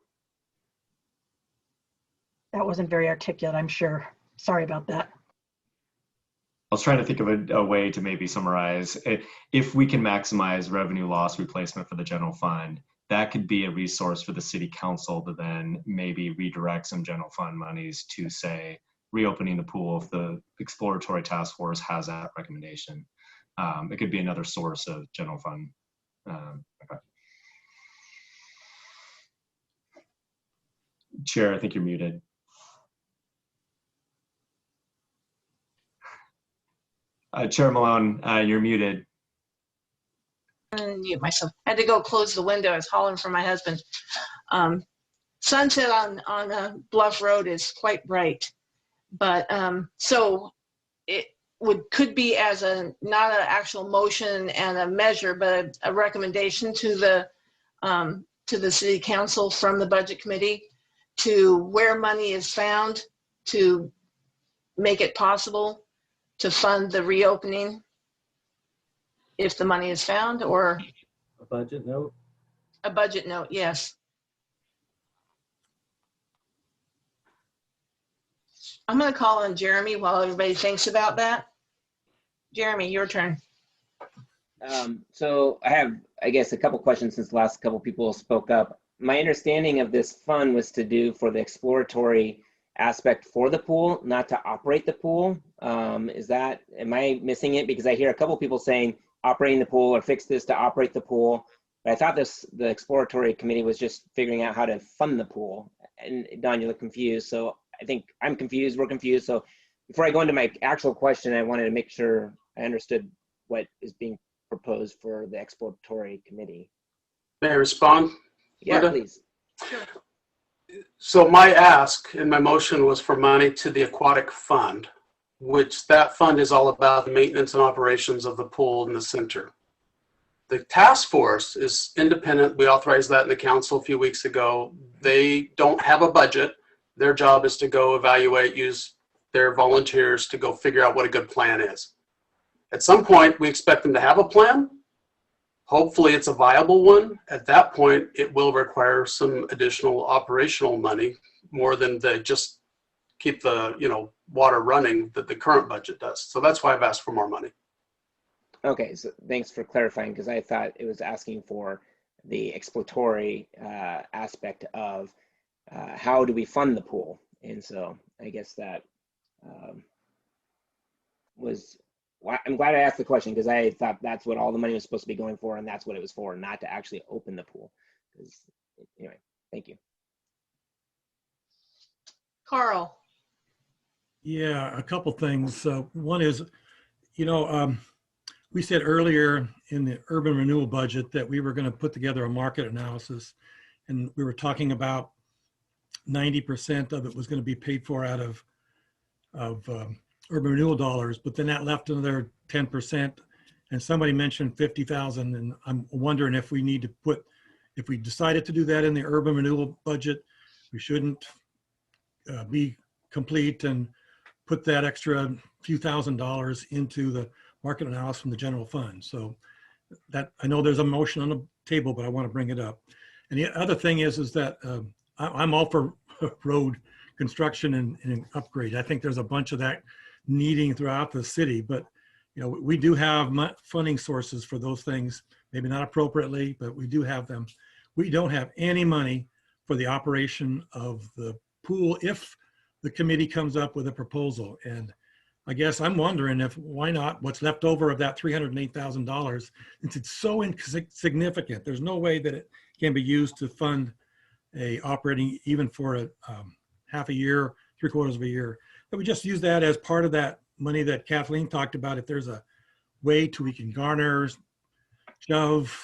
That wasn't very articulate, I'm sure. Sorry about that. I was trying to think of a way to maybe summarize. If we can maximize revenue loss replacement for the general fund, that could be a resource for the city council to then maybe redirect some general fund monies to, say, reopening the pool if the exploratory task force has that recommendation. It could be another source of general fund. Okay. Chair, I think you're muted. Chair Malone, you're muted. Unmute myself. I had to go close the window. I was hollering for my husband. Sunset on Bluff Road is quite bright. But so it could be as not an actual motion and a measure, but a recommendation to the to the city council from the budget committee to where money is found to make it possible to fund the reopening if the money is found, or A budget note? a budget note, yes. I'm going to call on Jeremy while everybody thinks about that. Jeremy, your turn. So I have, I guess, a couple questions since the last couple people spoke up. My understanding of this fund was to do for the exploratory aspect for the pool, not to operate the pool. Is that, am I missing it? Because I hear a couple people saying operating the pool or fix this to operate the pool. But I thought the exploratory committee was just figuring out how to fund the pool. And Don, you look confused. So I think I'm confused, we're confused. So before I go into my actual question, I wanted to make sure I understood what is being proposed for the exploratory committee. May I respond? Yeah, Linda? please. So my ask in my motion was for money to the Aquatic Fund, which that fund is all about the maintenance and operations of the pool in the center. The task force is independent. We authorized that in the council a few weeks ago. They don't have a budget. Their job is to go evaluate, use their volunteers to go figure out what a good plan is. At some point, we expect them to have a plan. Hopefully it's a viable one. At that point, it will require some additional operational money, more than the just keep the water running that the current budget does. So that's why I've asked for more money. Okay, so thanks for clarifying, because I thought it was asking for the exploratory aspect of how do we fund the pool. And so I guess that was, I'm glad I asked the question, because I thought that's what all the money was supposed to be going for, and that's what it was for, not to actually open the pool. Anyway, thank you. Carl. Yeah, a couple things. One is, we said earlier in the urban renewal budget that we were going to put together a market analysis, and we were talking about 90% of it was going to be paid for out of urban renewal dollars, but then that left another 10%, and somebody mentioned 50,000, and I'm wondering if we need to put, if we decided to do that in the urban renewal budget, we shouldn't be complete and put that extra few $1,000s into the market analysis from the general fund. So that, I know there's a motion on the table, but I want to bring it up. And the other thing is that I'm all for road construction and upgrade. I think there's a bunch of that needing throughout the city, but we do have funding sources for those things, maybe not appropriately, but we do have them. We don't have any money for the operation of the pool if the committee comes up with a proposal. And I guess I'm wondering if, why not, what's left over of that $308,000, since it's so insignificant, there's no way that it can be used to fund a operating even for a half a year, 3/4 of a year, that we just use that as part of that money that Kathleen talked about. If there's a way we can garner, shove,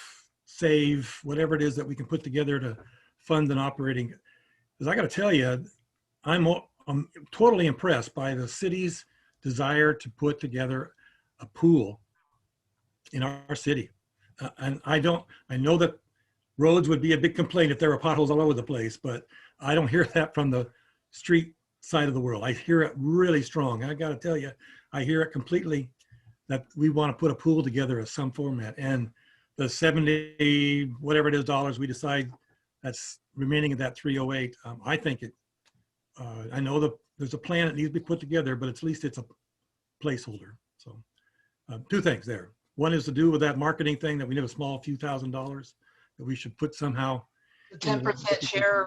save, whatever it is that we can put together to fund an operating. Because I got to tell you, I'm totally impressed by the city's desire to put together a pool in our city. And I know that roads would be a big complaint if there were potholes all over the place, but I don't hear that from the street side of the world. I hear it really strong. I got to tell you, I hear it completely that we want to put a pool together of some format. And the 70, whatever it is, dollars we decide that's remaining of that 308, I think it, I know that there's a plan that needs to be put together, but at least it's a placeholder. So two things there. One is to do with that marketing thing that we have a small few $1,000s that we should put somehow. The 10% share,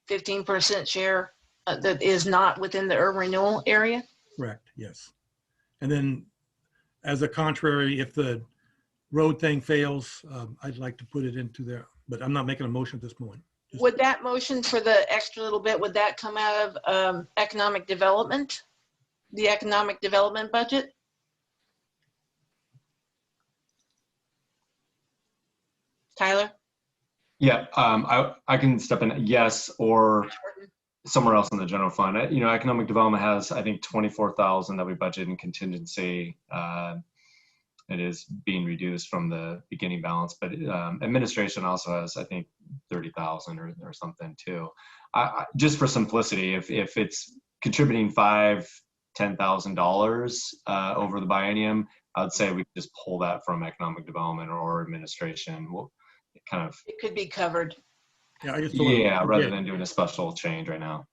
15% share that is not within the urban renewal area? Correct, yes. And then as a contrary, if the road thing fails, I'd like to put it into there, but I'm not making a motion at this point. Would that motion for the extra little bit, would that come out of economic development? The economic development budget? Tyler? Yeah, I can step in, yes, or somewhere else in the general fund. Economic development has, I think, 24,000 that we budget in contingency. It is being reduced from the beginning balance, but administration also has, I think, 30,000 or something too. Just for simplicity, if it's contributing $5,000-$10,000 over the biennium, I would say we could just pull that from economic development or administration. We'll kind of, It could be covered. Yeah, I just don't wanna yeah, rather forget. than doing a special change right now.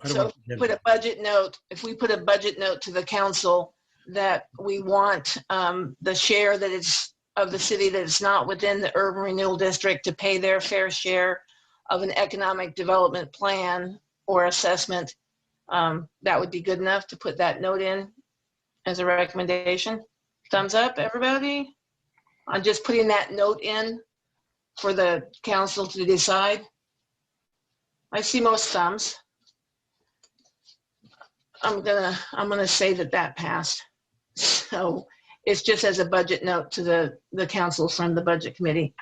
I don't So want to if forget we put a budget note, if we put a budget note to the council that we want the share that is of the city that is not within the urban renewal district to pay their fair share of an economic development plan or assessment, that would be good enough to put that note in as a recommendation. Thumbs up, everybody? I'm just putting that note in for the council to decide. I see most thumbs. I'm gonna say that passed. So it's just as a budget note to the council from the budget committee.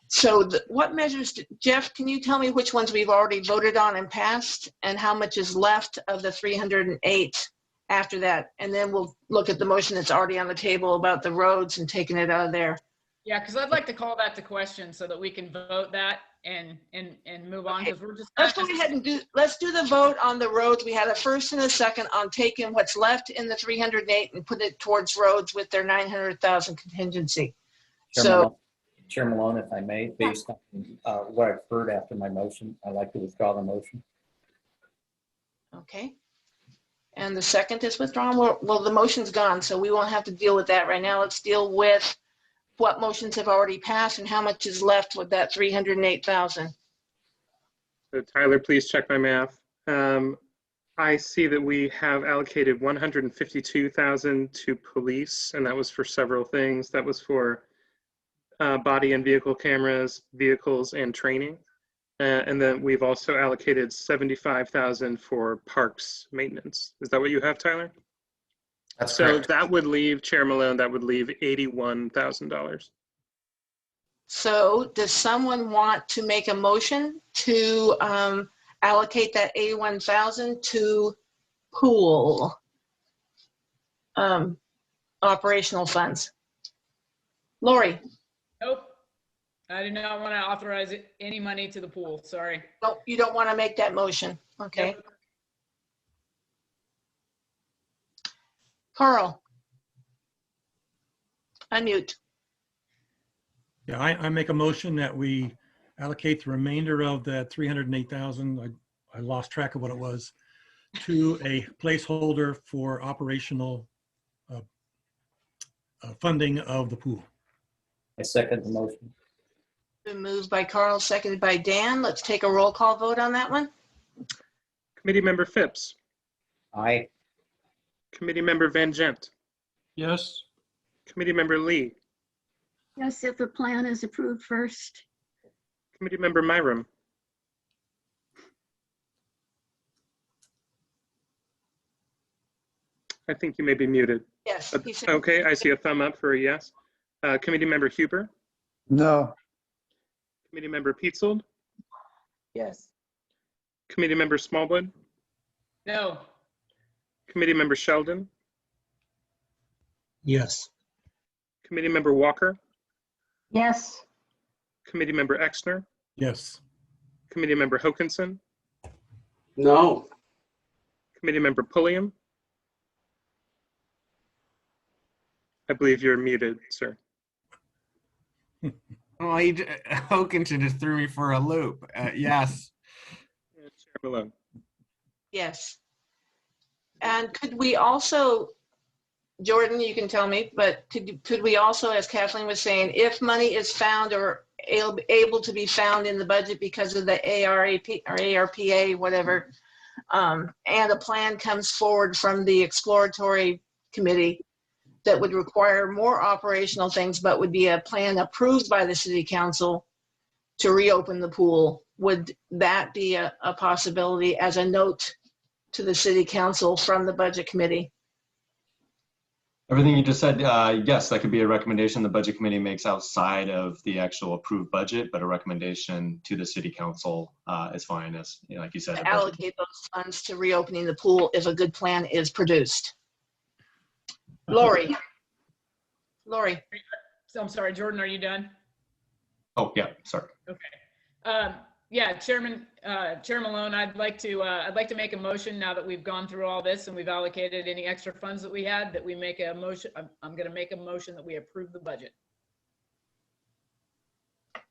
So what measures, Jeff, can you tell me which ones we've already voted on and passed and how much is left of the 308 after that? And then we'll look at the motion that's already on the table about the roads and taking it out of there. Yeah, because I'd like to call that to question so that we can vote that and move on, because we're just. Let's go ahead and let's do the vote on the roads. We had a first and a second on taking what's left in the 308 and put it towards roads with their 900,000 contingency. Chair Malone, if I may, based on what I've heard after my motion, I'd like to withdraw the motion. Okay. And the second is withdrawn. Well, the motion's gone, so we won't have to deal with that right now. Let's deal with what motions have already passed and how much is left with that 308,000. So Tyler, please check my math. I see that we have allocated 152,000 to police, and that was for several things. That was for body and vehicle cameras, vehicles, and training. And then we've also allocated 75,000 for parks maintenance. Is that what you have, Tyler? That's so correct. That would leave, Chair Malone, that would leave $81,000. So does someone want to make a motion to allocate that 81,000 to pool operational funds? Lori? Nope. I do not want to authorize any money to the pool. Sorry. No, you don't want to make that motion. Okay. Yep. Carl? Unmute. Yeah, I make a motion that we allocate the remainder of that 308,000, I lost track of what it was, to a placeholder for operational funding of the pool. I second the motion. Been moved by Carl, seconded by Dan. Let's take a roll call vote on that one. Committee Member Phipps. Aye. Committee Member Van Gent. Yes. Committee Member Lee. Yes, if the plan is approved first. Committee Member Myram. I think you may be muted. Yes. Okay, I see a thumb up for a yes. Committee Member Huber. No. Committee Member Peetzold. Yes. Committee Member Smallwood. No. Committee Member Sheldon. Yes. Committee Member Walker. Yes. Committee Member Exner. Yes. Committee Member Hokinson. No. Committee Member Pulliam. I believe you're muted, sir. Oh, Hokinson just threw me for a loop. Yes. Chair Malone. Yes. And could we also, Jordan, you can tell me, but could we also, as Kathleen was saying, if money is found or able to be found in the budget because of the ARAP or ARPA, whatever, and a plan comes forward from the exploratory committee that would require more operational things, but would be a plan approved by the city council to reopen the pool, would that be a possibility as a note to the city council from the budget committee? Everything you just said, yes, that could be a recommendation the budget committee makes outside of the actual approved budget, but a recommendation to the city council is fine, as like you said. Allocate those funds to reopening the pool if a good plan is produced. Lori. Lori. So I'm sorry, Jordan, are you done? Oh, yeah, sorry. Okay. Yeah, Chair Malone, I'd like to make a motion now that we've gone through all this and we've allocated any extra funds that we had, that we make a motion. I'm going to make a motion that we approve the budget.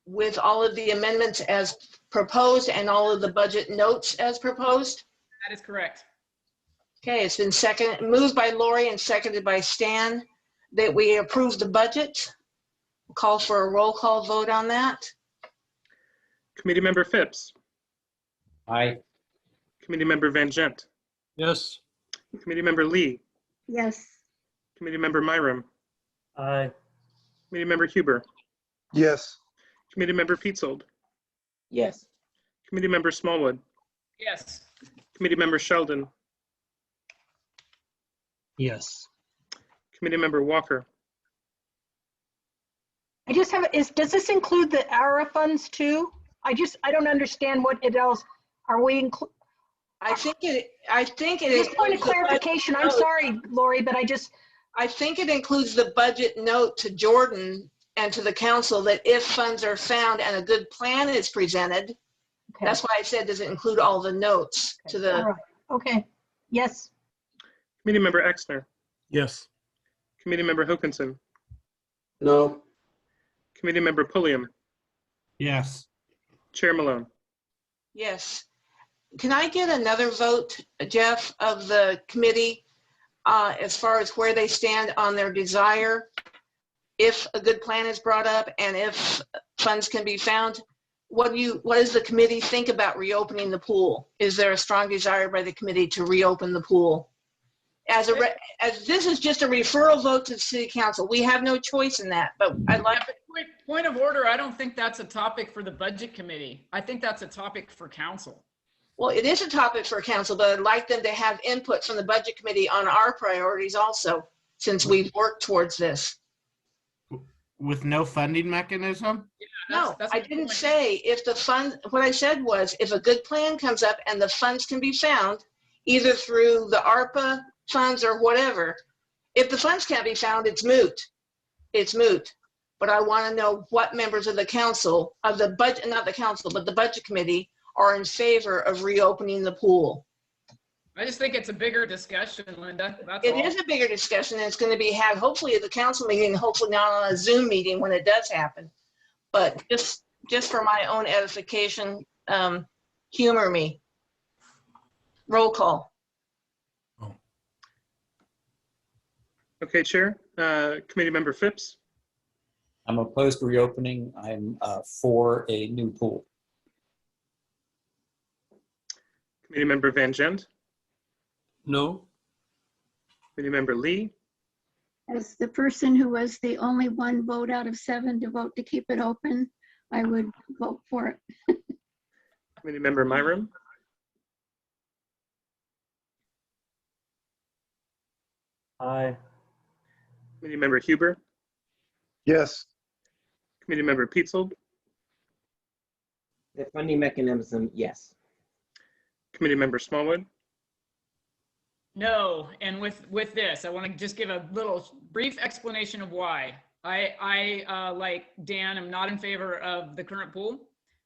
With all of the amendments as proposed and all of the budget notes as proposed? That is correct. Okay, it's been moved by Lori and seconded by Stan that we approve the budget. Call for a roll call vote on that. Committee Member Phipps. Aye. Committee Member Van Gent. Yes. Committee Member Lee. Yes. Committee Member Myram. Aye. Committee Member Huber. Yes. Committee Member Petzold. Yes. Committee Member Smallwood. Yes. Committee Member Sheldon. Yes. Committee Member Walker. I just have, does this include the ARA funds too? I don't understand what it else, are we I think it just point of clarification. I'm sorry, Lori, but I think it includes the budget note to Jordan and to the council that if funds are found and a good plan is presented, okay. That's why I said, does it include all the notes to the. All right. Okay, yes. Committee Member Exner. Yes. Committee Member Hokanson. No. Committee Member Pulliam. Yes. Chair Malone. Yes. Can I get another vote, Jeff, of the committee as far as where they stand on their desire, if a good plan is brought up and if funds can be found? What does the committee think about reopening the pool? Is there a strong desire by the committee to reopen the pool? As this is just a referral vote to the city council, we have no choice in that, but I'd like. Point of order, I don't think that's a topic for the budget committee. I think that's a topic for council. Well, it is a topic for council, but I'd like them to have input from the budget committee on our priorities also, since we've worked towards this. With no funding mechanism? Yeah, No, I didn't say if the fund, what I said was if a good plan comes up and the funds can be found, either through the ARPA funds or whatever, if the funds can't be found, it's moot. It's moot. But I want to know what members of the council, of the budget, not the council, but the budget committee are in favor of reopening the pool. I just think it's a bigger discussion, Linda. That's It all. is a bigger discussion, and it's going to be had hopefully at the council meeting, hopefully not on a Zoom meeting when it does happen. But just for my own edification, humor me. Roll call. Okay, Chair. Committee Member Phipps. I'm opposed to reopening. I'm for a new pool. Committee Member Van Gent. No. Committee Member Lee. As the person who was the only one vote out of 7 to vote to keep it open, I would vote for it. Committee Member Myram. Aye. Committee Member Huber. Yes. Committee Member Petzold. The funding mechanism, yes. Committee Member Smallwood. No, and with this, I want to just give a little brief explanation of why. I like Dan, I'm not in favor of the current pool.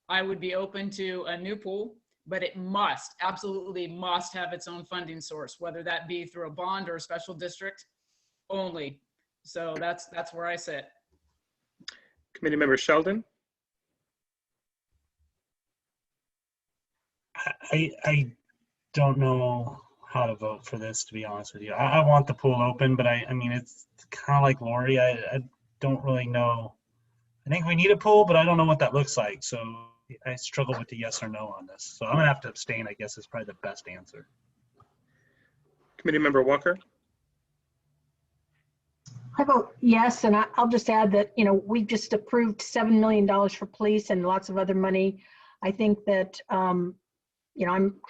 I would be open to a new pool, but it must, absolutely must have its own funding source, whether that be through a bond or a special district only. So that's where I sit. Committee Member Sheldon. I don't know how to vote for this, to be honest with you. I want the pool open, but I mean, it's kind of like Lori. I don't really know. I think we need a pool, but I don't know what that looks like. So I struggle with the yes or no on this. So I'm gonna have to abstain, I guess, is probably the best answer. Committee Member Walker. I vote yes, and I'll just add that, we just approved $7 million for police and lots of other money. I think that, I'm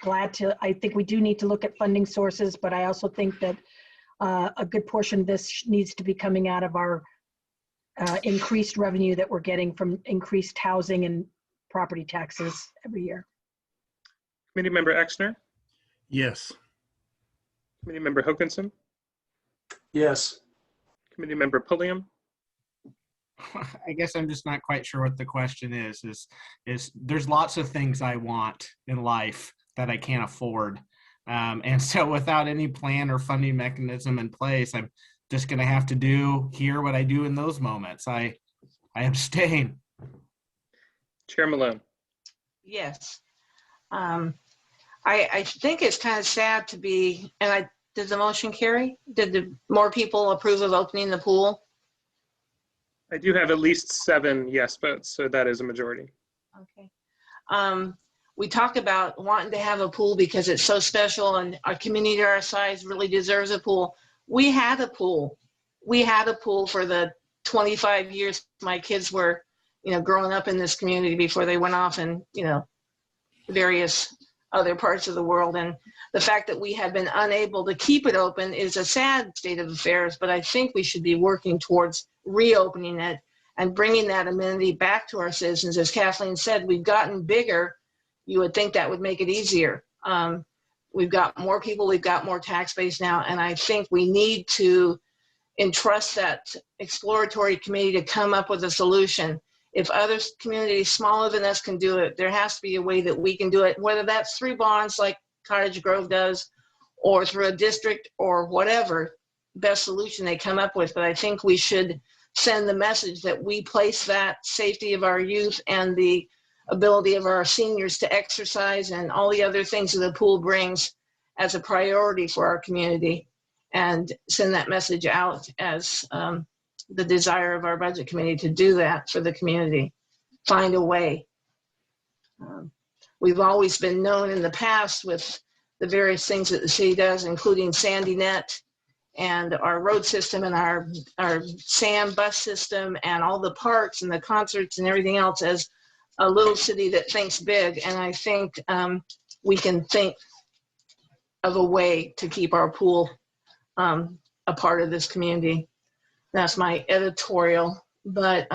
glad I think we do need to look at funding sources, but I also think that a good portion of this needs to be coming out of our increased revenue that we're getting from increased housing and property taxes every year. Committee Member Exner. Yes. Committee Member Hokanson. Yes. Committee Member Pulliam. I guess I'm just not quite sure what the question is there's lots of things I want in life that I can't afford. And so without any plan or funding mechanism in place, I'm just going to have to do here what I do in those moments. I abstain. Chair Malone. Yes. I think it's kind of sad to be, and did the motion carry? Did the more people approve of opening the pool? I do have at least 7 yes votes, so that is a majority. Okay. We talk about wanting to have a pool because it's so special and our community our size really deserves a pool. We had a pool. We had a pool for the 25 years my kids were, growing up in this community before they went off and, various other parts of the world. And the fact that we have been unable to keep it open is a sad state of affairs, but I think we should be working towards reopening it and bringing that amenity back to our citizens. As Kathleen said, we've gotten bigger. You would think that would make it easier. We've got more people, we've got more tax base now, and I think we need to entrust that exploratory committee to come up with a solution. If other communities smaller than us can do it, there has to be a way that we can do it, whether that's through bonds like Cottage Grove does, or through a district or whatever best solution they come up with. But I think we should send the message that we place that safety of our youth and the ability of our seniors to exercise and all the other things that the pool brings as a priority for our community, and send that message out as the desire of our budget committee to do that for the community. Find a way. We've always been known in the past with the various things that the city does, including Sandy Net and our road system and our SAM bus system and all the parks and the concerts and everything else, as a little city that thinks big. And I think we can think of a way to keep our pool a part of this community. That's my editorial, but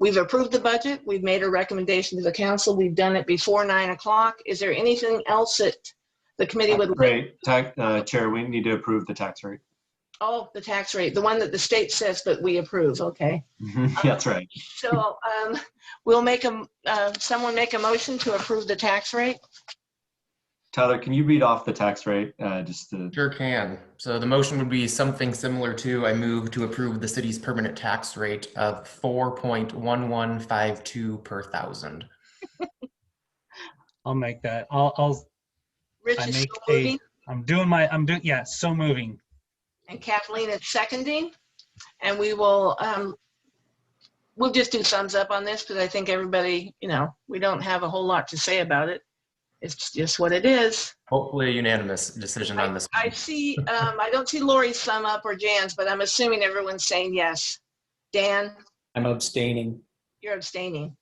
we've approved the budget. We've made a recommendation to the council. We've done it before 9 o'clock. Is there anything else that the committee would like? Great. Chair, we need to approve the tax rate. Oh, the tax rate, the one that the state says, but we approve. Okay. That's right. So we'll make someone make a motion to approve the tax rate. Tyler, can you read off the tax rate? Sure can. So the motion would be something similar to, I move to approve the city's permanent tax rate of 4.1152 per thousand. I'll make that. Rich is still moving. Yeah, so moving. And Kathleen is seconding. And we will, we'll just do thumbs up on this because I think everybody, we don't have a whole lot to say about it. It's just what it is. Hopefully a unanimous decision on this. I see, I don't see Lori's thumb up or Jan's, but I'm assuming everyone's saying yes. Dan? I'm abstaining. You're abstaining.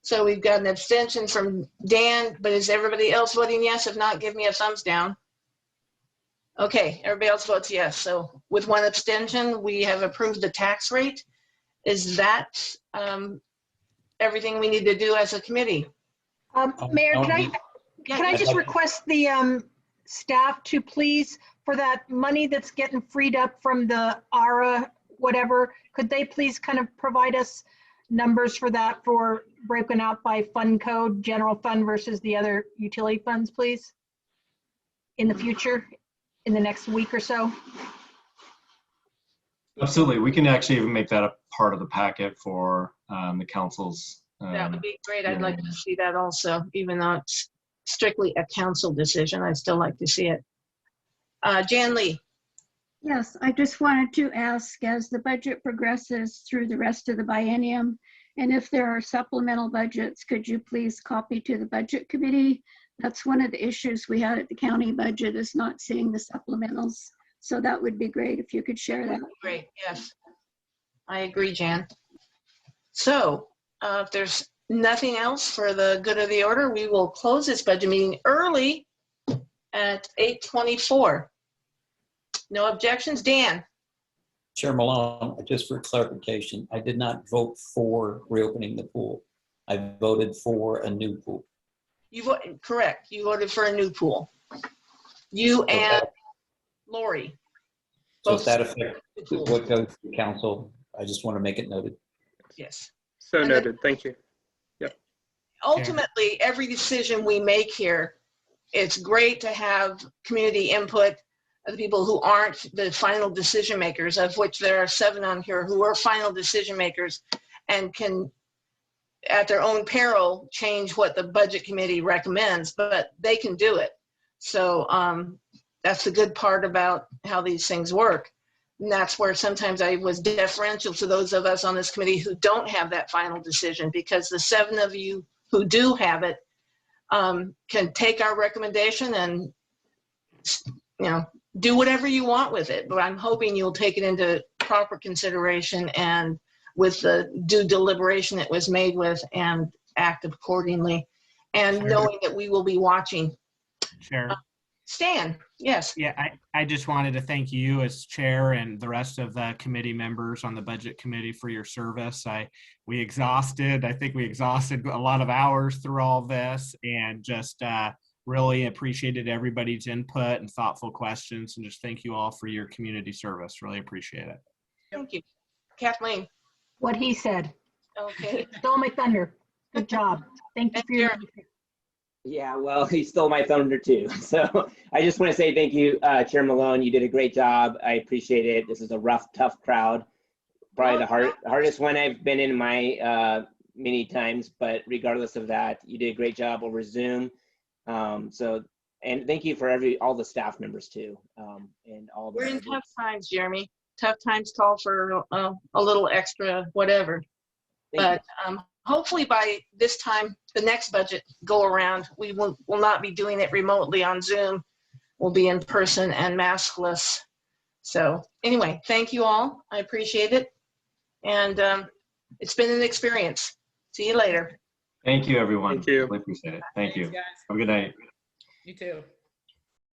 So we've got an abstention from Dan, but is everybody else voting yes? If not, give me a thumbs down. Okay, everybody else votes yes. So with one abstention, we have approved the tax rate. Is that everything we need to do as a committee? Mayor, can I just request the staff to please, for that money that's getting freed up from the ARA, whatever, could they please kind of provide us numbers for that, for broken out by fund code, general fund versus the other utility funds, please? In the future, in the next week or so? Absolutely. We can actually even make that a part of the packet for the council's. That would be great. I'd like to see that also, even though it's strictly a council decision. I'd still like to see it. Jan Lee. Yes, I just wanted to ask, as the budget progresses through the rest of the biennium, and if there are supplemental budgets, could you please copy to the budget committee? That's one of the issues we had at the county budget, is not seeing the supplementals. So that would be great if you could share that. Great, yes. I agree, Jan. So if there's nothing else for the good of the order, we will close this budget meeting early at 8:24. No objections, Dan? Chair Malone, just for clarification, I did not vote for reopening the pool. I voted for a new pool. You voted, correct. You voted for a new pool. You and Lori. So if that affects what goes to council, I just want to make it noted. Yes. So And noted. Thank you. Yep. Ultimately, every decision we make here, it's great to have community input of the people who aren't the final decision makers, of which there are 7 on here who are final decision makers and can, at their own peril, change what the budget committee recommends, but they can do it. So that's the good part about how these things work. And that's where sometimes I was deferential to those of us on this committee who don't have that final decision, because the 7 of you who do have it can take our recommendation and, you know, do whatever you want with it. But I'm hoping you'll take it into proper consideration and with the due deliberation it was made with, and act accordingly. And Sure. knowing that we will be watching. Sure. Stan, yes. Yeah, I just wanted to thank you as chair and the rest of the committee members on the budget committee for your service. I think we exhausted a lot of hours through all this, and just really appreciated everybody's input and thoughtful questions, and just thank you all for your community service. Really appreciate it. Thank you. Kathleen. What he said. Okay. Stole my thunder. Good job. Thank you for your. Yeah, well, he stole my thunder too. So I just want to say thank you, Chair Malone. You did a great job. I appreciate it. This is a rough, tough crowd. Probably the hardest one I've been in my many times, but regardless of that, you did a great job over Zoom. And thank you for all the staff members too. And all the. We're in tough times, Jeremy. Tough times call for a little extra whatever. But hopefully by this time, the next budget go around, we will not be doing it remotely on Zoom. We'll be in person and maskless. So anyway, thank you all. I appreciate it. And it's been an experience. See you later. Thank you, everyone. Thank you. Really appreciate it. Thank you. Thanks, guys. Have a good night. You too.